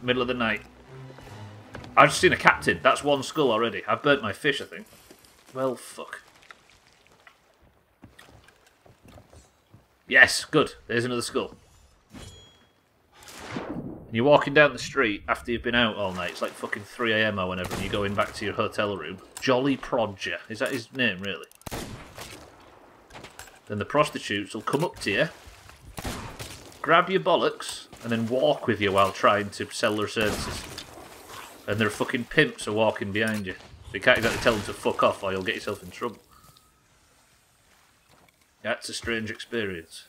middle of the night. I've just seen a captain. That's one skull already. I've burnt my fish, I think. Well, fuck. Yes, good. There's another skull. And you're walking down the street after you've been out all night. It's like fucking 3 AM or whenever, and you're going back to your hotel room. Jolly Prodger. Is that his name, really? Then the prostitutes will come up to you, grab your bollocks, and then walk with you while trying to sell their services. And their fucking pimps are walking behind you. So you can't exactly tell them to fuck off or you'll get yourself in trouble. That's a strange experience.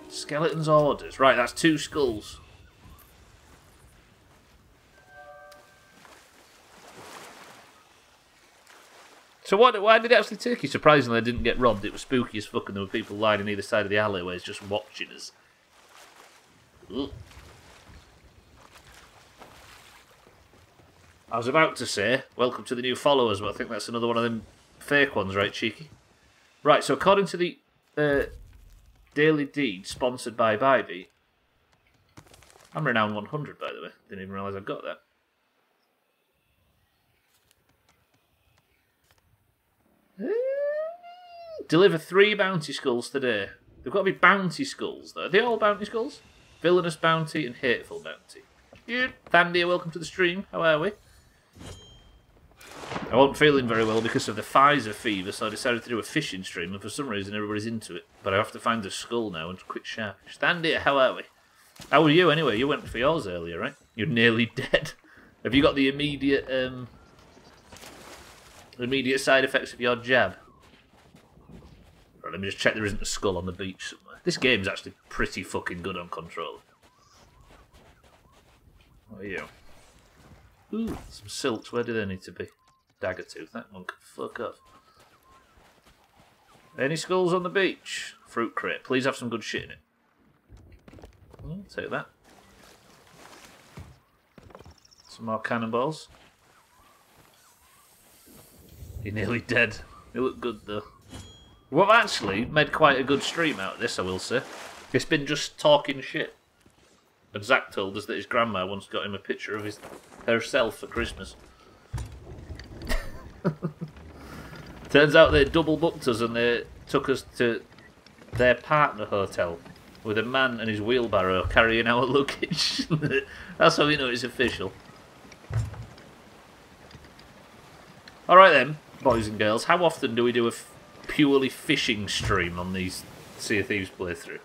Skeleton's orders. Right, that's 2 skulls. So why did it actually take you? Surprisingly, I didn't get robbed. It was spooky as fuck and there were people lying on either side of the alleyways just watching us. Ugh. I was about to say, welcome to the new followers, but I think that's another one of them fake ones, right, cheeky? Right, so according to the Daily Deed, sponsored by Bybee, I'm Renowned 100, by the way. Didn't even realise I've got that. Deliver 3 bounty skulls today. They've got to be bounty skulls, though. Are they all bounty skulls? Villainous bounty and hateful bounty. Good. Thandia, welcome to the stream. How are we? I wasn't feeling very well because of the Pfizer fever, so I decided to do a fishing stream, and for some reason everybody's into it. But I have to find a skull now and quick sharpish. Thandia, how are we? How were you anyway? You went for yours earlier, right? You're nearly dead. Have you got the immediate side effects of your jab? Right, let me just check there isn't a skull on the beach somewhere. This game's actually pretty fucking good on controller. What are you? Ooh, some silks. Where do they need to be? Dagger tooth. That one can fuck off. Any skulls on the beach? Fruit crate. Please have some good shit in it. I'll take that. Some more cannonballs. You're nearly dead. You look good though. We've actually made quite a good stream out of this, I will say. It's been just talking shit. And Zach told us that his grandma once got him a picture of herself for Christmas. Turns out they double booked us and they took us to their partner hotel with a man and his wheelbarrow carrying our luggage. That's how we know it's official. Alright then, boys and girls, how often do we do a purely fishing stream on these Sea of Thieves playthrough?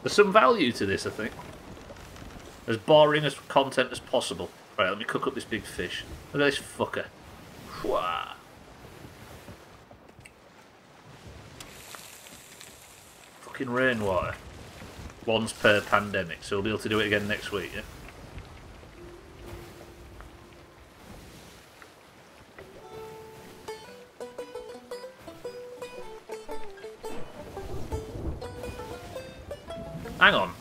There's some value to this, I think. As boring as content as possible. Right, let me cook up this big fish. Look at this fucker. Whooah. Fucking rainwater. Once per pandemic, so we'll be able to do it again next week, yeah? Hang on.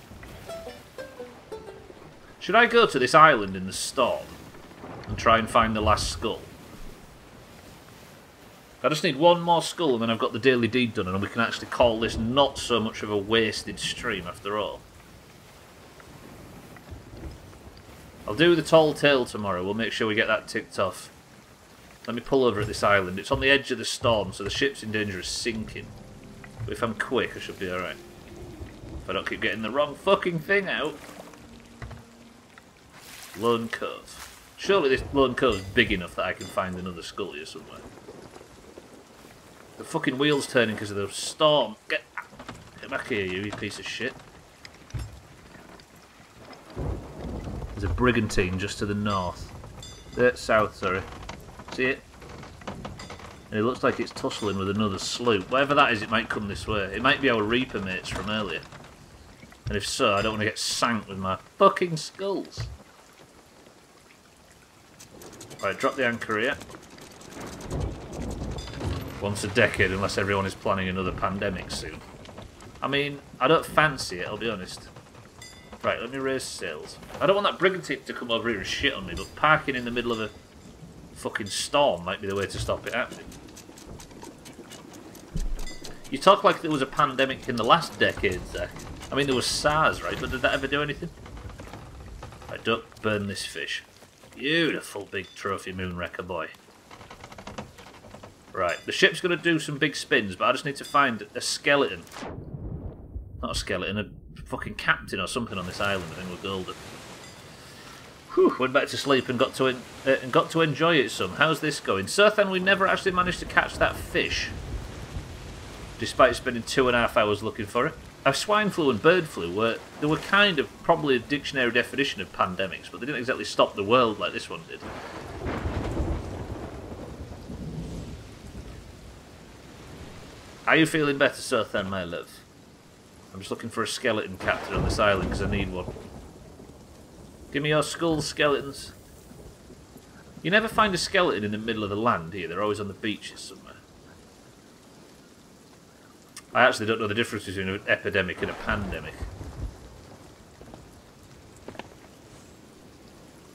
Should I go to this island in the storm and try and find the last skull? I just need one more skull and then I've got the daily deed done and we can actually call this not so much of a wasted stream after all. I'll do the tall tale tomorrow. We'll make sure we get that ticked off. Let me pull over at this island. It's on the edge of the storm, so the ship's in danger of sinking. But if I'm quick, I should be alright. If I don't keep getting the wrong fucking thing out. Lone Cove. Surely this Lone Cove's big enough that I can find another skull here somewhere. The fucking wheel's turning because of the storm. Get back here, you piece of shit. There's a brigantine just to the north. South, sorry. See it? And it looks like it's tussling with another sloop. Whatever that is, it might come this way. It might be our Reaper mates from earlier. And if so, I don't want to get sank with my fucking skulls. Right, drop the anchor here. Once a decade, unless everyone is planning another pandemic soon. I mean, I don't fancy it, I'll be honest. Right, let me raise sails. I don't want that brigantine to come over here and shit on me, but parking in the middle of a fucking storm might be the way to stop it happening. You talk like there was a pandemic in the last decade, Zach. I mean, there was SARS, right? But did that ever do anything? Right, don't burn this fish. Beautiful big trophy moonwrecker boy. Right, the ship's going to do some big spins, but I just need to find a skeleton. Not a skeleton, a fucking captain or something on this island. I think we're golden. Whew, went back to sleep and got to enjoy it some. How's this going? Sirthan, we never actually managed to catch that fish. Despite spending 2.5 hours looking for it. Swine flu and bird flu were kind of probably a dictionary definition of pandemics, but they didn't exactly stop the world like this one did. Are you feeling better, Sirthan, my love? I'm just looking for a skeleton captain on this island because I need one. Give me your skulls, skeletons. You never find a skeleton in the middle of the land here. They're always on the beaches somewhere. I actually don't know the difference between an epidemic and a pandemic.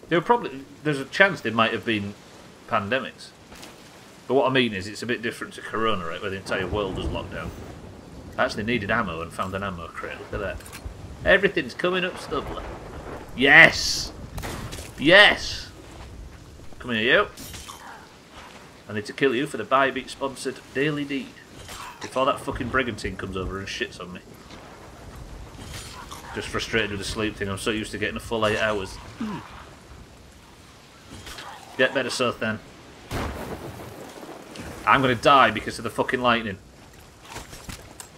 There's a chance there might have been pandemics. But what I mean is, it's a bit different to Corona, right, where the entire world was locked down. I actually needed ammo and found an ammo crate. Look at that. Everything's coming up, Stubbler. Yes! Yes! Come here, you. I need to kill you for the Bybit-sponsored Daily Deed. Before that fucking brigantine comes over and shits on me. Just frustrated with the sleep thing. I'm so used to getting a full 8 hours. Get better, Sirthan. I'm gonna die because of the fucking lightning.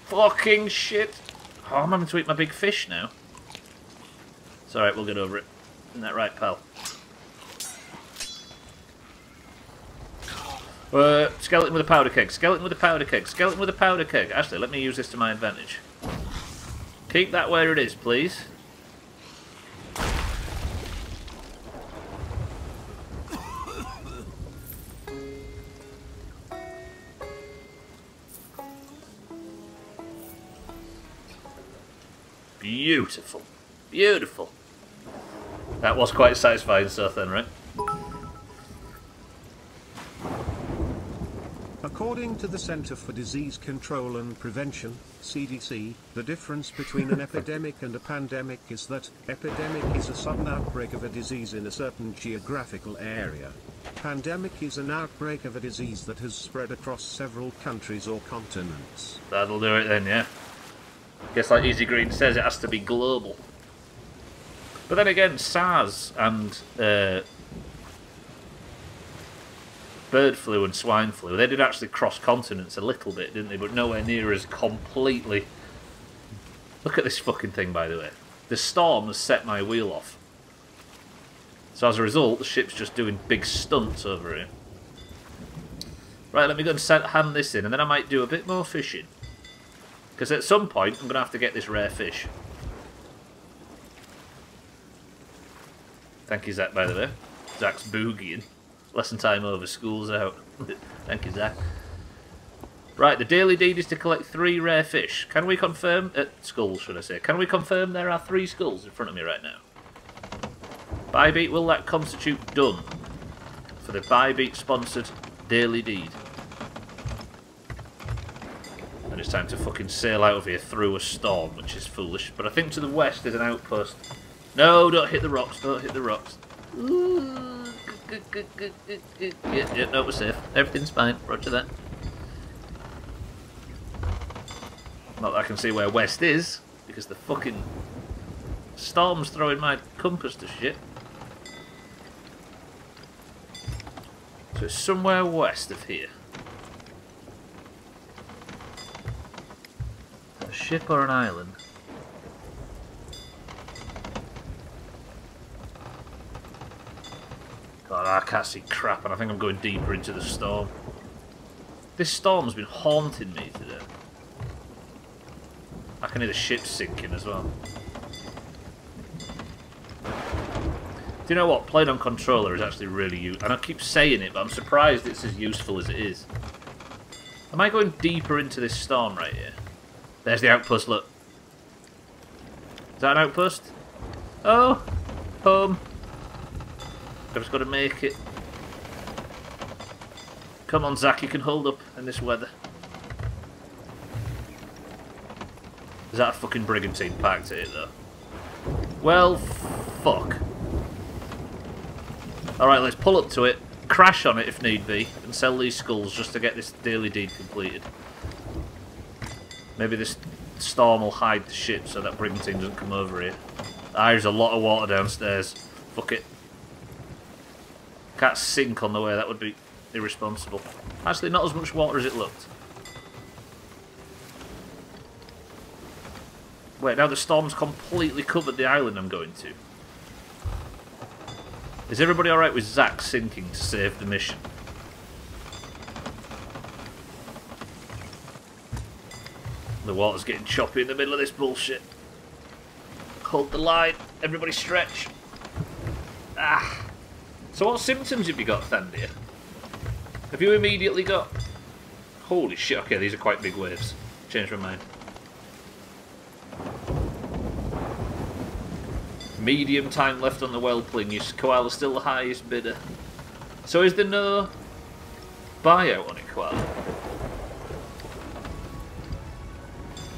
Fucking shit. Oh, I'm having to eat my big fish now. It's alright, we'll get over it. Isn't that right, pal? Skeleton with a powder keg. Skeleton with a powder keg. Skeleton with a powder keg. Actually, let me use this to my advantage. Keep that where it is, please. Beautiful. Beautiful. That was quite satisfying stuff then, right? According to the Center for Disease Control and Prevention, CDC, the difference between an epidemic and a pandemic is that epidemic is a sudden outbreak of a disease in a certain geographical area. Pandemic is an outbreak of a disease that has spread across several countries or continents. That'll do it then, yeah. Guess like Easy Green says, it has to be global. But then again, SARS and bird flu and swine flu, they did actually cross continents a little bit, didn't they? But nowhere near as completely. Look at this fucking thing, by the way. The storm has set my wheel off. So as a result, the ship's just doing big stunts over here. Right, let me go and hand this in, and then I might do a bit more fishing. Because at some point, I'm going to have to get this rare fish. Thank you, Zach, by the way. Zach's boogieing. Lesson time over, school's out. Thank you, Zach. Right, the daily deed is to collect 3 rare fish. Can we confirm... skulls, should I say. Can we confirm there are 3 skulls in front of me right now? Buybeat, will that constitute done for the Buybeat-sponsored daily deed? And it's time to fucking sail out of here through a storm, which is foolish. But I think to the west there's an outpost. No, don't hit the rocks, don't hit the rocks. Ooh. Yeah, no, we're safe. Everything's fine. Roger that. Not that I can see where west is, because the fucking storm's throwing my compass to shit. So it's somewhere west of here. A ship or an island? God, I can't see crap, and I think I'm going deeper into the storm. This storm's been haunting me today. I can hear the ship sinking as well. Do you know what? Playing on controller is actually really useful. And I keep saying it, but I'm surprised it's as useful as it is. Am I going deeper into this storm right here? There's the outpost, look. Is that an outpost? Oh! Home. I've just got to make it. Come on, Zach, you can hold up in this weather. Is that a fucking brigantine parked here, though? Well, fuck. Alright, let's pull up to it, crash on it if need be, and sell these skulls just to get this daily deed completed. Maybe this storm will hide the ship so that brigantine doesn't come over here. Ah, there's a lot of water downstairs. Fuck it. Can't sink on the way, that would be irresponsible. Actually, not as much water as it looked. Wait, now the storm's completely covered the island I'm going to. Is everybody alright with Zack sinking to save the mission? The water's getting choppy in the middle of this bullshit. Hold the line. Everybody stretch. Ah. So what symptoms have you got, Thandia? Have you immediately got... Holy shit, okay, these are quite big waves. Changed my mind. Medium time left on the Whelpling. Your koala's still the highest bidder. So is there no buyout on it, koala?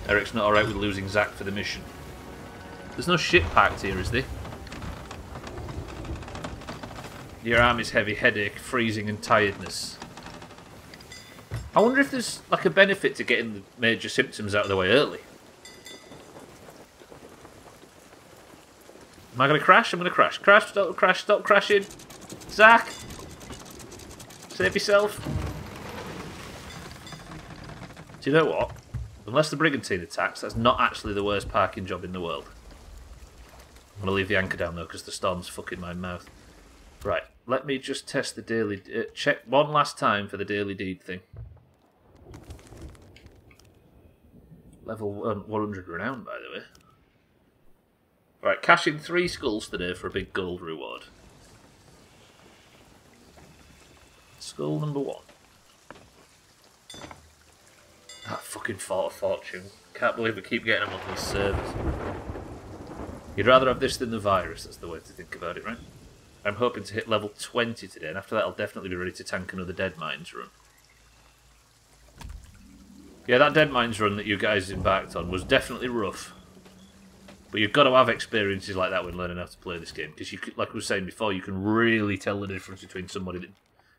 Eric's not alright with losing Zack for the mission. There's no ship packed here, is there? Your arm is heavy, headache, freezing and tiredness. I wonder if there's like a benefit to getting the major symptoms out of the way early. Am I going to crash? I'm going to crash. Crash, stop crashing. Zack! Save yourself. Do you know what? Unless the brigantine attacks, that's not actually the worst parking job in the world. I'm going to leave the anchor down though, because the storm's fucking my mouth. Right. let me just test the daily... check one last time for the daily deed thing. Level 100 renown, by the way. Right, cash in 3 skulls today for a big gold reward. Skull number 1. That fucking fought a fortune. Can't believe we keep getting them on these servers. You'd rather have this than the virus, that's the way to think about it, right? I'm hoping to hit level 20 today, and after that I'll definitely be ready to tank another Dead Mines run. Yeah, that Dead Mines run that you guys embarked on was definitely rough. But you've got to have experiences like that when learning how to play this game, because you, like we were saying before, you can really tell the difference between somebody that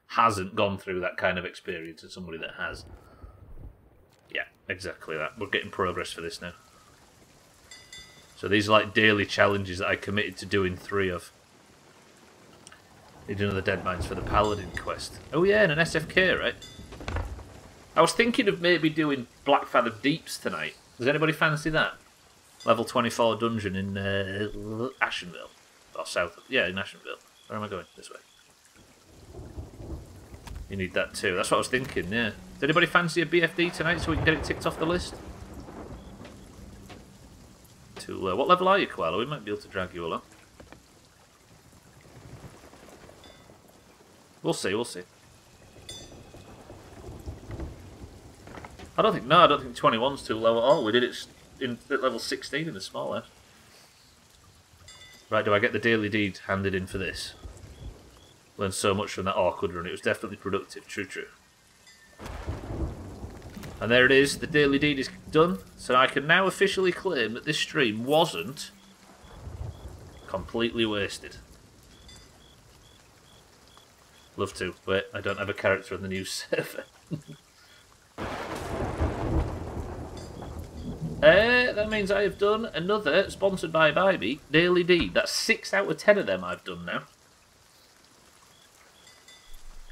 hasn't gone through that kind of experience and somebody that has. Yeah, exactly that. We're getting progress for this now. So these are like daily challenges that I committed to doing 3 of. Need another Dead Mines for the Paladin quest. Oh yeah, and an SFK, right? I was thinking of maybe doing Blackfathom Deeps tonight. Does anybody fancy that? Level 24 dungeon in Ashenville. Or south of... yeah, in Ashenville. Where am I going? This way. You need that too. That's what I was thinking, yeah. Does anybody fancy a BFD tonight so we can get it ticked off the list? What level are you, Koala? We might be able to drag you along. We'll see, we'll see. I don't think 21's too low at all. We did it at level 16 in the small house. Right, do I get the daily deed handed in for this? Learned so much from that awkward run. It was definitely productive. True, true. And there it is. The daily deed is done. So I can now officially claim that this stream wasn't completely wasted. Love to. Wait, I don't have a character on the new server. That means I have done another, sponsored by Bybee, daily deed. That's 6 out of 10 of them I've done now.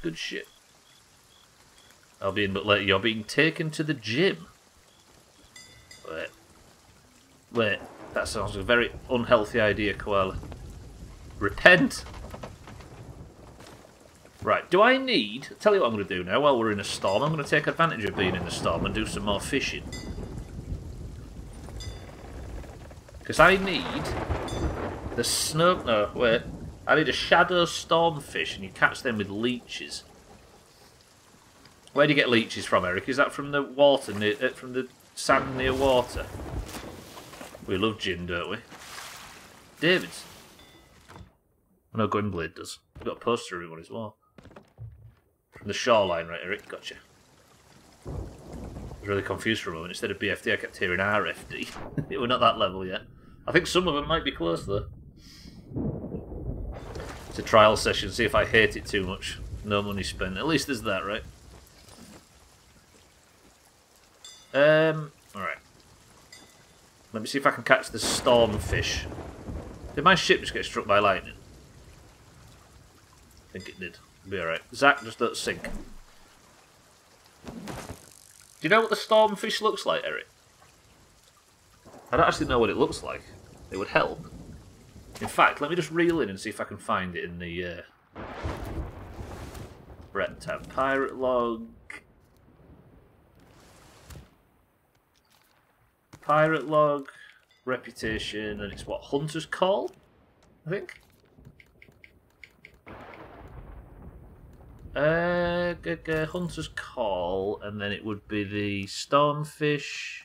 Good shit. I'll be in but later. You're being taken to the gym. Wait. That sounds like a very unhealthy idea, Koala. Repent. Right, do I need... I'll tell you what I'm going to do now while we're in a storm. I'm going to take advantage of being in the storm and do some more fishing. Because I need the snow... No, wait. I need a shadow stormfish, and you catch them with leeches. Where do you get leeches from, Eric? Is that from the water, from the sand near water? We love gin, don't we? David's. I know Gwynblade does. I've got a poster of everyone as well. From the shoreline, right, Eric? Gotcha. I was really confused for a moment. Instead of BFD, I kept hearing RFD. We're not that level yet. I think some of them might be close, though. It's a trial session, see if I hate it too much. No money spent. At least there's that, right? Alright. Let me see if I can catch the stormfish. Did my ship just get struck by lightning? I think it did. It'll be alright. Zach, just don't sink. Do you know what the stormfish looks like, Eric? I don't actually know what it looks like. It would help. In fact, let me just reel in and see if I can find it in the Brett tab. Pirate log. Pirate log. Reputation. And it's what? Hunter's Call? I think. Hunter's Call. And then it would be the Stormfish.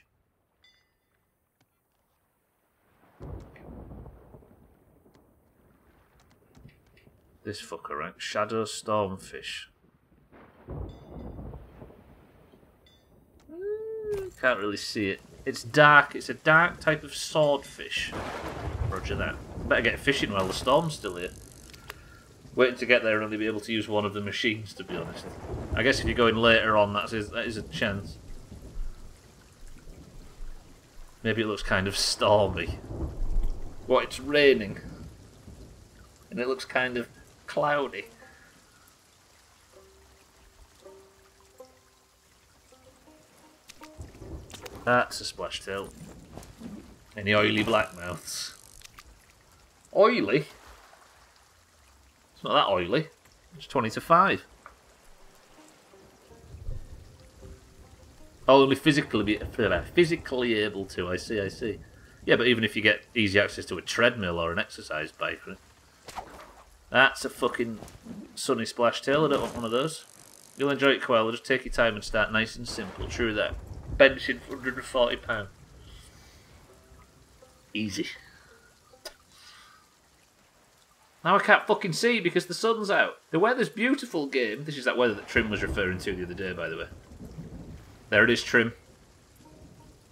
This fucker, right? Shadow Stormfish. Can't really see it. It's dark. It's a dark type of swordfish. Roger that. Better get fishing while the storm's still here. Waiting to get there and only be able to use one of the machines, to be honest. I guess if you're going later on, that is a chance. Maybe it looks kind of stormy. What, it's raining. And it looks kind of cloudy. That's a splash tail. Any oily blackmouths? Oily? It's not that oily. It's 20 to 5. Oh, only physically able to. I see. Yeah, but even if you get easy access to a treadmill or an exercise bike, right? That's a fucking sunny splash tail. I don't want one of those. You'll enjoy it, Quail. Just take your time and start nice and simple. True that. Benching for £140. Easy. Now I can't fucking see because the sun's out. The weather's beautiful, game. This is that weather that Trim was referring to the other day, by the way. There it is, Trim.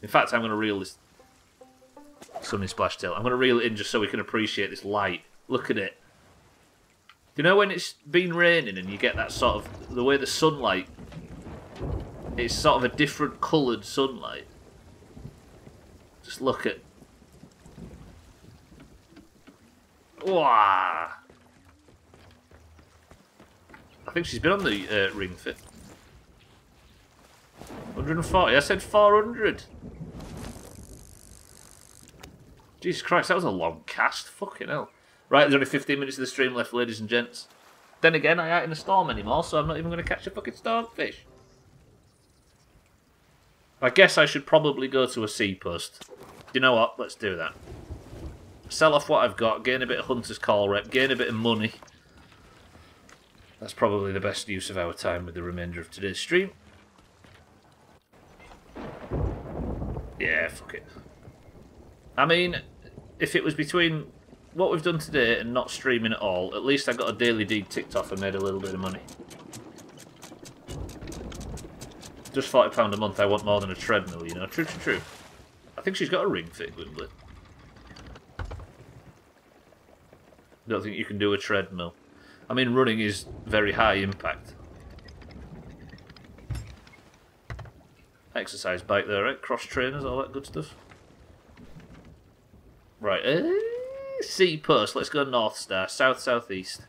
In fact, I'm going to reel this sunny splash tail. I'm going to reel it in just so we can appreciate this light. Look at it. Do you know when it's been raining and you get that sort of... the way the sunlight... it's sort of a different coloured sunlight. Just look at... Wow. I think she's been on the Ring Fit. 140. I said 400. Jesus Christ, that was a long cast. Fucking hell. Right, there's only 15 minutes of the stream left, ladies and gents. Then again, I ain't in a storm anymore, so I'm not even going to catch a fucking stormfish. I guess I should probably go to a sea post. You know what? Let's do that. Sell off what I've got, gain a bit of Hunter's Call rep, gain a bit of money. That's probably the best use of our time with the remainder of today's stream. Yeah, fuck it. I mean, if it was between what we've done today and not streaming at all, at least I got a daily deed ticked off and made a little bit of money. Just £40 a month, I want more than a treadmill, you know. True. I think she's got a ring fit, Gwynblade. Don't think you can do a treadmill. I mean, running is very high impact. Exercise bike there, right? Cross trainers, all that good stuff. Right, sea post. Let's go North Star, south-southeast.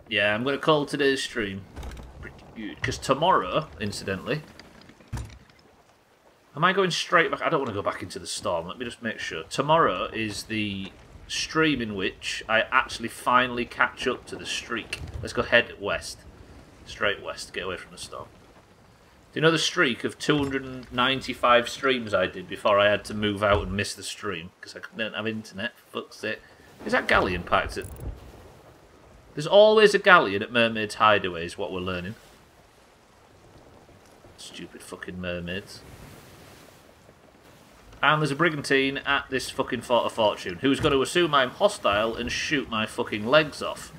Yeah, I'm going to call today's stream pretty good. Because tomorrow, incidentally... Am I going straight back? I don't want to go back into the storm. Let me just make sure. Tomorrow is the stream in which I actually finally catch up to the streak. Let's go head west. Straight west. Get away from the storm. Do you know the streak of 295 streams I did before I had to move out and miss the stream? Because I couldn't have internet. Fuck's sake. Is that galleon packed? There's always a galleon at Mermaid's Hideaway is what we're learning. Stupid fucking mermaids. And there's a brigantine at this fucking Fort of Fortune who's going to assume I'm hostile and shoot my fucking legs off.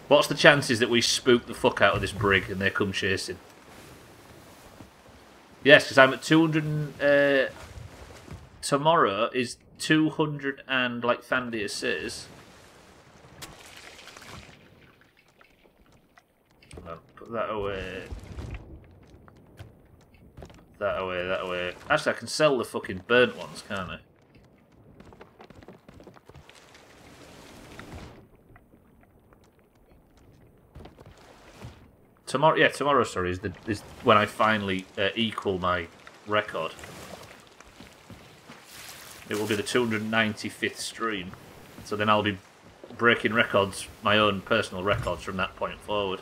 What's the chances that we spook the fuck out of this brig and they come chasing? Yes, because I'm at 200... tomorrow is 200 and, like Thandia says... Come on, put that away... That away. Actually, I can sell the fucking burnt ones, can't I? Tomorrow, sorry, is when I finally equal my record. It will be the 295th stream. So then I'll be breaking records, my own personal records from that point forward.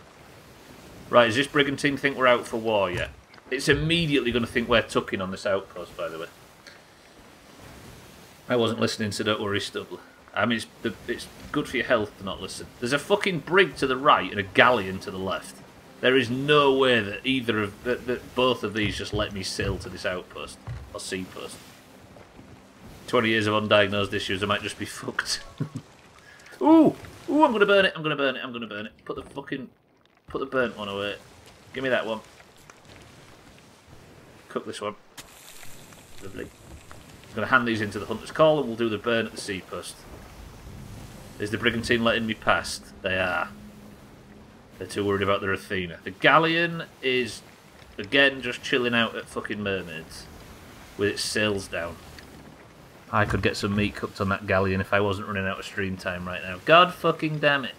Right, does this brigantine think we're out for war yet? It's immediately going to think we're tucking on this outpost, by the way. I wasn't listening, so don't worry, Stubbler. I mean, it's good for your health to not listen. There's a fucking brig to the right and a galleon to the left. There is no way that either of that both of these just let me sail to this outpost or sea post. 20 years of undiagnosed issues, I might just be fucked. Ooh, I'm gonna burn it. I'm gonna burn it. Put the burnt one away. Give me that one. Cook this one. Lovely. I'm going to hand these into the Hunter's Call and we'll do the burn at the sea post. Is the brigantine letting me past? They are. They're too worried about their Athena. The galleon is, again, just chilling out at fucking mermaids. With its sails down. I could get some meat cooked on that galleon if I wasn't running out of stream time right now. God fucking damn it.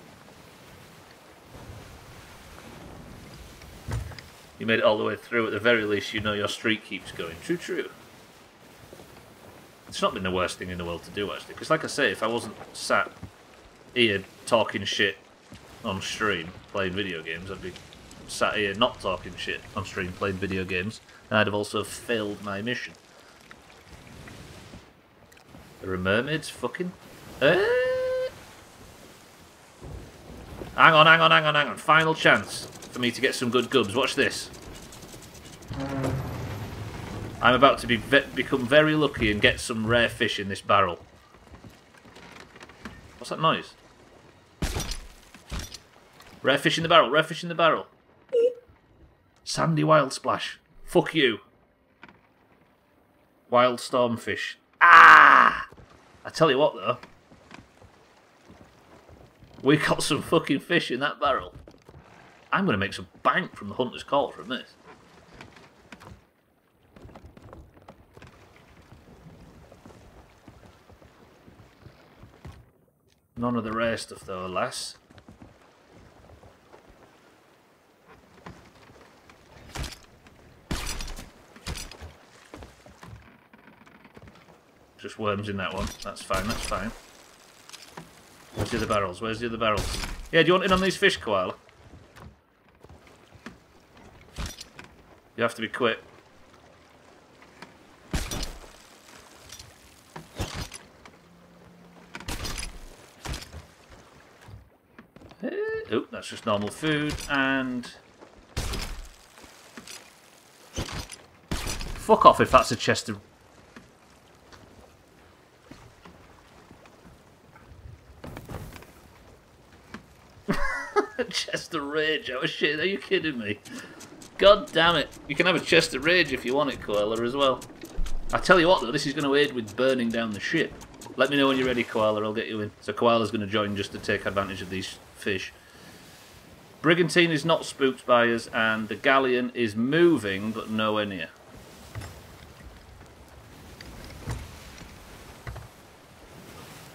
You made it all the way through. At the very least, you know your streak keeps going. True. It's not been the worst thing in the world to do, actually. Because, like I say, if I wasn't sat here talking shit on stream, playing video games. I'd be sat here not talking shit on stream, playing video games, and I'd have also failed my mission. There are mermaids, fucking... Hang on. Final chance for me to get some good gubs. Watch this. I'm about to become very lucky and get some rare fish in this barrel. What's that noise? Rare fish in the barrel, rare fish in the barrel. Sandy wild splash. Fuck you. Wild stormfish. Ah! I tell you what though. We got some fucking fish in that barrel. I'm going to make some bank from the hunter's call from this. None of the rare stuff though, alas. Just worms in that one. That's fine, that's fine. Where's the other barrels? Where's the other barrels? Yeah, do you want in on these fish, Koala? You have to be quick. Oh, that's just normal food, and... Fuck off if that's a chest of... Chest of rage, oh shit, are you kidding me? God damn it. You can have a chest of rage if you want it, Koala, as well. I tell you what though, this is going to aid with burning down the ship. Let me know when you're ready, Koala, I'll get you in. So Koala's going to join just to take advantage of these fish. Brigantine is not spooked by us, and the galleon is moving, but nowhere near.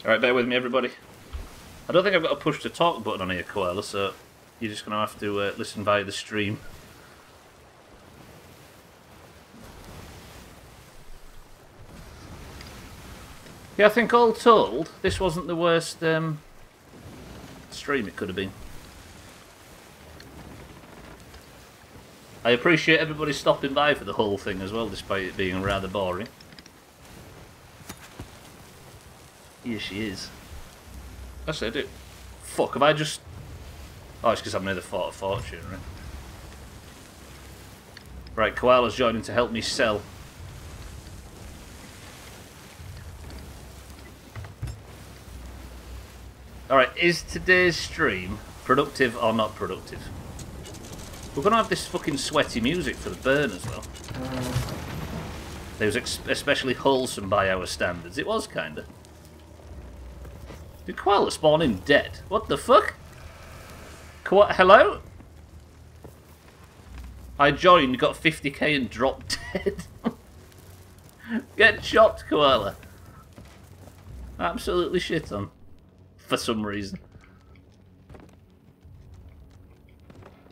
Alright, bear with me, everybody. I don't think I've got a push to talk button on here, Koala, so you're just going to have to listen via the stream. Yeah, I think all told, this wasn't the worst stream it could have been. I appreciate everybody stopping by for the whole thing as well, despite it being rather boring. Here she is. Actually, I do. Fuck, have I just... Oh, it's because I'm near the Fort of Fortune, right? Right, Koala's joining to help me sell. Alright, is today's stream productive or not productive? We're going to have this fucking sweaty music for the burn as well. It was especially wholesome by our standards. It was, kinda. Did Koala spawn in dead? What the fuck? Hello? I joined, got 50k and dropped dead. Get chopped, Koala. Absolutely shit on. For some reason.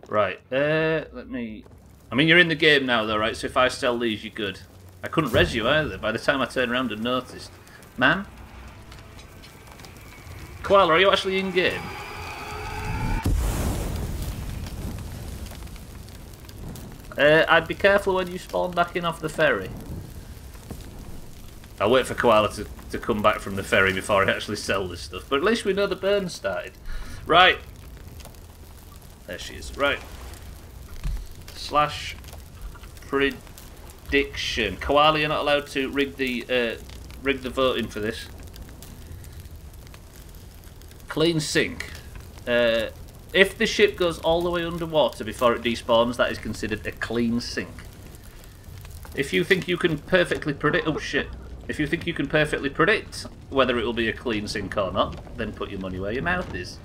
Right, let me... I mean, you're in the game now though, right? So if I sell these, you're good. I couldn't res you either by the time I turned around and noticed. Man? Koala, are you actually in game? I'd be careful when you spawn back in off the ferry. I'll wait for Koala to come back from the ferry before I actually sell this stuff. But at least we know the burn started. Right. There she is. Right. Slash prediction. Koala, you're not allowed to rig the voting for this. Clean sink. If the ship goes all the way underwater before it despawns, that is considered a clean sink. If you think you can perfectly predict... Oh shit. If you think you can perfectly predict whether it will be a clean sink or not, then put your money where your mouth is.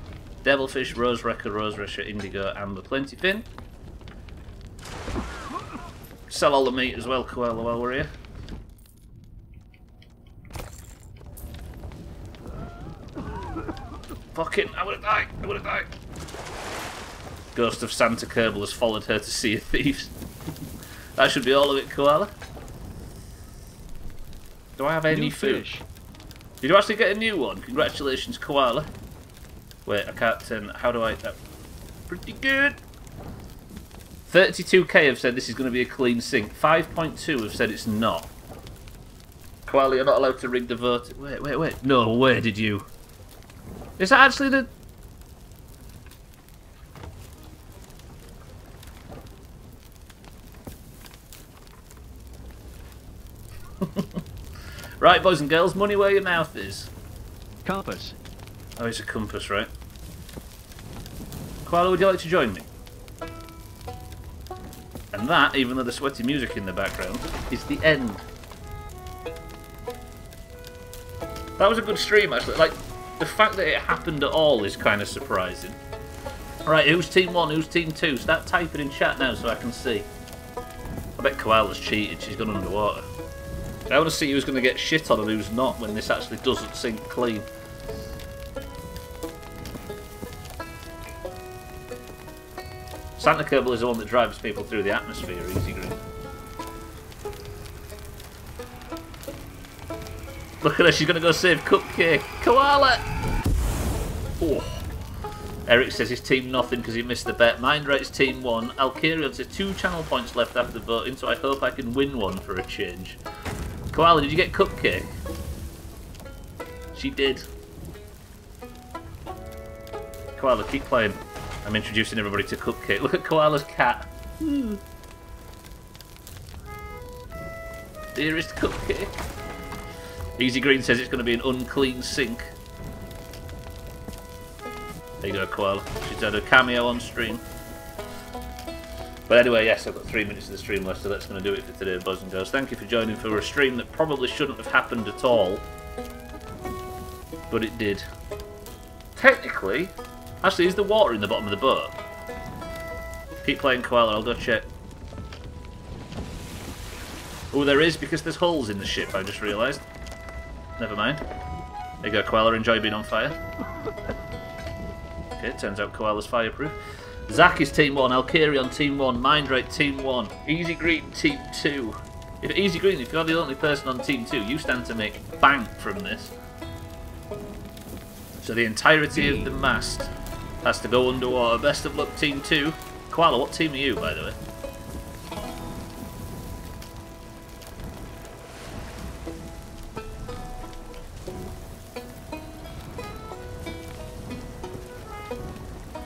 Devilfish, rose wrecker, indigo, amber, plenty fin. Sell all the meat as well, Koala, while we're here. Fucking, I would've died, I would've died. Ghost of Santa Kerbal has followed her to Sea of Thieves. That should be all of it, Koala. Do I have any food? Did you actually get a new one? Congratulations, Koala. Wait, I can't turn... How do I... pretty good. 32k have said this is going to be a clean sink. 5.2 have said it's not. Koala, you're not allowed to rig the vote. Wait. No, where did you... Is that actually the... Right, boys and girls, money where your mouth is. Compass. Oh, it's a compass, right? Koala, would you like to join me? And that, even though there's sweaty music in the background, is the end. That was a good stream, actually. Like, the fact that it happened at all is kind of surprising. Right, who's Team 1, who's Team 2? Start typing in chat now so I can see. I bet Koala's cheated, she's gone underwater. I want to see who's going to get shit on and who's not when this actually doesn't sink clean. Santa Kerbal is the one that drives people through the atmosphere, easy green. Look at her, she's going to go save Cupcake. Koala! Oh. Eric says his team nothing because he missed the bet. Mindrate's team 1. Alkarion says 2 channel points left after voting, so I hope I can win one for a change. Koala, did you get Cupcake? She did. Koala, keep playing. I'm introducing everybody to Cupcake. Look at Koala's cat. Dearest Cupcake. Easy Green says it's going to be an unclean sink. There you go, Koala. She's had a cameo on stream. But anyway, yes, I've got 3 minutes of the stream left, so that's going to do it for today, boys and girls. Thank you for joining for a stream that probably shouldn't have happened at all. But it did. Technically... Actually, is there water in the bottom of the boat? Keep playing, Koala, I'll go check. Oh, there is, because there's holes in the ship, I just realised. Never mind. There you go, Koala, enjoy being on fire. Okay, turns out Koala's fireproof. Zach is Team 1, Alkarion Team 1, Mindrate Team 1, Easy Green Team 2. If Easy Green, if you're the only person on Team 2, you stand to make bank from this. So the entirety of the mast has to go underwater. Best of luck, Team 2. Koala, what team are you, by the way?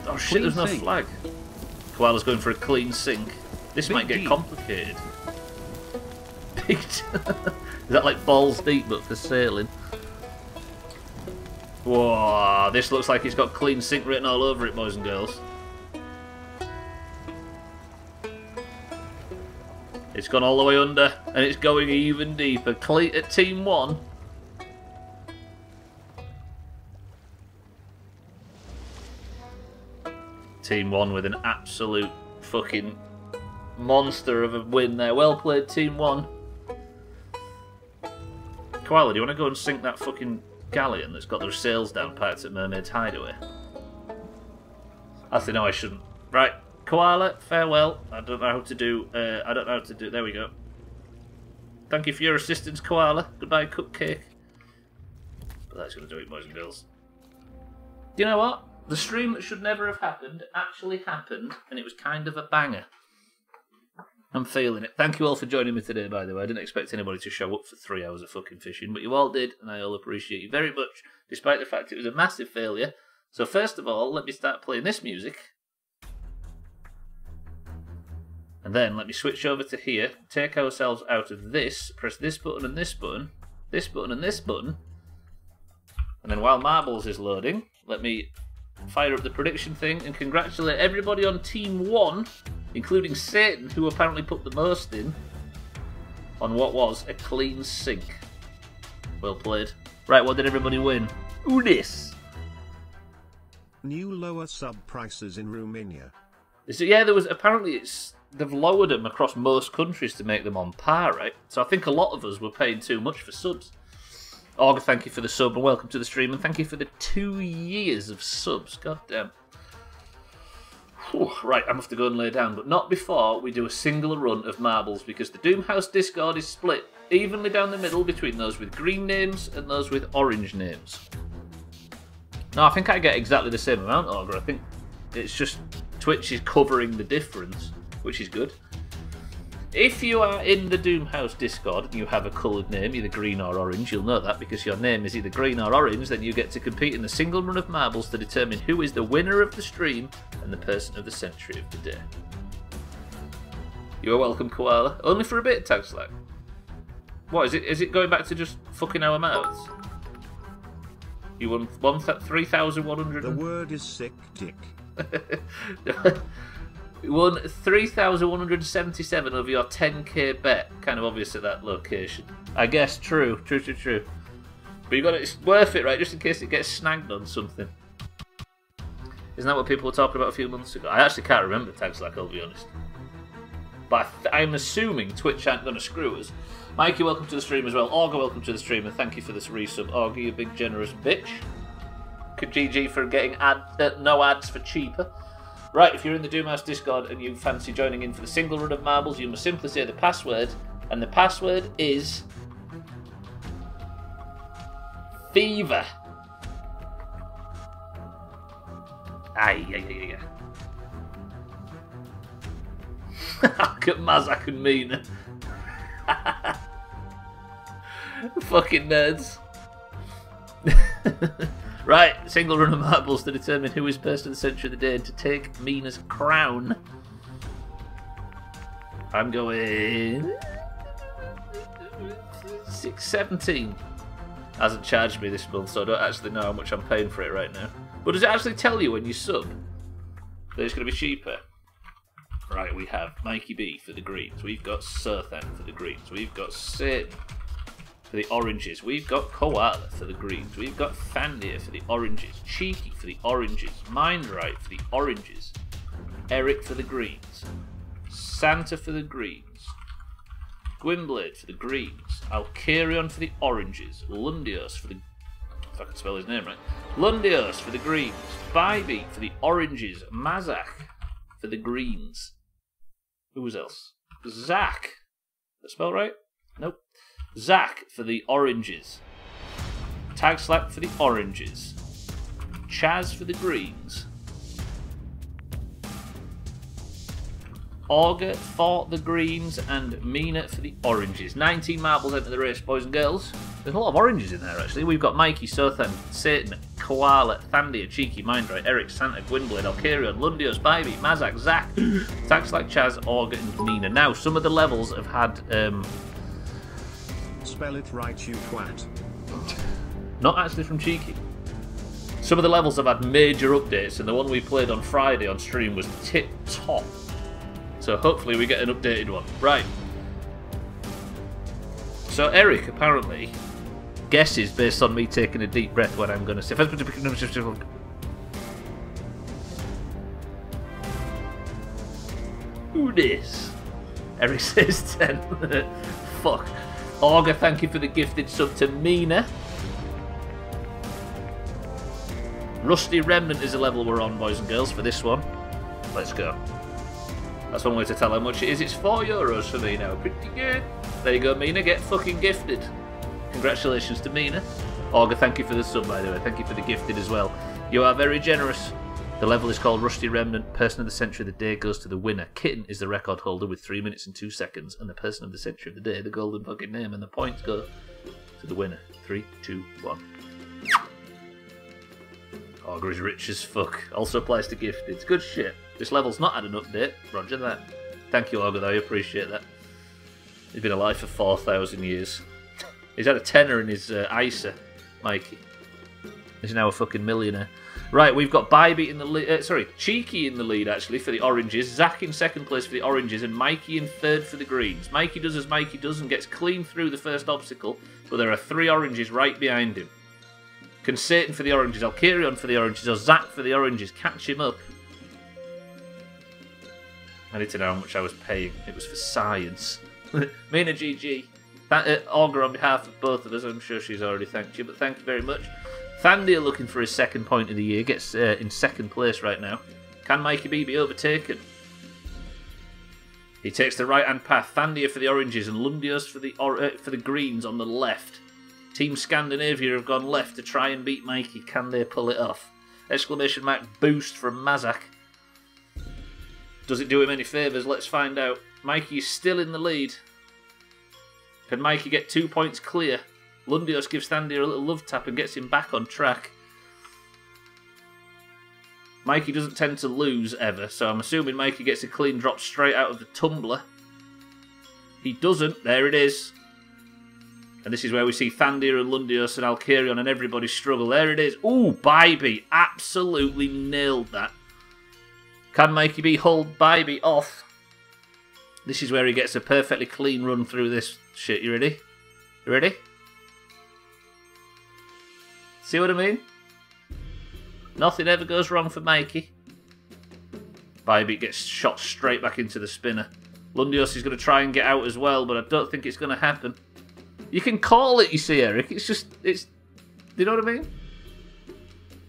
Oh shit, there's no flag. Koala's going for a clean sink. This might get complicated. Big Is that like balls deep but for sailing? Whoa, this looks like it's got clean sink written all over it, boys and girls. It's gone all the way under, and it's going even deeper. At Team 1. Team 1 with an absolute fucking monster of a win there. Well played, Team 1. Koala, do you want to go and sink that fucking galleon that's got their sails down Pirates at Mermaid's Hideaway? Actually, no, I shouldn't. Right, Koala, farewell. I don't know how to do... There we go. Thank you for your assistance, Koala. Goodbye, Cupcake. But that's going to do it, boys and girls. Do you know what? The stream that should never have happened actually happened, and it was kind of a banger. I'm feeling it. Thank you all for joining me today, by the way. I didn't expect anybody to show up for 3 hours of fucking fishing, but you all did, and I all appreciate you very much, despite the fact it was a massive failure. So first of all, let me start playing this music. And then let me switch over to here, take ourselves out of this, press this button and this button, this button and this button. And then while Marbles is loading, let me fire up the prediction thing and congratulate everybody on Team 1, including Satan, who apparently put the most in, on what was a clean sink. Well played. Right, what did everybody win? Udis! New lower sub prices in Romania. So yeah, there was apparently they've lowered them across most countries to make them on par, right? So I think a lot of us were paying too much for subs. Org, thank you for the sub and welcome to the stream, and thank you for the 2 years of subs. God damn. Whew, right, I'm going to have to go and lay down, but not before we do a single run of marbles, because the Doomhaus Discord is split evenly down the middle between those with green names and those with orange names. No, I think I get exactly the same amount, Augur. I think it's just Twitch is covering the difference, which is good. If you are in the Doomhaus Discord and you have a coloured name, either green or orange, you'll know that because your name is either green or orange, then you get to compete in the single run of marbles to determine who is the winner of the stream and the person of the century of the day. You are welcome, Koala. Only for a bit, Tag Slack. What, is it? Is it going back to just fucking our mouths? You won 3,100... The word is sick, dick. You won 3,177 of your 10k bet. Kind of obvious at that location. I guess, true. But you got it, it's worth it, right? Just in case it gets snagged on something. Isn't that what people were talking about a few months ago? I actually can't remember, Tag Slack, I'll be honest. But I'm assuming Twitch aren't going to screw us. Mikey, welcome to the stream as well. Augur, welcome to the stream, and thank you for this resub. Augur, you big generous bitch. GG for getting no ads for cheaper. Right, if you're in the Doomhaus Discord and you fancy joining in for the single run of marbles, you must simply say the password, and the password is... Fever. Aye. Look at Mazak and Mina. Fucking nerds. Right, single run of marbles to determine who is person of the century of the day and to take Mina's crown. I'm going 617. Hasn't charged me this month, so I don't actually know how much I'm paying for it right now. But does it actually tell you when you sub that it's going to be cheaper? Right, we have Mikey B for the greens. We've got Surthan for the greens. We've got Satan for the oranges. We've got Koala for the greens. We've got Fandia for the oranges. Cheeky for the oranges. Mindright for the oranges. Eric for the greens. Santa for the greens. Gwynblade for the greens. Alkarion for the oranges. Lundios for the... if I can spell his name right. Lundios for the greens. Bybee for the oranges. Mazak for the greens. Who else? Zach. Did I spell right? Nope. Zach for the oranges. Tag Slack for the oranges. Chaz for the greens. Augur for the greens and Mina for the oranges. 19 marbles enter the race, boys and girls. There's a lot of oranges in there, actually. We've got Mikey, Sothan, Satan, Koala, Thandia, Cheeky, Mindright, Eric, Santa, Gwynblade, Alkarion, Lundios, Bybee, Mazak, Zach, Tags like Chaz, Augur, and Mina. Now, some of the levels have had... Spell it right, you twat. Not actually from Cheeky. Some of the levels have had major updates, and the one we played on Friday on stream was tip-top. So hopefully we get an updated one. Right. So Eric apparently guesses based on me taking a deep breath when I'm going to say... Who this? Eric says 10. Fuck. Augur, thank you for the gifted sub to Mina. Rusty Remnant is the level we're on, boys and girls, for this one. Let's go. That's one way to tell how much it is. It's €4 for me now. Pretty good. There you go, Mina. Get fucking gifted. Congratulations to Mina. Augur, thank you for the sub, by the way. Thank you for the gifted as well. You are very generous. The level is called Rusty Remnant. Person of the century of the day goes to the winner. Kitten is the record holder with 3 minutes and 2 seconds. And the person of the century of the day, the golden fucking name. And the points go to the winner. 3, 2, 1. Augur is rich as fuck. Also applies to gifted. It's good shit. This level's not had an update. Roger that. Thank you, Augur, though. I appreciate that. He's been alive for 4,000 years. He's had a tenner in his ISA, Mikey. He's now a fucking millionaire. Right, we've got Bybee in the lead. Cheeky in the lead, actually, for the oranges. Zach in second place for the oranges. And Mikey in third for the greens. Mikey does as Mikey does and gets clean through the first obstacle. But there are 3 oranges right behind him. Can Satan for the oranges, Alkarion for the oranges, or Zach for the oranges catch him up? I need to know how much I was paying. It was for science. Mina GG. Augur, on behalf of both of us, I'm sure she's already thanked you, but thank you very much. Thandia looking for his second point of the year, gets in second place right now. Can Mikey B be overtaken? He takes the right-hand path. Thandia for the oranges and Lundios for the greens on the left. Team Scandinavia have gone left to try and beat Mikey. Can they pull it off? Exclamation mark boost from Mazak. Does it do him any favours? Let's find out. Mikey is still in the lead. Can Mikey get 2 points clear? Lundios gives Thandir a little love tap and gets him back on track. Mikey doesn't tend to lose ever, so I'm assuming Mikey gets a clean drop straight out of the tumbler. He doesn't. There it is. And this is where we see Thandir and Lundios and Alkarion and everybody struggle. There it is. Ooh, Bybee absolutely nailed that. Can Mikey B hold Bybee off? This is where he gets a perfectly clean run through this shit. You ready? You ready? See what I mean? Nothing ever goes wrong for Mikey. Bybee gets shot straight back into the spinner. Lundios is going to try and get out as well, but I don't think it's going to happen. You can call it, you see, Eric. It's just, it's... You know what I mean?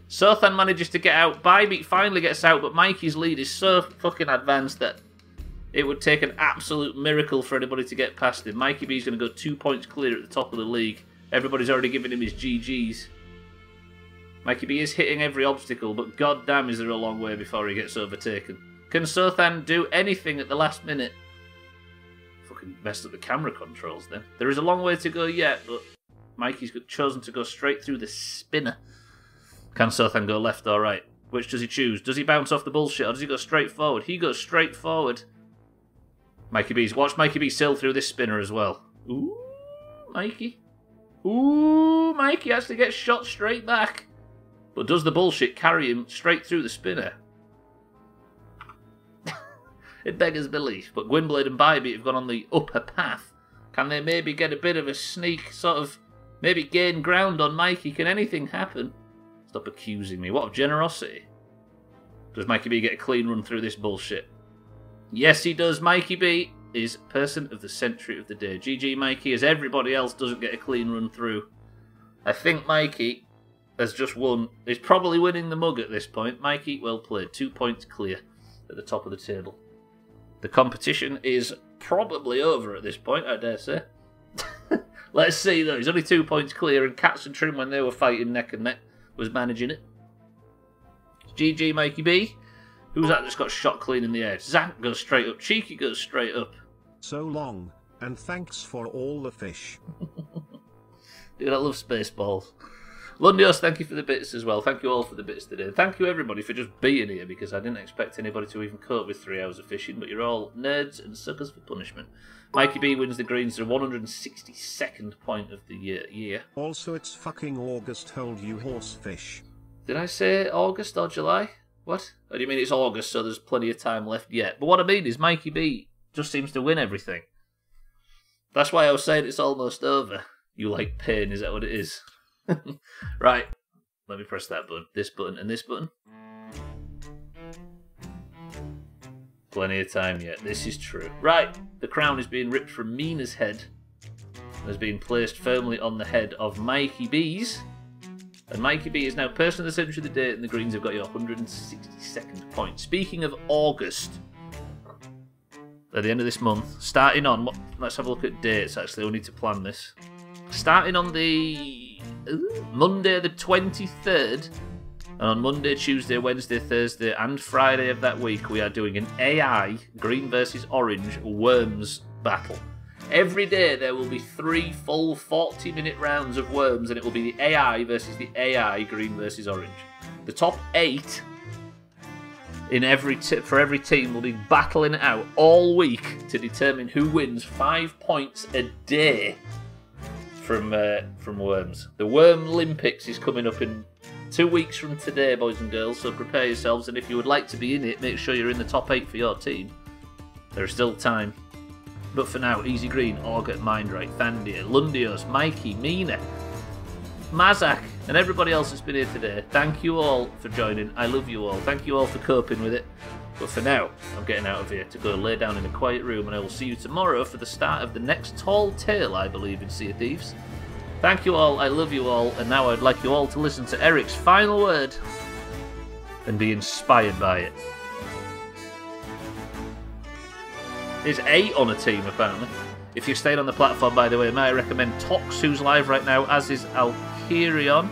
Sothan manages to get out. Bybee finally gets out, but Mikey's lead is so fucking advanced that it would take an absolute miracle for anybody to get past him. Mikey B's going to go 2 points clear at the top of the league. Everybody's already giving him his GGs. Mikey B is hitting every obstacle, but goddamn is there a long way before he gets overtaken. Can Sothan do anything at the last minute? Fucking messed up the camera controls then. There is a long way to go yet, but Mikey's chosen to go straight through the spinner. Can Sothan go left or right? Which does he choose? Does he bounce off the bullshit or does he go straight forward? He goes straight forward. Watch Mikey B sail through this spinner as well. Ooh, Mikey. Ooh, Mikey actually gets shot straight back. But does the bullshit carry him straight through the spinner? It beggars belief. But Gwynblade and Bybee have gone on the upper path. Can they maybe get a bit of a sneak, sort of, maybe gain ground on Mikey? Can anything happen? Stop accusing me. What of generosity? Does Mikey B get a clean run through this bullshit? Yes, he does. Mikey B is person of the century of the day. GG Mikey, as everybody else doesn't get a clean run through. I think Mikey has just won. He's probably winning the mug at this point. Mikey, well played. 2 points clear at the top of the table. The competition is probably over at this point, I dare say. Let's see though. He's only 2 points clear, and Cats and Trim, when they were fighting neck and neck, was managing it. GG Mikey B. Who's that that's got shot clean in the air? Zank goes straight up. Cheeky goes straight up. So long, and thanks for all the fish. Dude, I love Spaceballs. Lundios, thank you for the bits as well. Thank you all for the bits today. Thank you everybody for just being here, because I didn't expect anybody to even cope with 3 hours of fishing, but you're all nerds and suckers for punishment. Mikey B wins the greens to 162nd point of the year. Also, it's fucking August, hold you horsefish. Did I say August or July? What? Or do you mean it's August, so there's plenty of time left yet? But what I mean is Mikey B just seems to win everything. That's why I was saying it's almost over. You like pain, is that what it is? Right, let me press that button, this button, and this button. Plenty of time yet, this is true. Right, the crown is being ripped from Mina's head and has been placed firmly on the head of Mikey B's. And Mikey B is now person of the century of the day, and the Greens have got your 162nd point. Speaking of August, at the end of this month, starting on, let's have a look at dates actually, we need to plan this. Starting on the Monday the 23rd, and on Monday, Tuesday, Wednesday, Thursday and Friday of that week, we are doing an AI green versus orange worms battle. Every day there will be 3 full 40-minute rounds of worms, and it will be the AI versus the AI green versus orange. The top 8 in for every team will be battling it out all week to determine who wins 5 points a day from worms. The Worm Olympics is coming up in 2 weeks from today, boys and girls, so prepare yourselves, and if you would like to be in it, make sure you're in the top 8 for your team. There is still time. But for now, Easy Green, Augur, Mindright, Thandir, Lundios, Mikey, Mina, Mazak, and everybody else that's been here today. Thank you all for joining. I love you all. Thank you all for coping with it. But for now, I'm getting out of here to go lay down in a quiet room, and I will see you tomorrow for the start of the next tall tale, I believe, in Sea of Thieves. Thank you all. I love you all. And now I'd like you all to listen to Eric's final word and be inspired by it. There's 8 on a team, apparently. If you're staying on the platform, by the way, may I recommend Tox, who's live right now, as is Alkirion.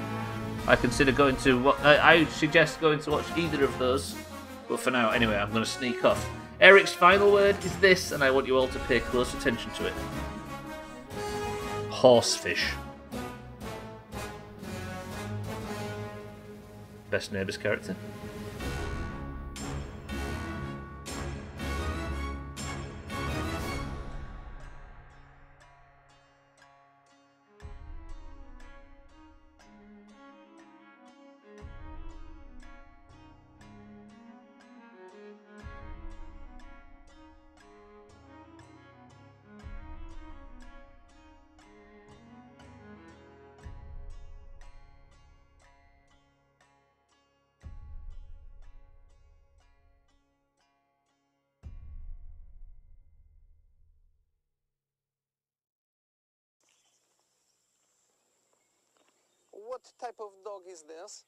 I consider going to... I suggest going to watch either of those. But for now, anyway, I'm going to sneak off. Eric's final word is this, and I want you all to pay close attention to it. Horsefish. Best neighbours character. What type of dog is this?